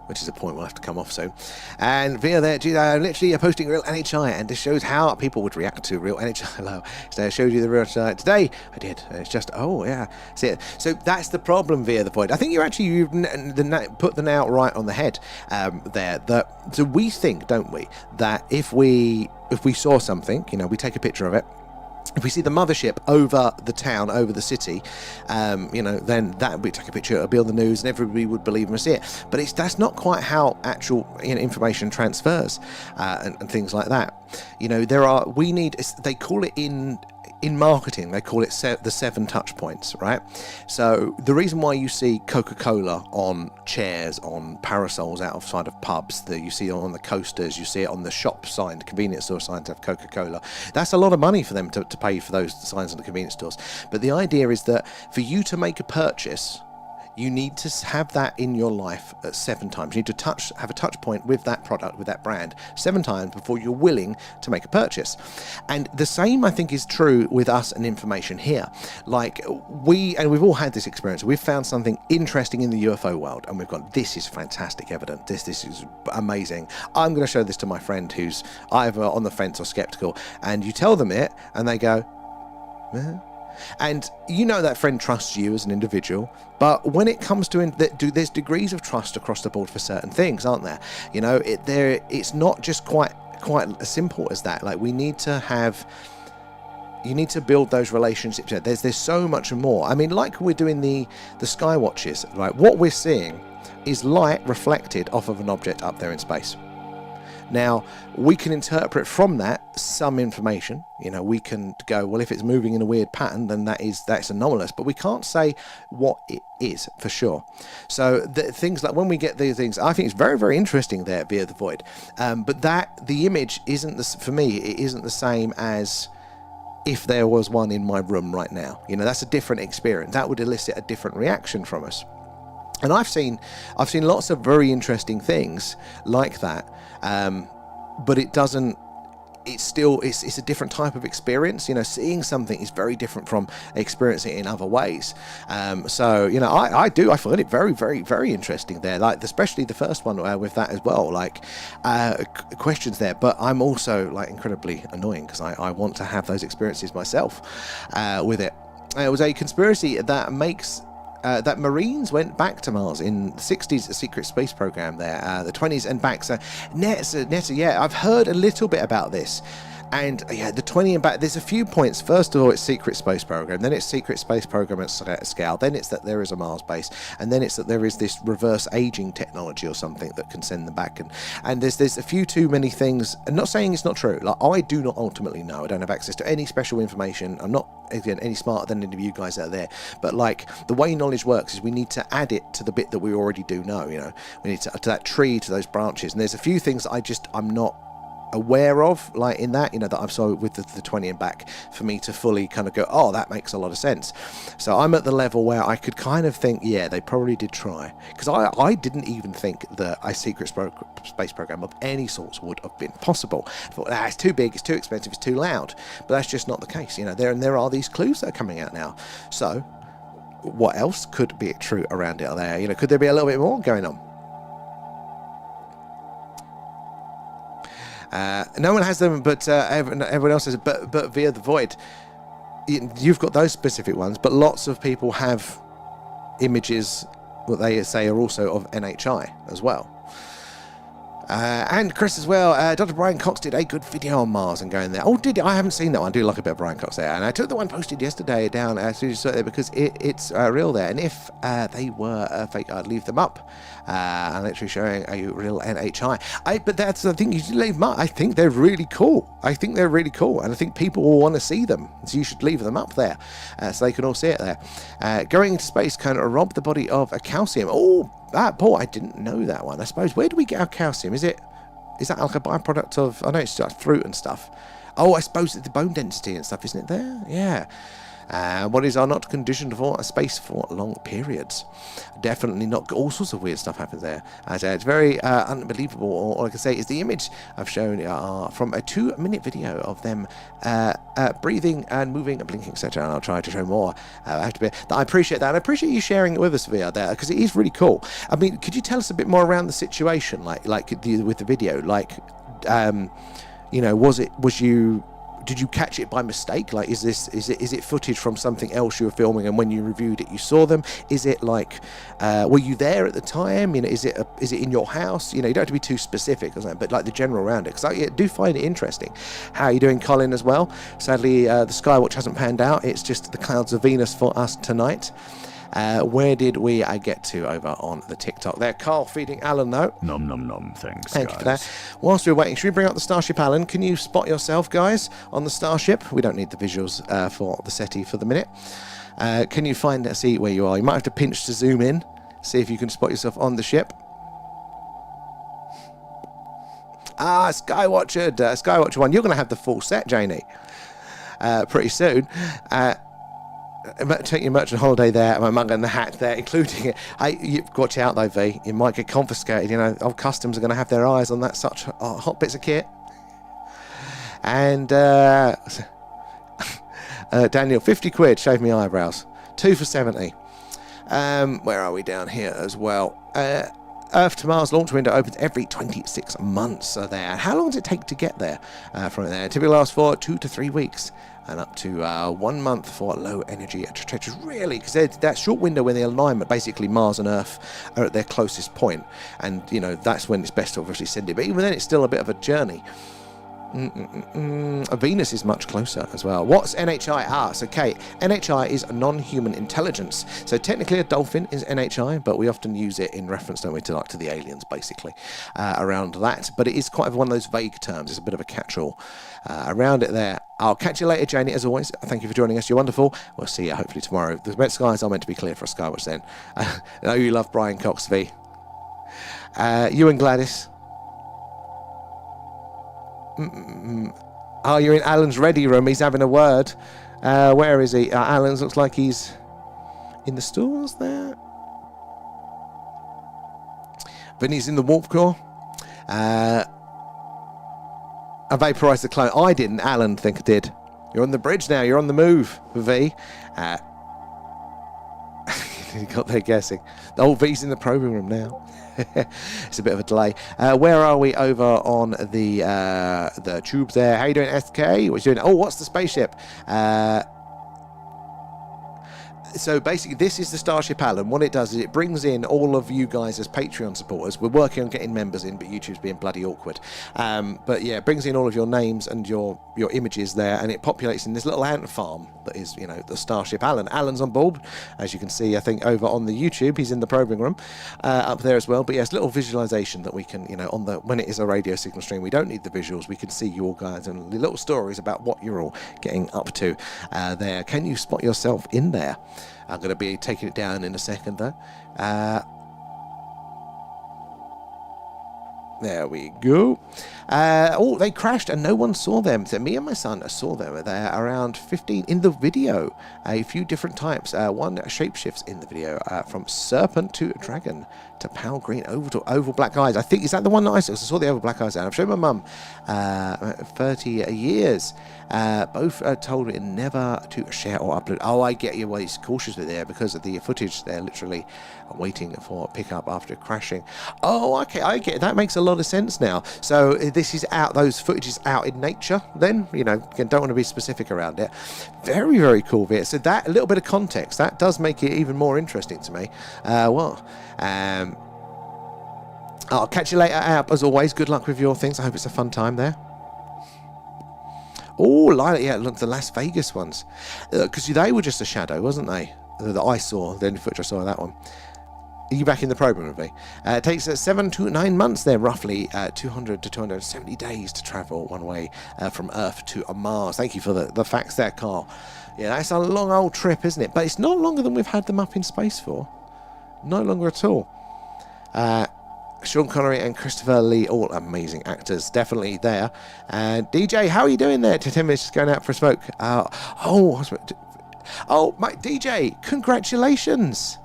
Which is a point we'll have to come off soon. And via there, literally posting real NHI, and this shows how people would react to real NHI. Hello. So I showed you the real NHI today. I did. It's just, oh yeah. See it. So that's the problem via the void. I think you've put the nail right on the head there. So we think, don't we, that if we saw something, we take a picture of it. If we see the mothership over the town, over the city, then that would take a picture, it'll be on the news, and everybody would believe and see it. But that's not quite how actual information transfers and things like that. They call it in marketing, they call it the 7 touch points, right? So the reason why you see Coca-Cola on chairs, on parasols outside of pubs, that you see on the coasters, you see it on the shop sign, the convenience store signs have Coca-Cola. That's a lot of money for them to pay for those signs on the convenience stores. But the idea is that for you to make a purchase, you need to have that in your life 7 times. You need to have a touch point with that product, with that brand, 7 times before you're willing to make a purchase. And the same, I think, is true with us and information here. Like we've all had this experience. We've found something interesting in the UFO world, and we've gone, this is fantastic evidence. This is amazing. I'm going to show this to my friend who's either on the fence or skeptical. And you tell them it, and they go, eh? And that friend trusts you as an individual, but when it comes to there's degrees of trust across the board for certain things, aren't there? It's not just quite as simple as that. Like you need to build those relationships. There's so much more. I mean, like we're doing the Skywatches, right? What we're seeing is light reflected off of an object up there in space. Now, we can interpret from that some information. We can go, well, if it's moving in a weird pattern, then that's anomalous. But we can't say what it is for sure. So things like when we get these things, I think it's very, very interesting there via the void. But the image isn't for me. It isn't the same as if there was one in my room right now. That's a different experience. That would elicit a different reaction from us. And I've seen lots of very interesting things like that, but it's a different type of experience. Seeing something is very different from experiencing it in other ways. I find it very, very, very interesting there. Like especially the first one with that as well. Like questions there, but I'm also like incredibly annoying because I want to have those experiences myself with it. It was a conspiracy that makes. That Marines went back to Mars in the 60s, a secret space program there, the 20s and back. So, Netta, yeah, I've heard a little bit about this. And yeah, the 20 and back, there's a few points. First of all, it's secret space program. Then it's secret space program at scale. Then it's that there is a Mars base. And then it's that there is this reverse aging technology or something that can send them back. And there's a few too many things. I'm not saying it's not true. Like I do not ultimately know. I don't have access to any special information. I'm not, again, any smarter than any of you guys out there. But like the way knowledge works is we need to add it to the bit that we already do know. We need to that tree, to those branches. And there's a few things that I'm not aware of, like in that, that I've saw with the 20 and back, for me to fully kind of go, oh, that makes a lot of sense. So I'm at the level where I could kind of think, yeah, they probably did try, because I didn't even think that a secret space program of any sorts would have been possible. I thought, it's too big, it's too expensive, it's too loud. But that's just not the case. There are these clues that are coming out now. So what else could be true around it there? Could there be a little bit more going on? No one has them, but everyone else has it. But via the void, you've got those specific ones. But lots of people have images, what they say are also of NHI as well. And Chris as well. Dr. Brian Cox did a good video on Mars and going there. Oh, did I haven't seen that one. I do like a bit of Brian Cox there. And I took the one posted yesterday down as soon as you saw it there because it's real there. And if they were fake, I'd leave them up. And literally showing a real NHI. But that's the thing, you should leave them up. I think they're really cool. And I think people will want to see them. So you should leave them up there so they can all see it there. Going into space can rob the body of a calcium. Oh, Paul, I didn't know that one. I suppose, where do we get our calcium? Is that like a byproduct of, I know it's like fruit and stuff. Oh, I suppose it's the bone density and stuff, isn't it there? Yeah. Bodies are not conditioned for space for long periods. Definitely not. All sorts of weird stuff happens there. It's very unbelievable. All I can say is the image I've shown from a 2-minute video of them breathing and moving and blinking, etc. And I'll try to show more. I appreciate that. And I appreciate you sharing it with us via there because it is really cool. I mean, could you tell us a bit more around the situation, like with the video? Did you catch it by mistake? Like, is it footage from something else you were filming, and when you reviewed it, you saw them? Is it like, were you there at the time? Is it in your house? You don't have to be too specific, but like the general around it, because I do find it interesting. How are you doing, Colin, as well? Sadly, the Skywatch hasn't panned out. It's just the clouds of Venus for us tonight. Where did we get to over on the TikTok there? Carl feeding Alan, though. Nom nom nom, thanks, Thank guys. you for that. Whilst we're waiting, should we bring up the Starship, Alan? Can you spot yourself, guys, on the Starship? We don't need the visuals for the SETI for the minute. Can you see where you are? You might have to pinch to zoom in, see if you can spot yourself on the ship. Skywatcher 1. You're going to have the full set, Janie, pretty soon. Take your merchant holiday there, my mug and the hat there, including it. Watch out though, V. You might get confiscated. Old customs are going to have their eyes on that such hot bits of kit. And Daniel, 50 quid, shave me eyebrows. 2 for 70. Where are we down here as well? Earth to Mars launch window opens every 26 months there. How long does it take to get there from there? Typically lasts for 2 to 3 weeks. And up to 1 month for low energy trajectories. Really, because that short window when the alignment, basically Mars and Earth are at their closest point, and that's when it's best to obviously send it. But even then, it's still a bit of a journey. Venus is much closer as well. What's NHI? So Kate, NHI is non-human intelligence. So technically a dolphin is NHI, but we often use it in reference, don't we, to the aliens, basically, around that. But it is quite one of those vague terms. It's a bit of a catch-all around it there. I'll catch you later, Janie, as always. Thank you for joining us. You're wonderful. We'll see you hopefully tomorrow. The Met skies are meant to be clear for a Skywatch then. I know you love Brian Cox, V. You and Gladys. Oh, you're in Alan's ready room. He's having a word. Where is he? Alan's looks like he's in the stores there. Vinny's in the warp core. I vaporised the clone. I didn't. Alan think I did. You're on the bridge now. You're on the move, V. You got there guessing. The old V's in the probing room now. It's a bit of a delay. Where are we over on the tube there? How you doing, SK? What you doing? Oh, what's the spaceship? So basically, this is the Starship, Alan. What it does is it brings in all of you guys as Patreon supporters. We're working on getting members in, but YouTube's being bloody awkward. But yeah, it brings in all of your names and your images there, and it populates in this little ant farm that is, the Starship Alan. Alan's on board, as you can see, I think, over on the YouTube. He's in the probing room up there as well. But yes, little visualization that we can, when it is a radio signal stream, we don't need the visuals. We can see you all guys and little stories about what you're all getting up to there. Can you spot yourself in there? I'm going to be taking it down in a second, though. There we go. Oh, they crashed and no one saw them. So me and my son saw them. They're around 15 in the video. A few different types. One shapeshifts in the video from serpent to dragon to pale green oval to oval black eyes. I think, is that the one that I saw the oval black eyes? And I've shown my mum 30 years. Both told me never to share or upload. Oh, I get you. Well, he's cautious with there because of the footage. They're literally waiting for pickup after crashing. Oh, okay, I get it. That makes a lot of sense now. So this is out. Those footages out in nature. Then don't want to be specific around it. Very, very cool bit. So that a little bit of context that does make it even more interesting to me. I'll catch you later, App. As always, good luck with your things. I hope it's a fun time there. Oh, yeah, look, the Las Vegas ones. Because they were just a shadow, wasn't they? That I saw, the only footage I saw of that one. Are you back in the program with me? It takes 7 to 9 months there, roughly 200 to 270 days to travel one way from Earth to Mars. Thank you for the facts there, Carl. Yeah, that's a long old trip, isn't it? But it's not longer than we've had them up in space for. No longer at all. Sean Connery and Christopher Lee, all amazing actors, definitely there. And DJ, how are you doing there? 10 minutes just going out for a smoke. Oh, mate, DJ, congratulations.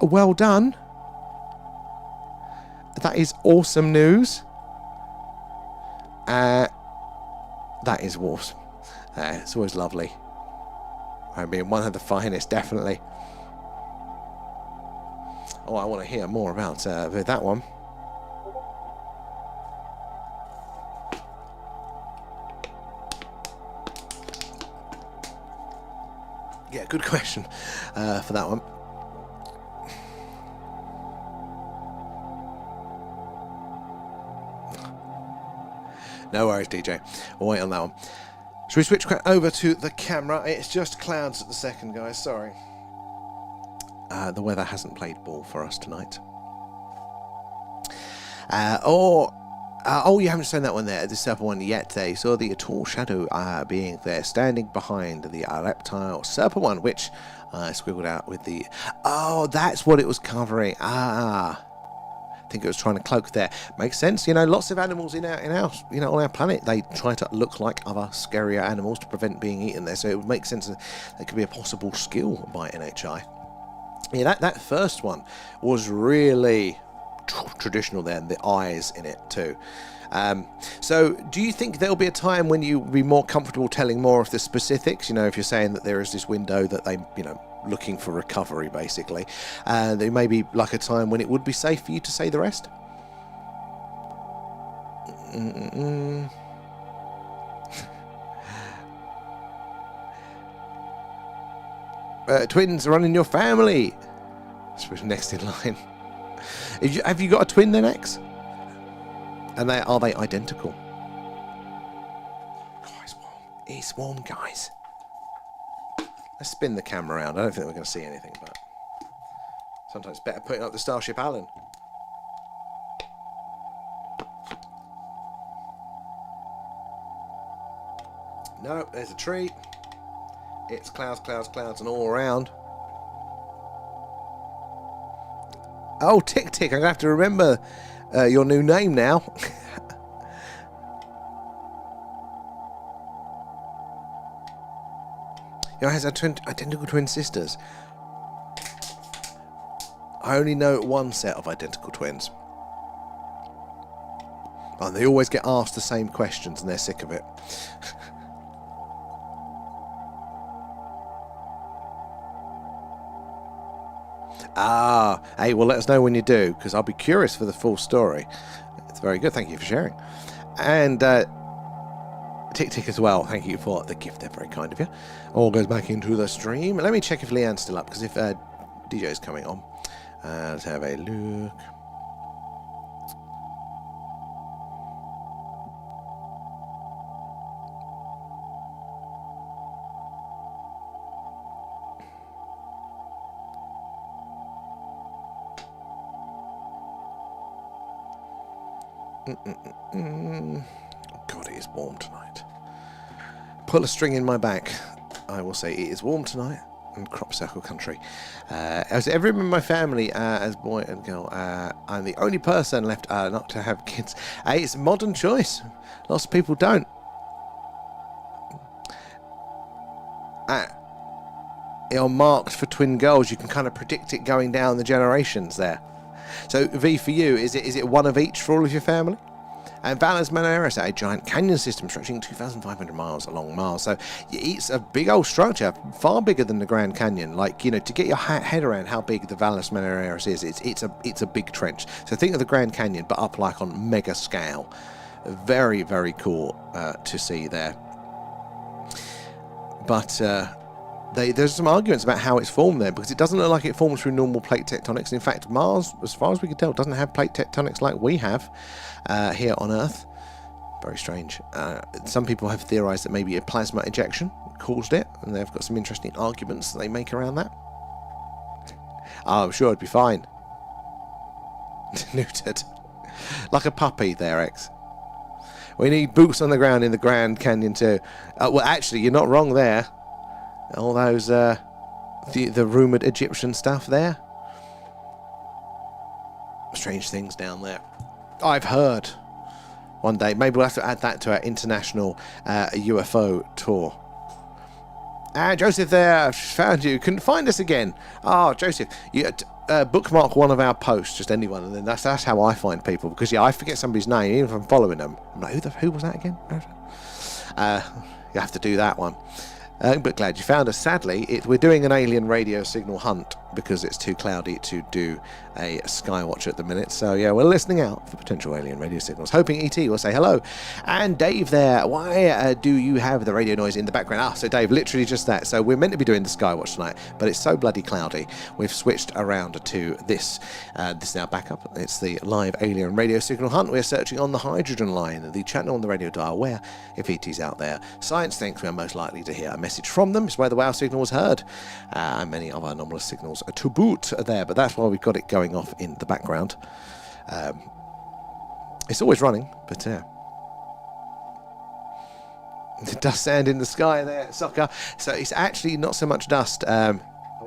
Well done. That is awesome news. That is awesome. It's always lovely. I mean, one of the finest, definitely. Oh, I want to hear more about that one. Yeah, good question for that one. No worries, DJ. We'll wait on that one. Should we switch over to the camera? It's just clouds at the second, guys. Sorry. The weather hasn't played ball for us tonight. You haven't shown that one there, the serpent one yet. They saw the tall shadow being there, standing behind the reptile serpent one, which I squiggled out with the... Oh, that's what it was covering. I think it was trying to cloak there. Makes sense. You know, lots of animals in our on our planet, they try to look like other scarier animals to prevent being eaten there. So it would make sense that there could be a possible skill by NHI. Yeah, that first one was really traditional there, and the eyes in it too. So do you think there'll be a time when you'll be more comfortable telling more of the specifics? You know, if you're saying that there is this window that they, looking for recovery, basically, there may be like a time when it would be safe for you to say the rest? Twins are in your family. Next in line. Have you got a twin then, X? And are they identical? Oh, it's warm. It's warm, guys. Let's spin the camera around. I don't think we're going to see anything, but sometimes it's better putting up the Starship Allen. No, there's a tree. It's clouds, clouds, clouds, and all around. Oh, Tick Tick, I'm going to have to remember your new name now. Has identical twin sisters. I only know one set of identical twins. And they always get asked the same questions and they're sick of it. Hey, well, let us know when you do, because I'll be curious for the full story. It's very good. Thank you for sharing. And Tick Tick as well. Thank you for the gift. They're very kind of you. All goes back into the stream. Let me check if Leanne's still up, because if DJ is coming on, let's have a look. God, it is warm tonight. Pull a string in my back. I will say it is warm tonight in crop circle country. As everyone in my family, as boy and girl, I'm the only person left not to have kids. It's a modern choice. Lots of people don't. You're marked for twin girls. You can kind of predict it going down the generations there. So V, for you, is it one of each for all of your family? And Valles Maneras, a giant canyon system stretching 2,500 miles along Mars. So it's a big old structure, far bigger than the Grand Canyon. Like, to get your head around how big the Valles Maneras is, it's a big trench. So think of the Grand Canyon, but up like on mega scale. Very, very cool to see there. But there's some arguments about how it's formed there, because it doesn't look like it forms through normal plate tectonics. In fact, Mars, as far as we can tell, doesn't have plate tectonics like we have here on Earth. Very strange. Some people have theorized that maybe a plasma ejection caused it, and they've got some interesting arguments that they make around that. Oh, I'm sure it'd be fine. Neutered. Like a puppy there, X. We need boots on the ground in the Grand Canyon too. Well, actually, you're not wrong there. All those, the rumoured Egyptian stuff there. Strange things down there. I've heard. One day, maybe we'll have to add that to our international UFO tour. Joseph there, found you. Couldn't find us again. Oh, Joseph, you bookmark one of our posts, just anyone, and then that's how I find people. Because I forget somebody's name, even if I'm following them. I'm like, who was that again? You have to do that one. But glad you found us. Sadly, we're doing an alien radio signal hunt because it's too cloudy to do a Skywatch at the minute. So yeah, we're listening out for potential alien radio signals, hoping ET will say hello. And Dave there, why do you have the radio noise in the background? So Dave, literally just that. So we're meant to be doing the Skywatch tonight, but it's so bloody cloudy. We've switched around to this. This is now backup. It's the live alien radio signal hunt. We're searching on the hydrogen line, the channel on the radio dial where, if ET's out there, science thinks we are most likely to hear a message from them. It's where the wow signal was heard, and many other anomalous signals to boot there, but that's why we've got it going off in the background. It's always running, but the dust sand in the sky there, sucker. So it's actually not so much dust. Oh,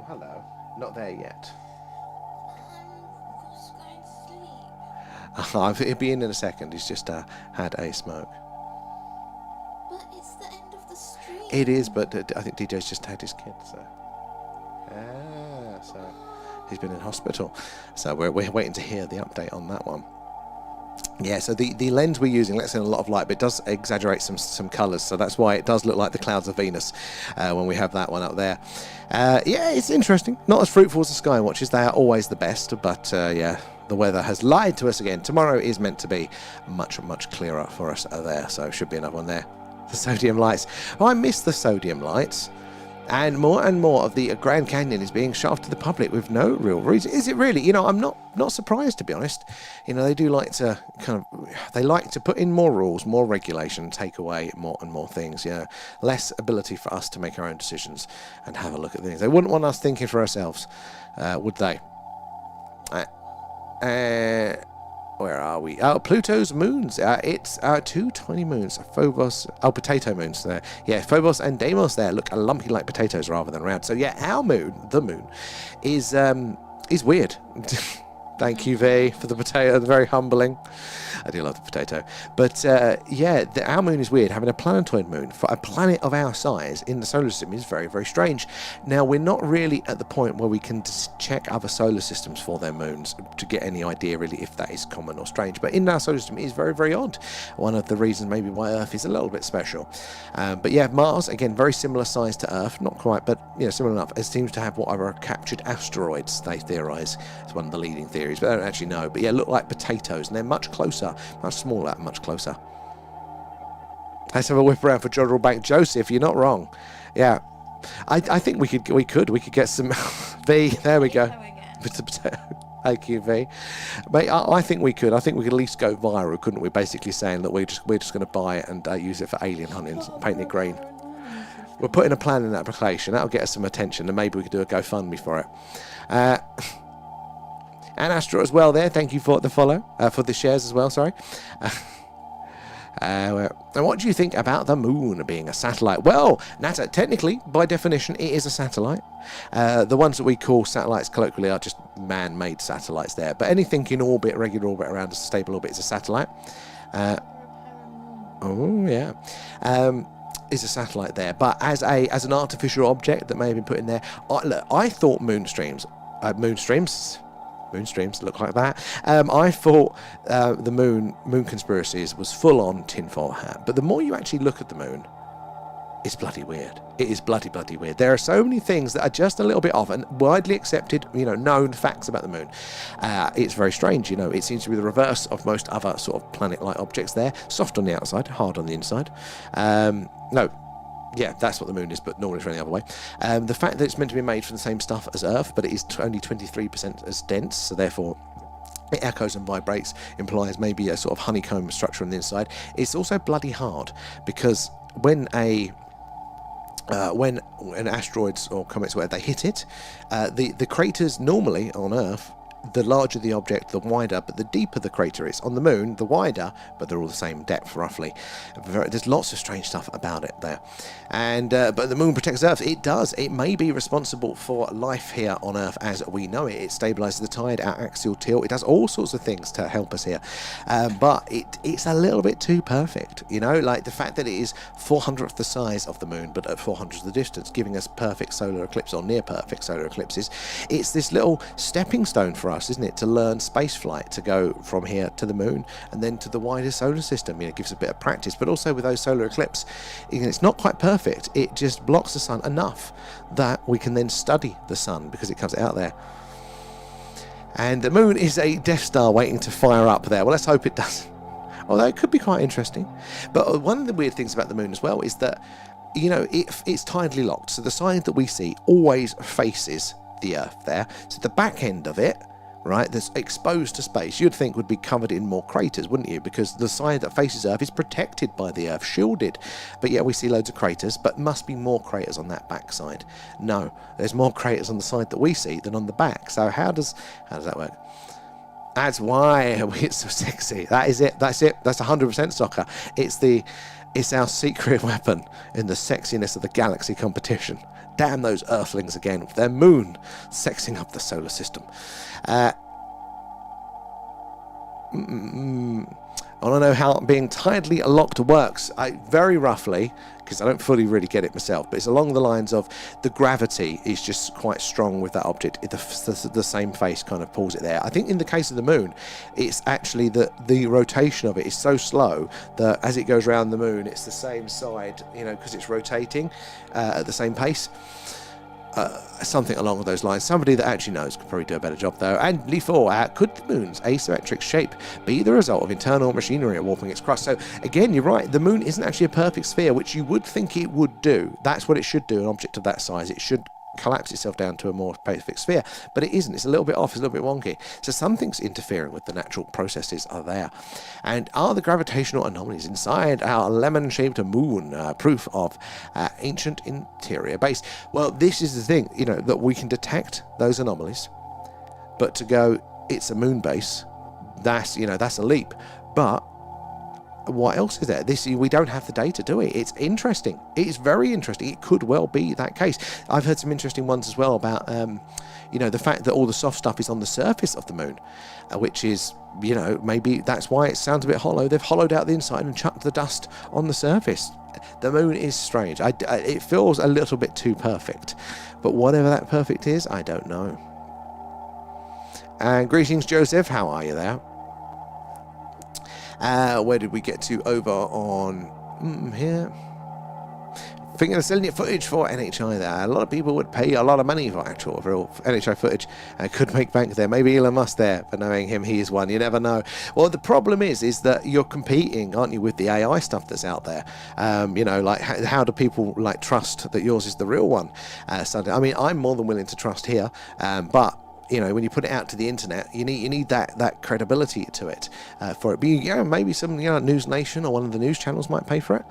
hello. Not there yet. He'll be in a second. He's just had a smoke. But it's the end of the street. It is, but I think DJ's just had his kid, so. So he's been in hospital. So we're waiting to hear the update on that one. Yeah, so the lens we're using lets in a lot of light, but it does exaggerate some colours, so that's why it does look like the clouds of Venus when we have that one up there. Yeah, it's interesting. Not as fruitful as the Skywatches. They are always the best, but yeah, the weather has lied to us again. Tomorrow is meant to be much, much clearer for us there, so should be another one there. The sodium lights. Oh, I miss the sodium lights. And more of the Grand Canyon is being shoved to the public with no real reason. Is it really? You know, I'm not surprised, to be honest. You know, they do like to they like to put in more rules, more regulation, take away more and more things. Yeah, less ability for us to make our own decisions and have a look at things. They wouldn't want us thinking for ourselves, would they? Where are we? Oh, Pluto's moons. It's two tiny moons. Phobos. Oh, potato moons there. Yeah, Phobos and Deimos there look lumpy like potatoes rather than round. So yeah, our moon, the moon, is weird. Thank you, V, for the potato. Very humbling. I do love the potato. But yeah, our moon is weird. Having a planetoid moon for a planet of our size in the solar system is very, very strange. Now, we're not really at the point where we can check other solar systems for their moons to get any idea really if that is common or strange. But in our solar system, it is very, very odd. One of the reasons maybe why Earth is a little bit special. But yeah, Mars, again, very similar size to Earth. Not quite, but similar enough. It seems to have what are captured asteroids, they theorize. It's one of the leading theories, but I don't actually know. But yeah, look like potatoes, and they're much closer. Much smaller, much closer. Let's have a whip around for Jodrell Bank. Joseph, you're not wrong. Yeah, I think we could get some V. There we go. Thank you, V. But I think we could. I think we could at least go viral, couldn't we? Basically saying that we're just going to buy it and use it for alien hunting, paint it green. We're putting a plan in that application. That'll get us some attention, and maybe we could do a GoFundMe for it. And Astro as well there, thank you for the follow, for the shares as well, sorry. And what do you think about the moon being a satellite? Well, Nata, technically, by definition, it is a satellite. The ones that we call satellites colloquially are just man-made satellites there. But anything in orbit, regular orbit around a stable orbit is a satellite. Oh, yeah. Is a satellite there. But as an artificial object that may have been put in there, I thought moonstreams look like that. I thought the moon conspiracies was full on tinfoil hat, but the more you actually look at the moon, it's bloody weird. It is bloody weird. There are so many things that are just a little bit off and widely accepted, known facts about the moon. It's very strange, it seems to be the reverse of most other sort of planet-like objects there. Soft on the outside, hard on the inside. No, Yeah, that's what the moon is, but normally it's running the other way. The fact that it's meant to be made from the same stuff as Earth, but it is only 23% as dense, so therefore it echoes and vibrates, implies maybe a sort of honeycomb structure on the inside. It's also bloody hard, because when asteroids or comets, where they hit it, the craters normally on Earth, the larger the object, the wider, but the deeper the crater is. On the moon, the wider, but they're all the same depth roughly. There's lots of strange stuff about it there. And but the moon protects Earth. It does. It may be responsible for life here on Earth as we know it. It stabilizes the tide, our axial tilt. It does all sorts of things to help us here. But it's a little bit too perfect, you know, like the fact that it is 400th the size of the moon, but at 400th the distance, giving us perfect solar eclipse or near perfect solar eclipses. It's this little stepping stone for us, isn't it, to learn space flight, to go from here to the moon and then to the wider solar system. You know, it gives a bit of practice, but also with those solar eclipses, it's not quite perfect. It just blocks the sun enough that we can then study the sun because it comes out there. And the moon is a Death Star waiting to fire up there. Well, let's hope it does. Although it could be quite interesting. But one of the weird things about the moon as well is that, you know, it's tidally locked. So the side that we see always faces the Earth there. So the back end of it, right, that's exposed to space, you'd think would be covered in more craters, wouldn't you? Because the side that faces Earth is protected by the Earth, shielded. But yet we see loads of craters, but must be more craters on that back side. No, there's more craters on the side that we see than on the back. So how does that work? That's why it's so sexy. That is it. That's it. That's 100% soccer. It's our secret weapon in the sexiness of the galaxy competition. Damn those Earthlings again with their moon sexing up the solar system. I want to know how being tidally locked works. Very roughly, because I don't fully really get it myself, but it's along the lines of the gravity is just quite strong with that object. The same face kind of pulls it there. I think in the case of the moon, it's actually that the rotation of it is so slow that as it goes around the moon, it's the same side, you know, because it's rotating at the same pace. Something along those lines. Somebody that actually knows could probably do a better job though. And Lee4, could the moon's asymmetric shape be the result of internal machinery warping its crust? So again, you're right, the moon isn't actually a perfect sphere, which you would think it would do. That's what it should do, an object of that size. It should collapse itself down to a more perfect sphere, but it isn't. It's a little bit off, it's a little bit wonky. So something's interfering with the natural processes are there. And are the gravitational anomalies inside our lemon-shaped moon proof of ancient interior base? Well, this is the thing, you know, that we can detect those anomalies, but to go, it's a moon base, that's, you know, that's a leap. But what else is there? We don't have the data, do we? It's interesting. It's very interesting. It could well be that case. I've heard some interesting ones as well about, you know, the fact that all the soft stuff is on the surface of the moon, which is, you know, maybe that's why it sounds a bit hollow. They've hollowed out the inside and chucked the dust on the surface. The moon is strange. It feels a little bit too perfect, but whatever that perfect is, I don't know. And greetings, Joseph. How are you there? Where did we get to over on here? Thinking of selling your footage for NHI there. A lot of people would pay a lot of money for actual real NHI footage. Could make bank there. Maybe Elon Musk there, but knowing him, he is one. You never know. Well, the problem is that you're competing, aren't you, with the AI stuff that's out there? You know, like how do people like trust that yours is the real one? So, I mean, I'm more than willing to trust here, but you know, when you put it out to the internet, you need that credibility to it for it. But yeah, maybe some, you know, News Nation or one of the news channels might pay for it.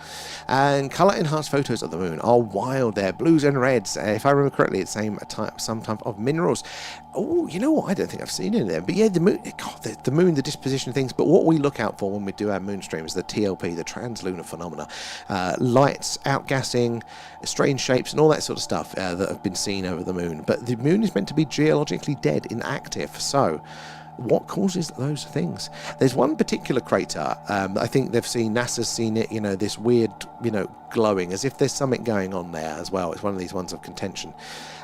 And color enhanced photos of the moon are wild there, blues and reds. If I remember correctly, it's some type of minerals. Oh, you know what? I don't think I've seen any of them. But yeah, the moon, God, the moon, the disposition of things. But what we look out for when we do our moon streams, the TLP, the translunar phenomena, lights, outgassing, strange shapes, and all that sort of stuff that have been seen over the moon. But the moon is meant to be geologically dead, inactive. So what causes those things? There's one particular crater I think they've seen, NASA's seen it, you know, this weird, you know, glowing as if there's something going on there as well. It's one of these ones of contention.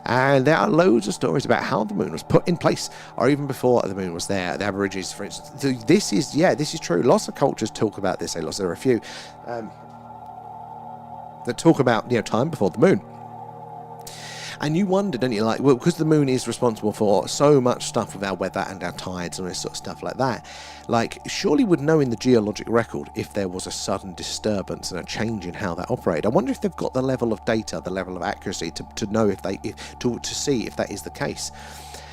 And there are loads of stories about how the moon was put in place, or even before the moon was there. The Aborigines, for instance. So this is true. Lots of cultures talk about this. There are a few that talk about, you know, time before the moon. And you wonder, don't you, like, well, because the moon is responsible for so much stuff with our weather and our tides and all this sort of stuff like that, like, surely would know in the geologic record if there was a sudden disturbance and a change in how that operated. I wonder if they've got the level of data, the level of accuracy to know to see if that is the case.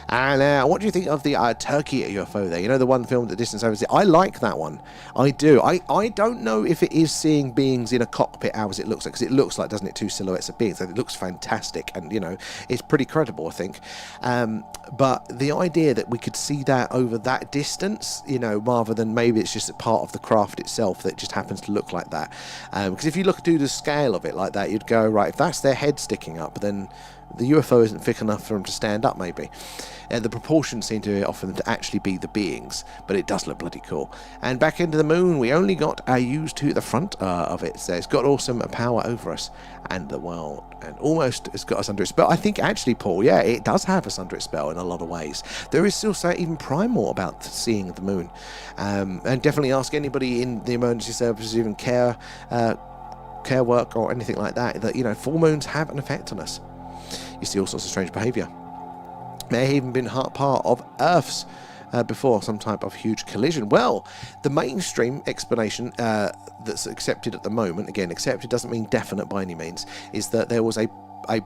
And what do you think of the Turkey UFO there? You know, the one filmed at distance overseas? I like that one. I do. I don't know if it is seeing beings in a cockpit how it looks like, because it looks like, doesn't it, two silhouettes of beings. It looks fantastic, and, you know, it's pretty credible, I think. But the idea that we could see that over that distance, you know, rather than maybe it's just a part of the craft itself that just happens to look like that. Because if you do the scale of it like that, you'd go, right, if that's their head sticking up, then the UFO isn't thick enough for them to stand up, maybe. The proportions seem to offer them to actually be the beings, but it does look bloody cool. And back into the moon, we only got a use to the front of it. So it's got awesome power over us and the world, and almost it's got us under its spell. I think actually, Paul, yeah, it does have us under its spell in a lot of ways. There is still even primal about seeing the moon. And definitely ask anybody in the emergency services, even care work or anything like that, you know, full moons have an effect on us. You see all sorts of strange behaviour. May have even been part of Earth's before some type of huge collision. Well, the mainstream explanation that's accepted at the moment, again, accepted doesn't mean definite by any means, is that there was a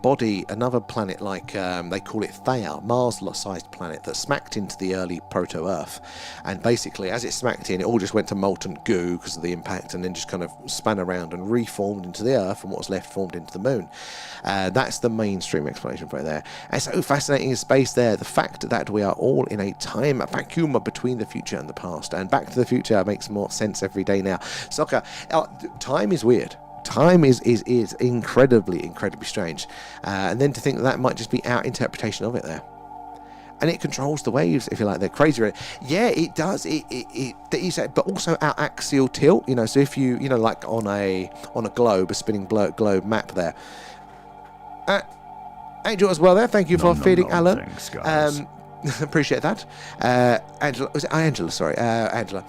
body, another planet like they call it Theia, Mars-sized planet, that smacked into the early proto-Earth, and basically as it smacked in, it all just went to molten goo because of the impact, and then just kind of span around and reformed into the Earth, and what was left formed into the moon. That's the mainstream explanation for it there. And so fascinating in space there, the fact that we are all in a time vacuum between the future and the past, and Back to the Future makes more sense every day now. Soccer, time is weird. Time is incredibly strange, and then to think that might just be our interpretation of it there, and it controls the waves, if you like. They're crazy. Yeah, it does. But also our axial tilt. You know, so if you know, like on a globe, a spinning globe map there. Angel as well there. Thank you for feeding Alan. Thanks, appreciate that. Angela, was it Angela? Sorry, Angela.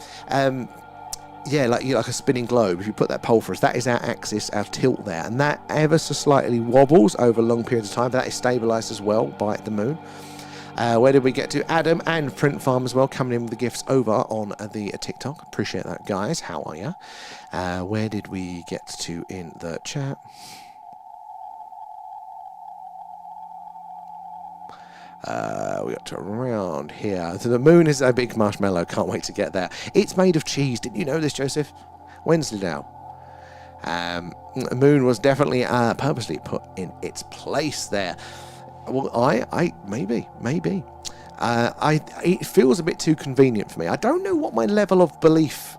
Yeah, like a spinning globe. If you put that pole for us, that is our axis, our tilt there, and that ever so slightly wobbles over long periods of time. But that is stabilised as well by the moon. Where did we get to? Adam and Print Farm as well, coming in with the gifts over on the TikTok. Appreciate that, guys. How are you? Where did we get to in the chat? We got to around here. So the moon is a big marshmallow. Can't wait to get there. It's made of cheese. Didn't you know this, Joseph? Wednesday now. The moon was definitely purposely put in its place there. Well, maybe. It feels a bit too convenient for me. I don't know what my level of belief,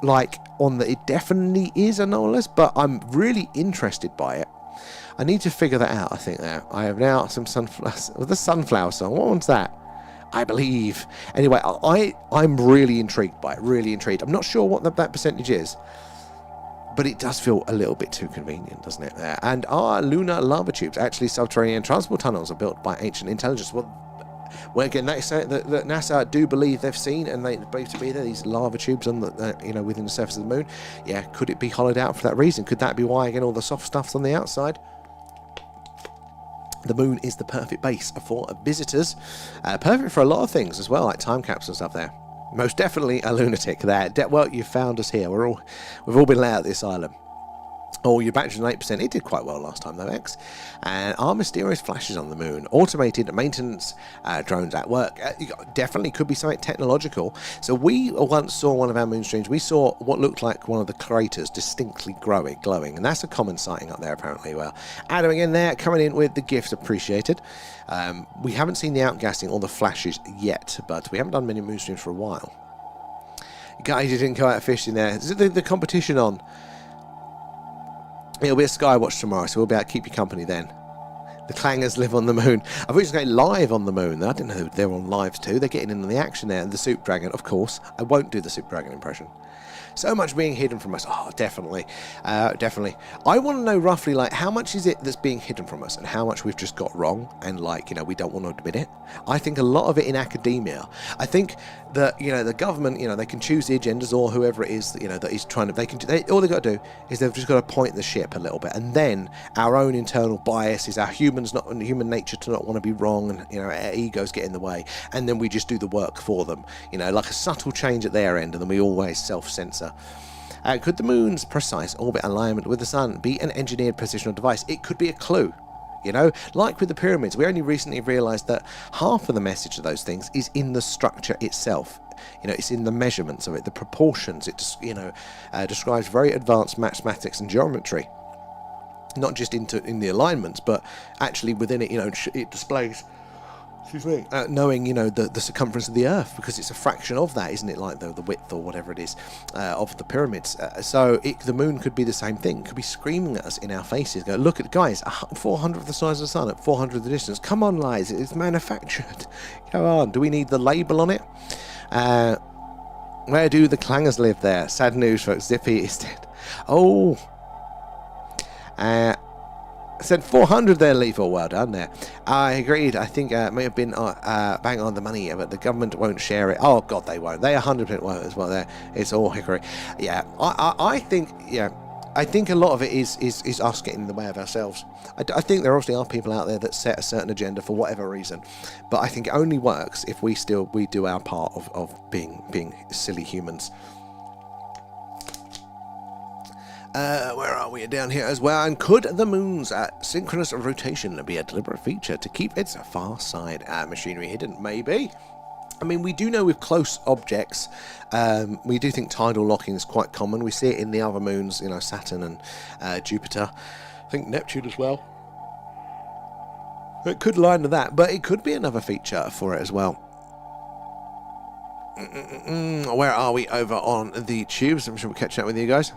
like, on that it definitely is anomalous, but I'm really interested by it. I need to figure that out, I think, there. I have now some sunflowers. The sunflower song. What one's that? I believe. Anyway, I'm really intrigued by it. Really intrigued. I'm not sure what that percentage is, but it does feel a little bit too convenient, doesn't it? There. And our lunar lava tubes, actually subterranean transport tunnels, are built by ancient intelligence. Well, again, that NASA do believe they've seen, and they believe to be there, these lava tubes on the, within the surface of the moon. Yeah, could it be hollowed out for that reason? Could that be why, again, all the soft stuff's on the outside? The moon is the perfect base for visitors. Perfect for a lot of things as well, like time capsules up there. Most definitely a lunatic there. Well, you found us here. We've all been let out this island. Oh, your battery's on 8%. It did quite well last time, though, X. And our mysterious flashes on the moon. Automated maintenance drones at work. Definitely could be something technological. So we once saw one of our moon streams. We saw what looked like one of the craters distinctly glowing. And that's a common sighting up there, apparently. Well, Adam again there, coming in with the gift. Appreciated. We haven't seen the outgassing or the flashes yet, but we haven't done many moon streams for a while. Guys, you didn't go out fishing there. Is it the competition on? It'll be a Skywatch tomorrow, so we'll be able to keep you company then. The clangers live on the moon. I've always going live on the moon. I didn't know they're on live too. They're getting in on the action there. And the Soup Dragon, of course. I won't do the Soup Dragon impression. So much being hidden from us. Oh, definitely. Definitely. I want to know roughly, like, how much is it that's being hidden from us and how much we've just got wrong and, like, we don't want to admit it. I think a lot of it in academia. I think that, the government, they can choose the agendas or whoever it is, that is trying to, all they've got to do is they've just got to point the ship a little bit. And then our own internal biases, our human nature to not want to be wrong, and our egos get in the way, and then we just do the work for them, like a subtle change at their end, and then we always self-censor. Could the moon's precise orbit alignment with the sun be an engineered positional device? It could be a clue. Like with the pyramids, we only recently realised that half of the message of those things is in the structure itself. It's in the measurements of it, the proportions. It just, describes very advanced mathematics and geometry. Not just in the alignments, but actually within it, it displays, knowing, the circumference of the Earth, because it's a fraction of that, isn't it? Like the width or whatever it is of the pyramids. So the moon could be the same thing. It could be screaming at us in our faces. Go, look at guys, 400 of the size of the sun at 400 of the distance. Come on, guys, it's manufactured. Go on. Do we need the label on it? Where do the clangers live there? Sad news, folks. Zippy is dead. Oh. Said 400 there, Lethal. Well done there. I agreed. I think it may have been bang on the money, but the government won't share it. Oh, God, they won't. They 100% won't as well there. It's all hickory. Yeah, I think, I think a lot of it is us getting in the way of ourselves. I think there obviously are people out there that set a certain agenda for whatever reason, but I think it only works if we do our part of being silly humans. Where are we? Down here as well. And could the moon's synchronous rotation be a deliberate feature to keep its far side machinery hidden? Maybe. I mean, we do know with close objects, we do think tidal locking is quite common. We see it in the other moons, Saturn and Jupiter. I think Neptune as well. It could line to that, but it could be another feature for it as well. Where are we? Over on the tubes. I'm sure we'll catch up with you guys.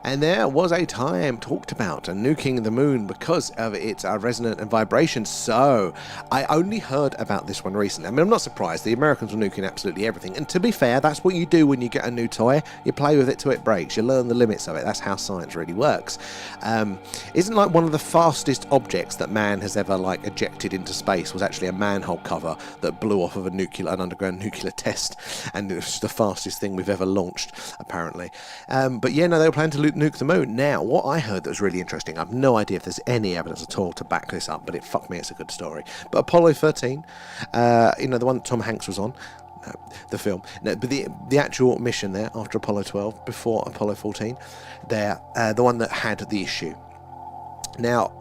And there was a time talked about nuking the moon because of its resonant and vibrations. So I only heard about this one recently. I mean, I'm not surprised. The Americans were nuking absolutely everything. And to be fair, that's what you do when you get a new toy. You play with it till it breaks. You learn the limits of it. That's how science really works. Isn't like one of the fastest objects that man has ever ejected into space was actually a manhole cover that blew off of an underground nuclear test, and it was the fastest thing we've ever launched, apparently. But yeah, no, they were planning to nuke the moon. Now, what I heard that was really interesting, I have no idea if there's any evidence at all to back this up, but fuck me, it's a good story. But Apollo 13, the one that Tom Hanks was on, the film, no, but the actual mission there after Apollo 12, before Apollo 14, there, the one that had the issue. Now,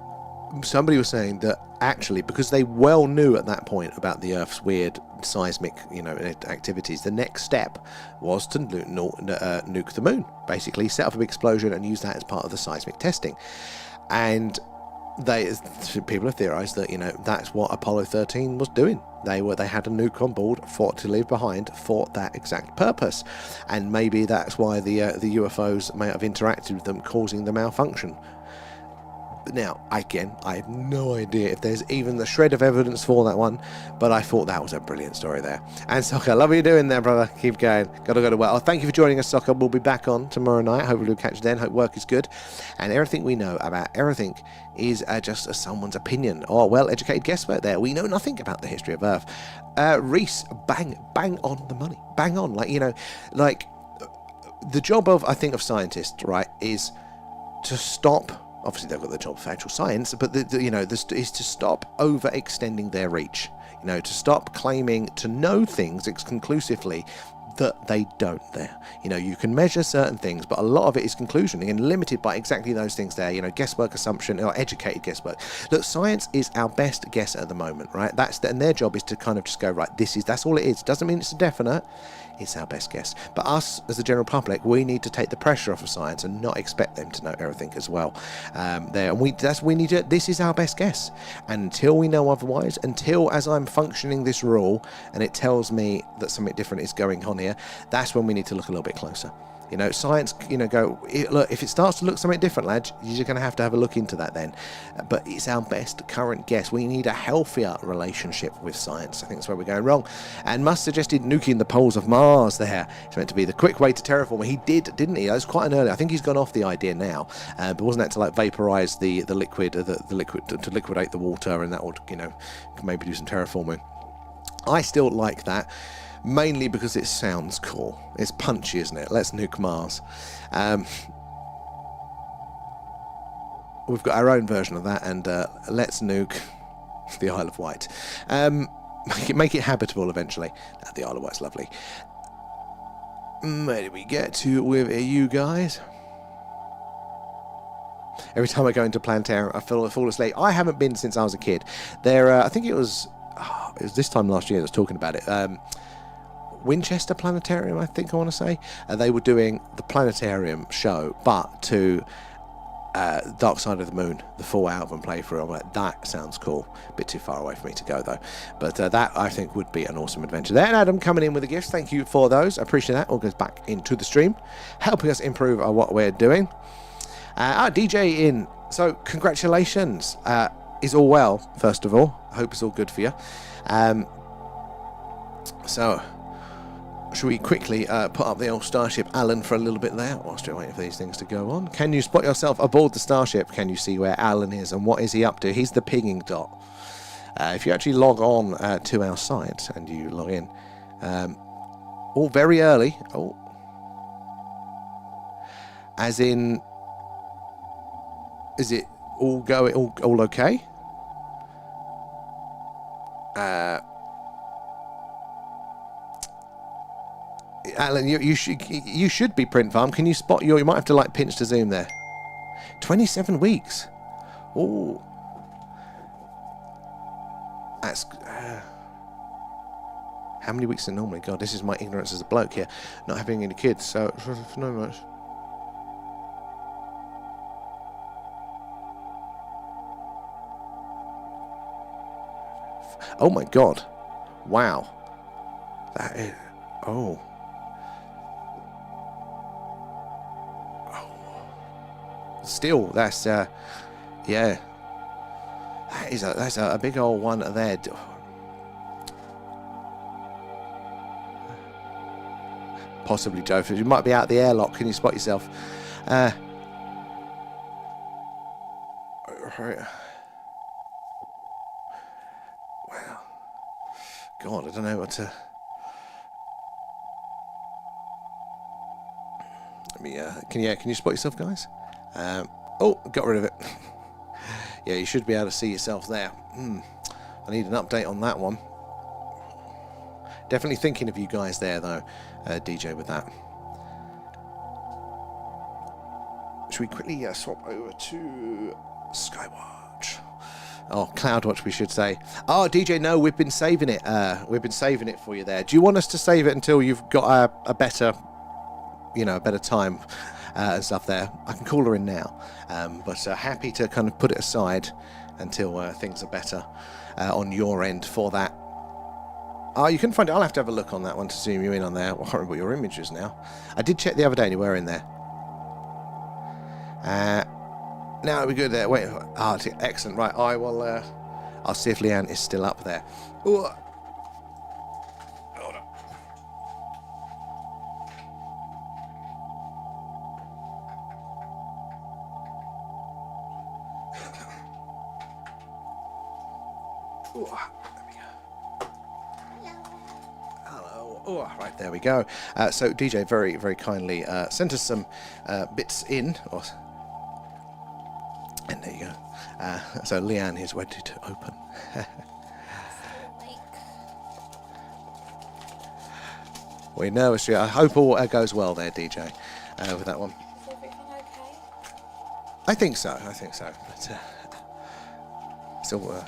somebody was saying that actually, because they well knew at that point about the Earth's weird seismic, activities, the next step was to nuke the moon. Basically, set up a big explosion and use that as part of the seismic testing. And people have theorized that that's what Apollo 13 was doing. They had a nuke on board to leave behind for that exact purpose, and maybe that's why the UFOs may have interacted with them, causing the malfunction. Now, again, I have no idea if there's even the shred of evidence for that one, but I thought that was a brilliant story there. And Soccer, love what you're doing there, brother. Keep going. Gotta go to work. Oh, thank you for joining us, Soccer. We'll be back on tomorrow night. Hopefully we'll catch you then. Hope work is good. And everything we know about everything is just someone's opinion or well-educated guesswork there. We know nothing about the history of Earth. Reese, bang on the money. Bang on. The job of scientists, right, is to stop. Obviously, they've got the job of actual science, but is to stop overextending their reach. To stop claiming to know things conclusively that they don't there. You can measure certain things, but a lot of it is conclusioning and limited by exactly those things there. Guesswork, assumption, or educated guesswork. Look, science is our best guess at the moment, right? And their job is to kind of just go, right, that's all it is. Doesn't mean it's a definite. It's our best guess. But us, as the general public, we need to take the pressure off of science and not expect them to know everything as well. This is our best guess. And until we know otherwise, as I'm functioning this rule and it tells me that something different is going on here, that's when we need to look a little bit closer. Science, look, if it starts to look something different, lads, you're just going to have a look into that then. But it's our best current guess. We need a healthier relationship with science. I think that's where we're going wrong. And Musk suggested nuking the poles of Mars there. It's meant to be the quick way to terraform. He did, didn't he? That was quite an early. I think he's gone off the idea now. But wasn't that to vaporize the liquid, the liquid to liquidate the water, and that would, maybe do some terraforming. I still like that. mainly because it sounds cool. It's punchy, isn't it? Let's nuke Mars. We've got our own version of that, and let's nuke the Isle of Wight. Make it habitable eventually. The Isle of Wight's lovely. Where did we get to with you guys? Every time I go into planetarium, I fall asleep. I haven't been since I was a kid. I think it was this time last year that was talking about it. Winchester Planetarium, I think I want to say. They were doing the planetarium show, but to Dark Side of the Moon, the full album playthrough. I'm like, that sounds cool. A bit too far away for me to go though. But that I think would be an awesome adventure. Then Adam coming in with the gifts. Thank you for those. I appreciate that. All goes back into the stream, helping us improve what we're doing. DJ in. So congratulations. Is all well, first of all. I hope it's all good for you. So should we quickly put up the old Starship Alan for a little bit there whilst we're waiting for these things to go on? Can you spot yourself aboard the Starship? Can you see where Alan is and what is he up to? He's the pinging dot. If you actually log on to our site and you log in, all very early. Oh, as in, is it all going all okay? Alan, you should be print farm. Can you spot you might have to like pinch to zoom there. 27 weeks. Oh, that's how many weeks are normally? God, this is my ignorance as a bloke here, not having any kids. So no much. Oh my God! Wow, that is Still, that's yeah. That's a big old one there. Possibly, Joe. You might be out the airlock. Can you spot yourself? Right. Wow. God, I don't know what to. Let me. Can you spot yourself, guys? Oh, got rid of it. Yeah, you should be able to see yourself there. I need an update on that one. Definitely thinking of you guys there, though, DJ, with that. Should we quickly swap over to Skywatch? Oh, Cloudwatch, we should say. Oh, DJ, no, we've been saving it. We've been saving it for you there. Do you want us to save it until you've got a better, a better time and stuff there? I can call her in now, but happy to kind of put it aside until things are better on your end for that. Oh, you can find it. I'll have to have a look on that one to zoom you in on there. I can't remember what your image is now. I did check the other day and you were in there. Now we're good there. Wait. Oh, excellent. Right, I will. I'll see if Leanne is still up there. Ooh. Hold on. Ooh. Oh, right, there we go. So DJ very, very kindly sent us some bits in. And there you go. So Leanne is ready to open. We're nervous. I hope all goes well there, DJ, with that one. Is everything okay? I think so. But still...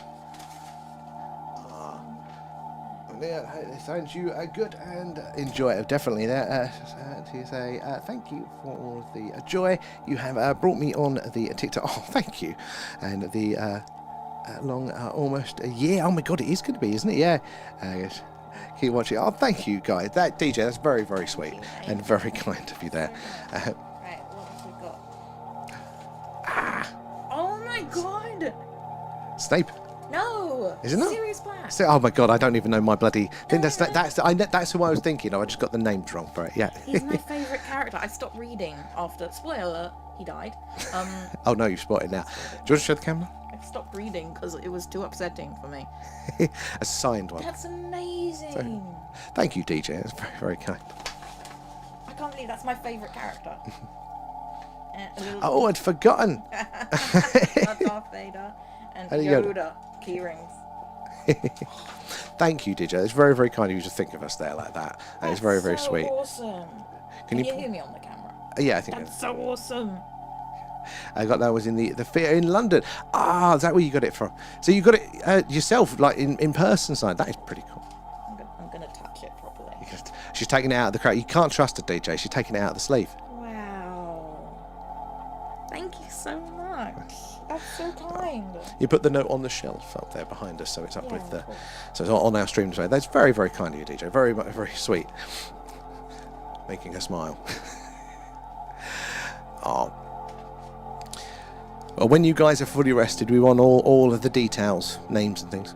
Thank you, good, and enjoy it. Definitely there to say thank you for all of the joy you have brought me on the TikTok. Oh, thank you. And the long, almost a year. Oh my God, it is going to be, isn't it? Yeah. Keep watching. Oh, thank you, guys. That DJ, that's very, very sweet and very kind of you there. Right, what have we got? Oh my God! Snape. No! Is it not? Sirius Black. Oh my God, I don't even know my bloody thing. That's who I was thinking of. I just got the names wrong for it. Yeah. He's my favourite character. I stopped reading after. Spoiler alert, he died. Oh no, you've spotted now. Do you want to show the camera? Okay. stopped reading because it was too upsetting for me. A signed one. That's amazing. Thank you, DJ. It's very, very kind. I can't believe that's my favourite character. Oh, I'd forgotten. Darth Vader and Yoda. Yoda keyrings. Thank you, DJ. It's very, very kind of you to think of us there like that. And it's very, very so sweet. Awesome. Can you hear me on the camera? Yeah, I think That's so awesome. I got that was in the theatre in London. Ah, is that where you got it from? So you got it yourself, like in person side. That is pretty cool. I'm gonna touch it properly. She's taking it out of the crowd. You can't trust her, DJ. She's taking it out of the sleeve. Wow. Thank you so much. That's so kind. You put the note on the shelf up there behind us, so it's up with the. Cool. So it's on our stream today. That's very, very kind of you, DJ. Very, very sweet. Making her smile. Oh. Well, when you guys are fully rested, we want all of the details, names and things.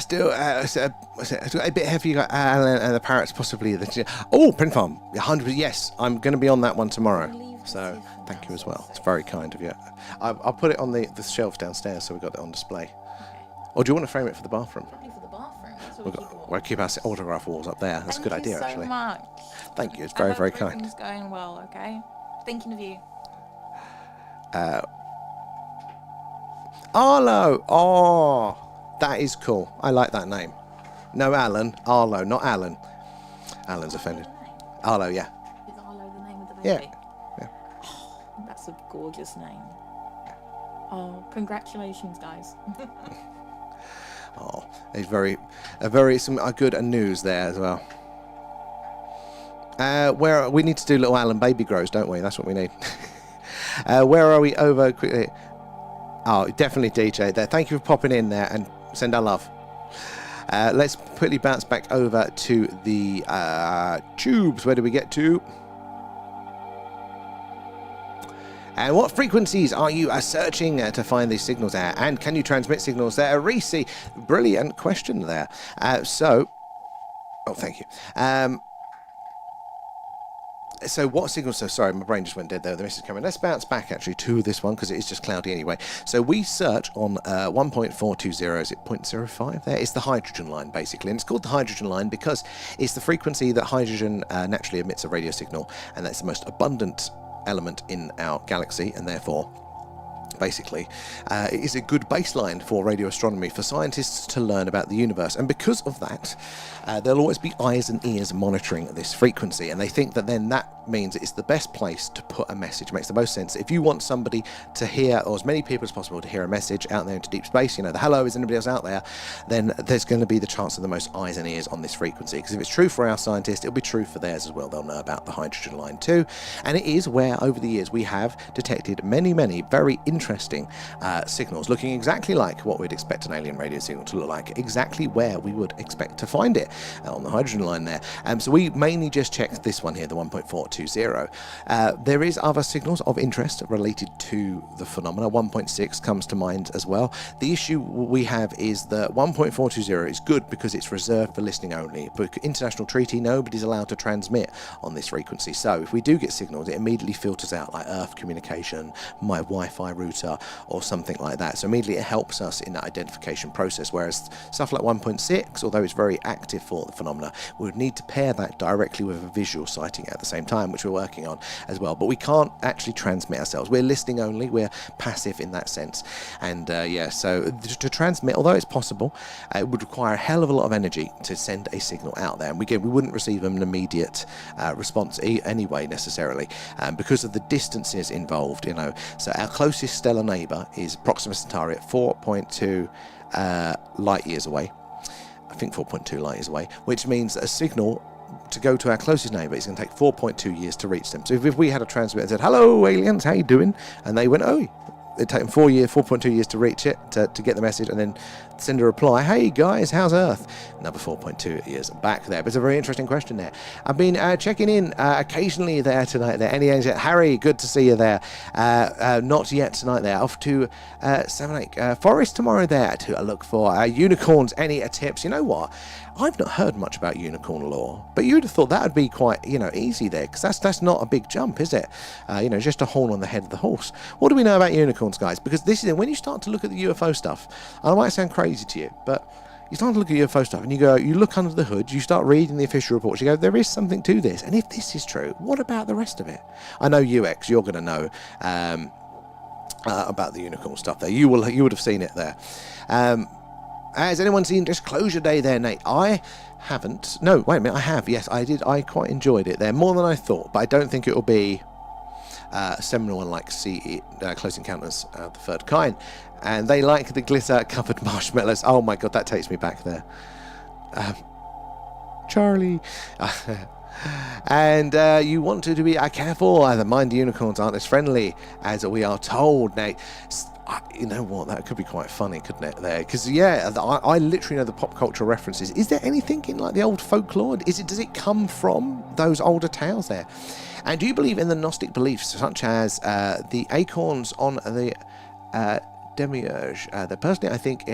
Still, a bit heavy. You got Alan and the parrots, possibly. Oh, Print Farm, 100%. Yes, I'm going to be on that one tomorrow. So thank you as well. It's very kind of you. I'll put it on the shelves downstairs, so we've got it on display. Okay. Or do you want to frame it for the bathroom? Probably for the bathroom. That's what We'll keep our autograph walls up there. That's a good idea, actually. Thank you so much. Thank you. It's very, very kind. Everything's going well. Okay. Thinking of you. Arlo. Oh, that is cool. I like that name. No, Alan. Arlo, not Alan. Alan's offended. Arlo, yeah. Is Arlo the name of the baby? Yeah. Oh, that's a gorgeous name. Oh, congratulations, guys. Oh, it's very some good news there as well. Where we need to do little Alan baby grows, don't we? That's what we need. Where are we over quickly? Oh, definitely DJ there. Thank you for popping in there and send our love. Let's quickly bounce back over to the tubes. Where do we get to? And what frequencies are you searching to find these signals at? And can you transmit signals there? Reese, brilliant question there. Oh, thank you. So what signals? So sorry, my brain just went dead there. The message coming. Let's bounce back actually to this one because it is just cloudy anyway. So we search on 1.420. Is it 0.05 there? It's the hydrogen line basically, and it's called the hydrogen line because it's the frequency that hydrogen naturally emits a radio signal, and that's the most abundant element in our galaxy, and therefore basically it is a good baseline for radio astronomy for scientists to learn about the universe. And because of that, there'll always be eyes and ears monitoring this frequency, and they think that then that means it's the best place to put a message. It makes the most sense. If you want somebody to hear, or as many people as possible to hear a message out there into deep space, you know, the hello, is anybody else out there, then there's going to be the chance of the most eyes and ears on this frequency, because if it's true for our scientists, it'll be true for theirs as well. They'll know about the hydrogen line too, and it is where over the years we have detected many very interesting signals looking exactly like what we'd expect an alien radio signal to look like, exactly where we would expect to find it on the hydrogen line there. So we mainly just checked this one here, the 1.420. There is other signals of interest related to the phenomena. 1.6 comes to mind as well. The issue we have is that 1.420 is good because it's reserved for listening only. But international treaty, nobody's allowed to transmit on this frequency. So if we do get signals, it immediately filters out like Earth communication, my Wi-Fi router, or something like that. So immediately it helps us in that identification process. Whereas stuff like 1.6, although it's very active for the phenomena, we would need to pair that directly with a visual sighting at the same time, which we're working on as well. But we can't actually transmit ourselves. We're listening only. We're passive in that sense. And so to transmit, although it's possible, it would require a hell of a lot of energy to send a signal out there. And we wouldn't receive an immediate response anyway necessarily, because of the distances involved. You know, so our closest stellar neighbour is Proxima Centauri at 4.2 light years away. I think 4.2 light years away, which means that a signal to go to our closest neighbour, it's going to take 4.2 years to reach them. So if we had a transmitter and said, "Hello aliens, how you doing?" and they went, "Oh," it'd take them 4.2 years to reach it, to get the message, and then send a reply, "Hey guys, how's Earth?" Another 4.2 years back there. But it's a very interesting question there. I've been checking in occasionally there tonight there. Harry, good to see you there. Not yet tonight there. Off to 7 Forest tomorrow there to look for unicorns. Any tips? You know what? I've not heard much about unicorn lore, but you'd have thought that would be quite, easy there, because that's not a big jump, is it? Just a horn on the head of the horse. What do we know about unicorns, guys? Because this is when you start to look at the UFO stuff, and it might sound crazy to you, but you start to look at UFO stuff, and you look under the hood, you start reading the official reports, you go, there is something to this, and if this is true, what about the rest of it? I know UX, you're going to know about the unicorn stuff there. You would have seen it there. Has anyone seen Disclosure Day there, Nate? I haven't. No, wait a minute, I have. Yes, I did. I quite enjoyed it there, more than I thought, but I don't think it will be a seminal one like Close Encounters of the Third Kind. And they like the glitter-covered marshmallows. Oh my god, that takes me back there. Charlie. And you want to be careful. The mind unicorns aren't as friendly as we are told, Nate. You know what? That could be quite funny, couldn't it? There, because I literally know the pop culture references. Is there anything in like the old folklore? Does it come from those older tales there? And do you believe in the Gnostic beliefs, such as the acorns on the Demiurge? Personally, I think,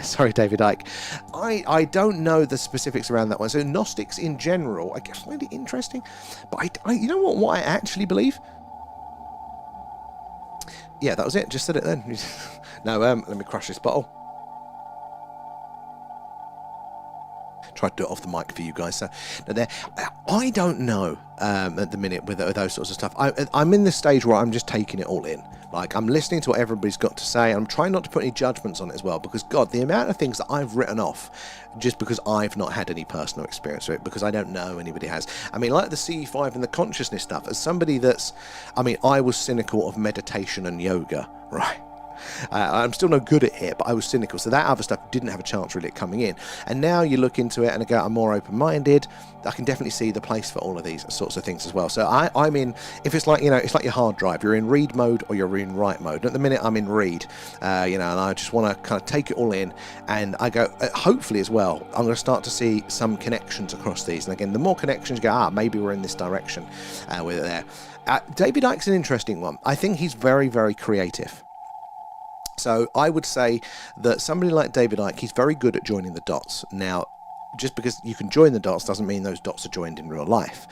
sorry, David Icke. I don't know the specifics around that one. So Gnostics in general, I guess, find it interesting. But you know what I actually believe? Yeah, that was it. Just said it then. No, let me crush this bottle. Try to do it off the mic for you guys. So, I don't know at the minute with those sorts of stuff. I'm in this stage where I'm just taking it all in. Like, I'm listening to what everybody's got to say. I'm trying not to put any judgments on it as well, because, God, the amount of things that I've written off just because I've not had any personal experience with it, because I don't know anybody has. I mean, like the CE5 and the consciousness stuff, as somebody I was cynical of meditation and yoga, right? I'm still no good at it, but I was cynical, so that other stuff didn't have a chance really at coming in. And now you look into it and go, I'm more open-minded. I can definitely see the place for all of these sorts of things as well. So I'm in, if it's like, it's like your hard drive, you're in read mode or you're in write mode. And at the minute I'm in read, and I just want to kind of take it all in, and I go, hopefully as well, I'm going to start to see some connections across these. And again, the more connections you go, maybe we're in this direction with it there. David Icke's an interesting one. I think he's very, very creative. So I would say that somebody like David Icke, he's very good at joining the dots. Now, just because you can join the dots doesn't mean those dots are joined in real life.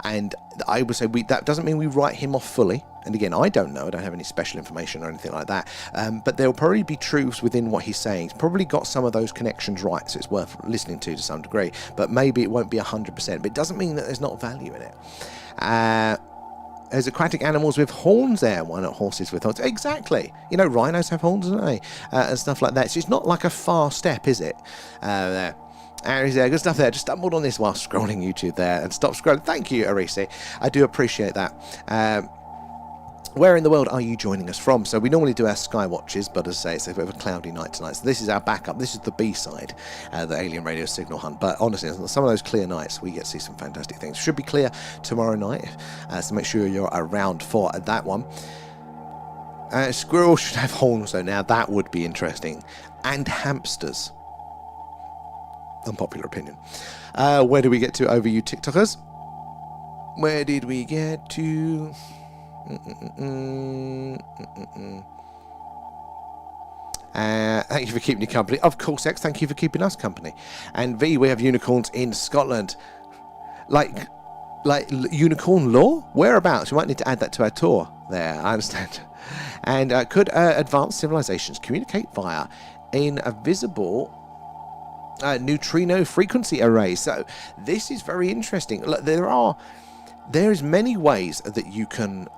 And I would say that doesn't mean we write him off fully. And again, I don't know. I don't have any special information or anything like that. But there'll probably be truths within what he's saying. He's probably got some of those connections right, so it's worth listening to some degree. But maybe it won't be 100%. But it doesnn't mean that there's not value in it. There's aquatic animals with horns there. Why not horses with horns? Exactly. Rhinos have horns, don't they? And stuff like that. So it's not like a far step, is it? There. Aries there. Good stuff there. Just stumbled on this while scrolling YouTube there and stop scrolling. Thank you, Arisi. I do appreciate that. Where in the world are you joining us from? So we normally do our Skywatches, but as I say, it's a bit of a cloudy night tonight. So this is our backup. This is the B-side, the alien radio signal hunt. But honestly, some of those clear nights, we get to see some fantastic things. Should be clear tomorrow night, so make sure you're around for that one. Squirrels should have horns, though. Now, that would be interesting. And hamsters. Unpopular opinion. Where do we get to over you TikTokers? Where did we get to? Thank you for keeping your company. Of course, X, thank you for keeping us company. And V, we have unicorns in Scotland. Like unicorn lore? Whereabouts? We might need to add that to our tour there, I understand. And could advanced civilizations communicate via invisible neutrino frequency arrays? So this is very interesting. Look, there's many ways that you can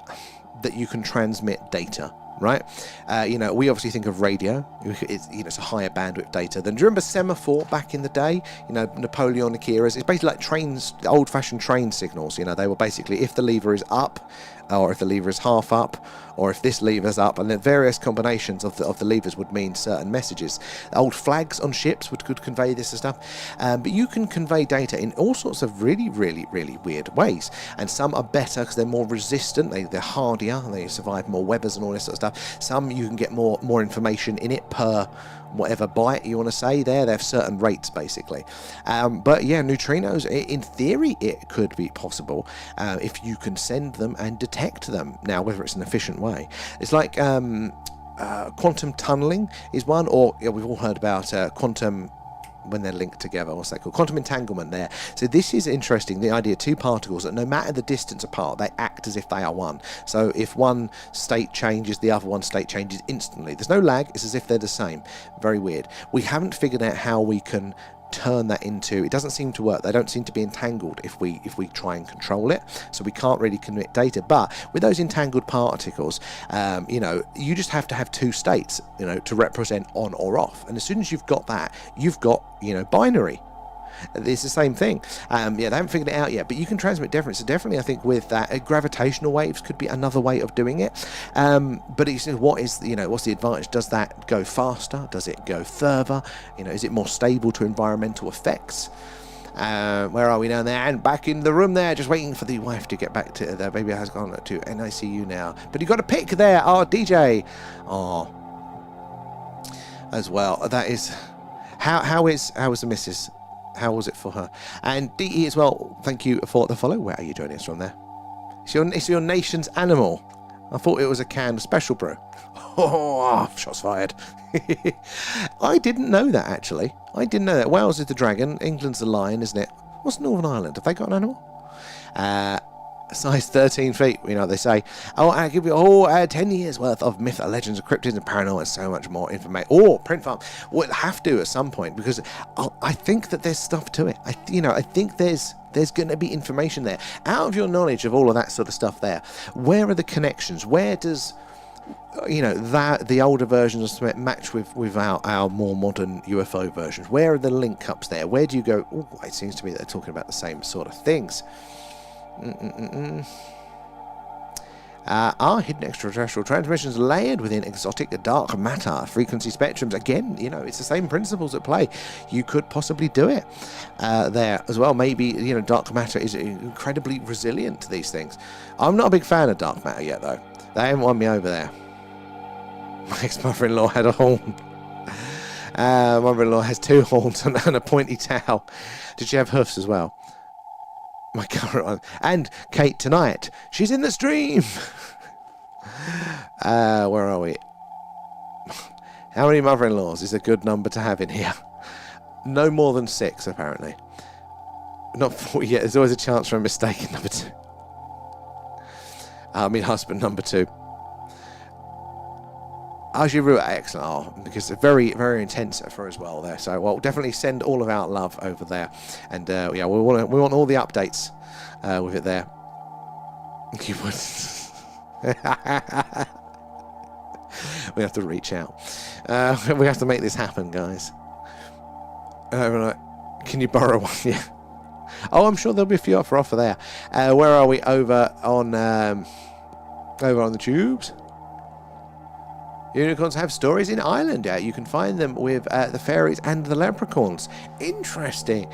transmit data, right? We obviously think of radio. It's a higher bandwidth data than. Do you remember semaphore back in the day? Napoleonic eras. It's basically like trains, old-fashioned train signals. They were basically if the lever is up, or if the lever is half up, or if this lever's up, and then various combinations of the levers would mean certain messages. Old flags on ships could convey this and stuff. But you can convey data in all sorts of really, really, really weird ways. And some are better because they're more resistant, they're hardier, they survive more weathers and all this sort of stuff. Some you can get more information in it per whatever byte you want to say there. They have certain rates, basically. But yeah, neutrinos, in theory, it could be possible if you can send them and detect them. Now, whether it's an efficient way. It's like quantum tunneling is one, or we've all heard about quantum when they're linked together. What's that called? Quantum entanglement there. So this is interesting, the idea of two particles that no matter the distance apart, they act as if they are one. So if one state changes, the other one state changes instantly. There's no lag, it's as if they're the same. Very weird. We haven't figured out how we can turn that into, it doesn't seem to work. They don't seem to be entangled if we try and control it, so we can't really commit data. But with those entangled particles, you know, you just have to have two states, you know, to represent on or off, and as soon as you've got that, you've got, you know, binary. It's the same thing. Yeah, they haven't figured it out yet, but you can transmit difference. So definitely, I think with that, gravitational waves could be another way of doing it. But it's, what is, you know, what's the advantage? Does that go faster? Does it go further? You know, is it more stable to environmental effects? Where are we down there? And back in the room there, just waiting for the wife to get back to the baby has gone to NICU now. But you got a pick there, oh DJ, oh, as well. That is how is the missus? How was it for her? And DE as well, thank you for the follow. Where are you joining us from there? It's your nation's animal. I thought it was a canned special brew. Oh, shots fired. I didn't know that, actually. I didn't know that. Wales is the dragon, England's the lion, isn't it? What's Northern Ireland? Have they got an animal? Size 13 feet, you know what they say. Oh, I'll give you 10 years worth of myth, legends, cryptids, and paranormal, and so much more information. Or print farm. We'll have to at some point, because I think that there's stuff to it. I think there's going to be information there. Out of your knowledge of all of that sort of stuff there, where are the connections? Where does, you know, that the older versions match with our more modern UFO versions? Where are the link ups there? Where do you go, oh, it seems to me that they're talking about the same sort of things. Are hidden extraterrestrial transmissions layered within exotic dark matter frequency spectrums? Again, you know, it's the same principles at play. You could possibly do it there as well. Maybe, you know, dark matter is incredibly resilient to these things. I'm not a big fan of dark matter yet, though. They haven't won me over there. My ex-mother-in-law had a horn. Mother-in-law has two horns and a pointy tail. Did she have hoofs as well? My current one. And Kate tonight, she's in the stream. Where are we? How many mother-in-laws is a good number to have in here? No more than 6, apparently. Not 4 yet. There's always a chance for a mistake in number 2. I mean, husband number 2. Ajiru, excellent. Oh, because they're very, very intense for as well there. So, well, definitely send all of our love over there, and yeah, we want all the updates with it there. You would. We have to reach out. We have to make this happen, guys. Right. Can you borrow one? Yeah. Oh, I'm sure there'll be a few for offer there. Where are we? Over on the tubes. Unicorns have stories in Ireland. You can find them with the fairies and the leprechauns. Interesting.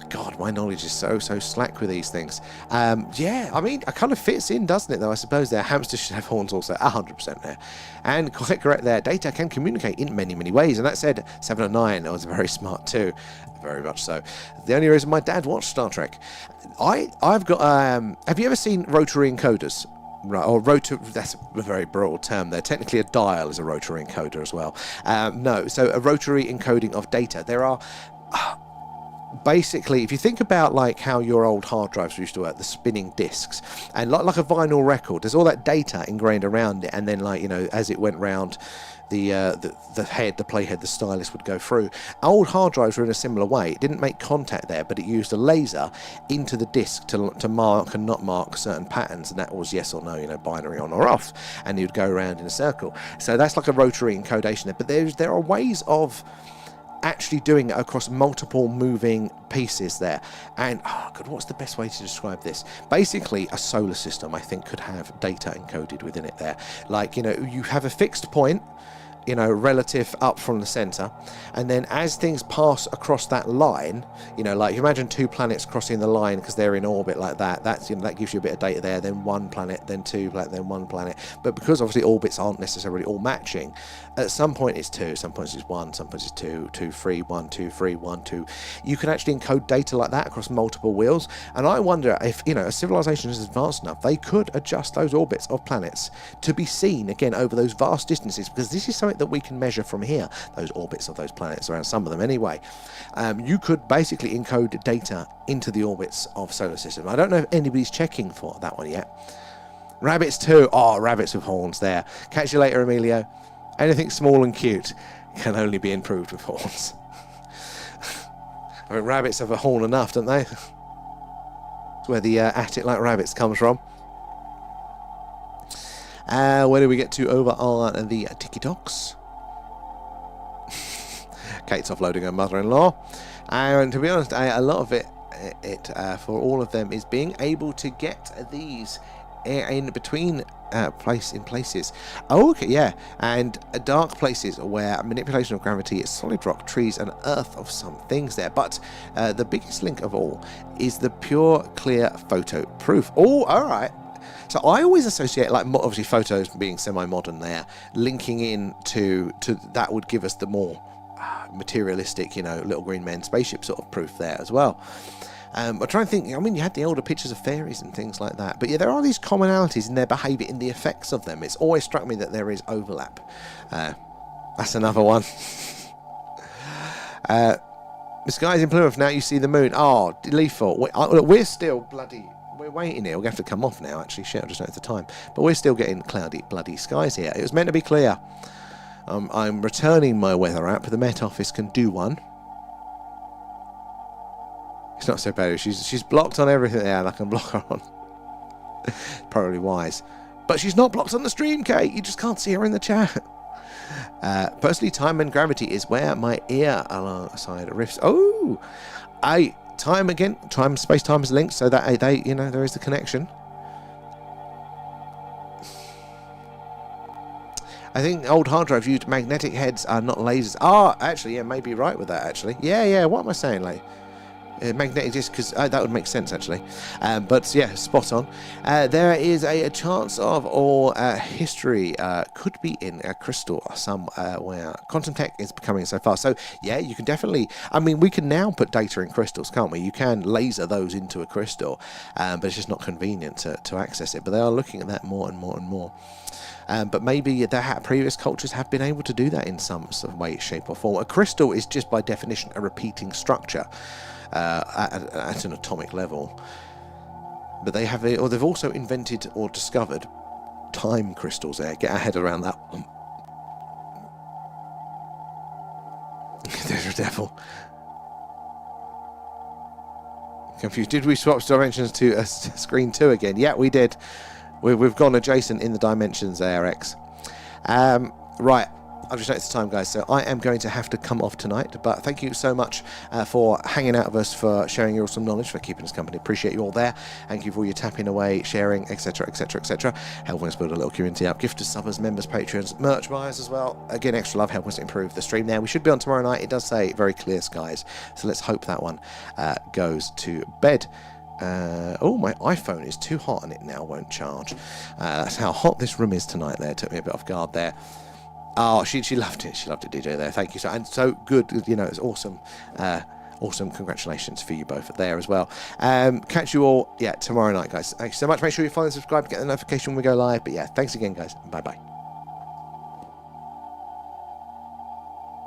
God, my knowledge is so slack with these things. Yeah, I mean, it kind of fits in, doesn't it, though? I suppose their hamsters should have horns also. 100% there. And quite correct there. Data can communicate in many, many ways. And that said, 709 was very smart too. Very much so. The only reason my dad watched Star Trek. I've got... have you ever seen rotary encoders? Right, or that's a very broad term there. Technically, a dial is a rotary encoder as well. No, so a rotary encoding of data. There are... basically, if you think about like how your old hard drives used to work, the spinning discs, and like a vinyl record, there's all that data ingrained around it, and then, like, you know, as it went round, the head, the playhead, the stylus would go through. Old hard drives were in a similar way. It didn't make contact there, but it used a laser into the disc to mark and not mark certain patterns, and that was yes or no, you know, binary on or off, and you'd go around in a circle. So that's like a rotary encodation there. But there are ways of actually doing it across multiple moving pieces there. And oh god, what's the best way to describe this? Basically, a solar system, I think, could have data encoded within it there. Like, you know, you have a fixed point, you know, relative up from the center, and then as things pass across that line, you know, like you imagine two planets crossing the line because they're in orbit like that. That's, you know, that gives you a bit of data there. Then one planet, then two planet, then one planet. But because obviously orbits aren't necessarily all matching, at some point it's 2, some points it's 1, some points it's 2, 2, 3, 1, 2, 3, 1, 2. You can actually encode data like that across multiple wheels. And I wonder if, you know, a civilization is advanced enough, they could adjust those orbits of planets to be seen again over those vast distances, because this is something light that we can measure from here, those orbits of those planets around some of them anyway, you could basically encode data into the orbits of solar system. I don't know if anybody's checking for that one yet. Rabbits too. Oh, rabbits with horns there. Catch you later, Emilio. Anything small and cute can only be improved with horns. I mean, rabbits have a horn enough, don't they? That's where the attic like rabbits comes from. Where do we get to over on the TikToks? Kate's offloading her mother-in-law. And to be honest, a lot of it for all of them is being able to get these in between places. Oh, okay, yeah, and dark places where manipulation of gravity is solid rock, trees, and earth of some things there. But the biggest link of all is the pure, clear photo proof. Oh, all right. So I always associate, like, obviously photos being semi-modern there, linking in to that would give us the more materialistic, you know, little green men spaceship sort of proof there as well. I'm trying to think, I mean, you had the older pictures of fairies and things like that, but yeah, there are these commonalities in their behaviour, in the effects of them. It's always struck me that there is overlap. That's another one. The skies in Plymouth, now you see the moon. Oh, lethal. We're still bloody... We're waiting here. We're going to have to come off now, actually. Shit, I just noticed the time. But we're still getting cloudy, bloody skies here. It was meant to be clear. I'm returning my weather app. The Met Office can do one. It's not so bad. She's blocked on everything there, and I can block her on. Probably wise. But she's not blocked on the stream, Kate. You just can't see her in the chat. Personally, time and gravity is where my ear alongside rifts. Oh! Time again. Time, space-time is linked, so that they, you know, there is the connection. I think old hard drives used magnetic heads are not lasers. Ah, actually, yeah, maybe you're right with that, actually. Yeah, what am I saying, like? Magnetic disc, because that would make sense, actually. But yeah, spot on. There is a chance of, or history could be in a crystal somewhere. Quantum tech is becoming so fast. So yeah, you can definitely, I mean, we can now put data in crystals, can't we? You can laser those into a crystal, but it's just not convenient to access it. But they are looking at that more and more and more. But maybe previous cultures have been able to do that in some sort of way, shape or form. A crystal is just by definition a repeating structure. At an atomic level, but they have, or they've also invented or discovered time crystals. There, get our head around that. There's a devil. Confused. Did we swap dimensions to screen 2 again? Yeah, we did. We've gone adjacent in the dimensions there, X. Right. I've just noticed the time, guys, so I am going to have to come off tonight, but thank you so much for hanging out with us, for sharing your awesome knowledge, for keeping us company. Appreciate you all there. Thank you for all your tapping away, sharing, etc, etc, etc. Helping us build a little community up. Gifters, subbers, members, patrons, merch buyers as well. Again, extra love, helping us improve the stream there. We should be on tomorrow night. It does say very clear skies, so let's hope that one goes to bed. Oh, my iPhone is too hot and it now won't charge. That's how hot this room is tonight there. Took me a bit off guard there. Oh, she loved it. She loved it, DJ there. Thank you. And so good. You know, it's awesome. Awesome. Congratulations for you both there as well. Catch you all, tomorrow night, guys. Thanks so much. Make sure you follow and subscribe to get the notification when we go live. But yeah, thanks again, guys. Bye-bye.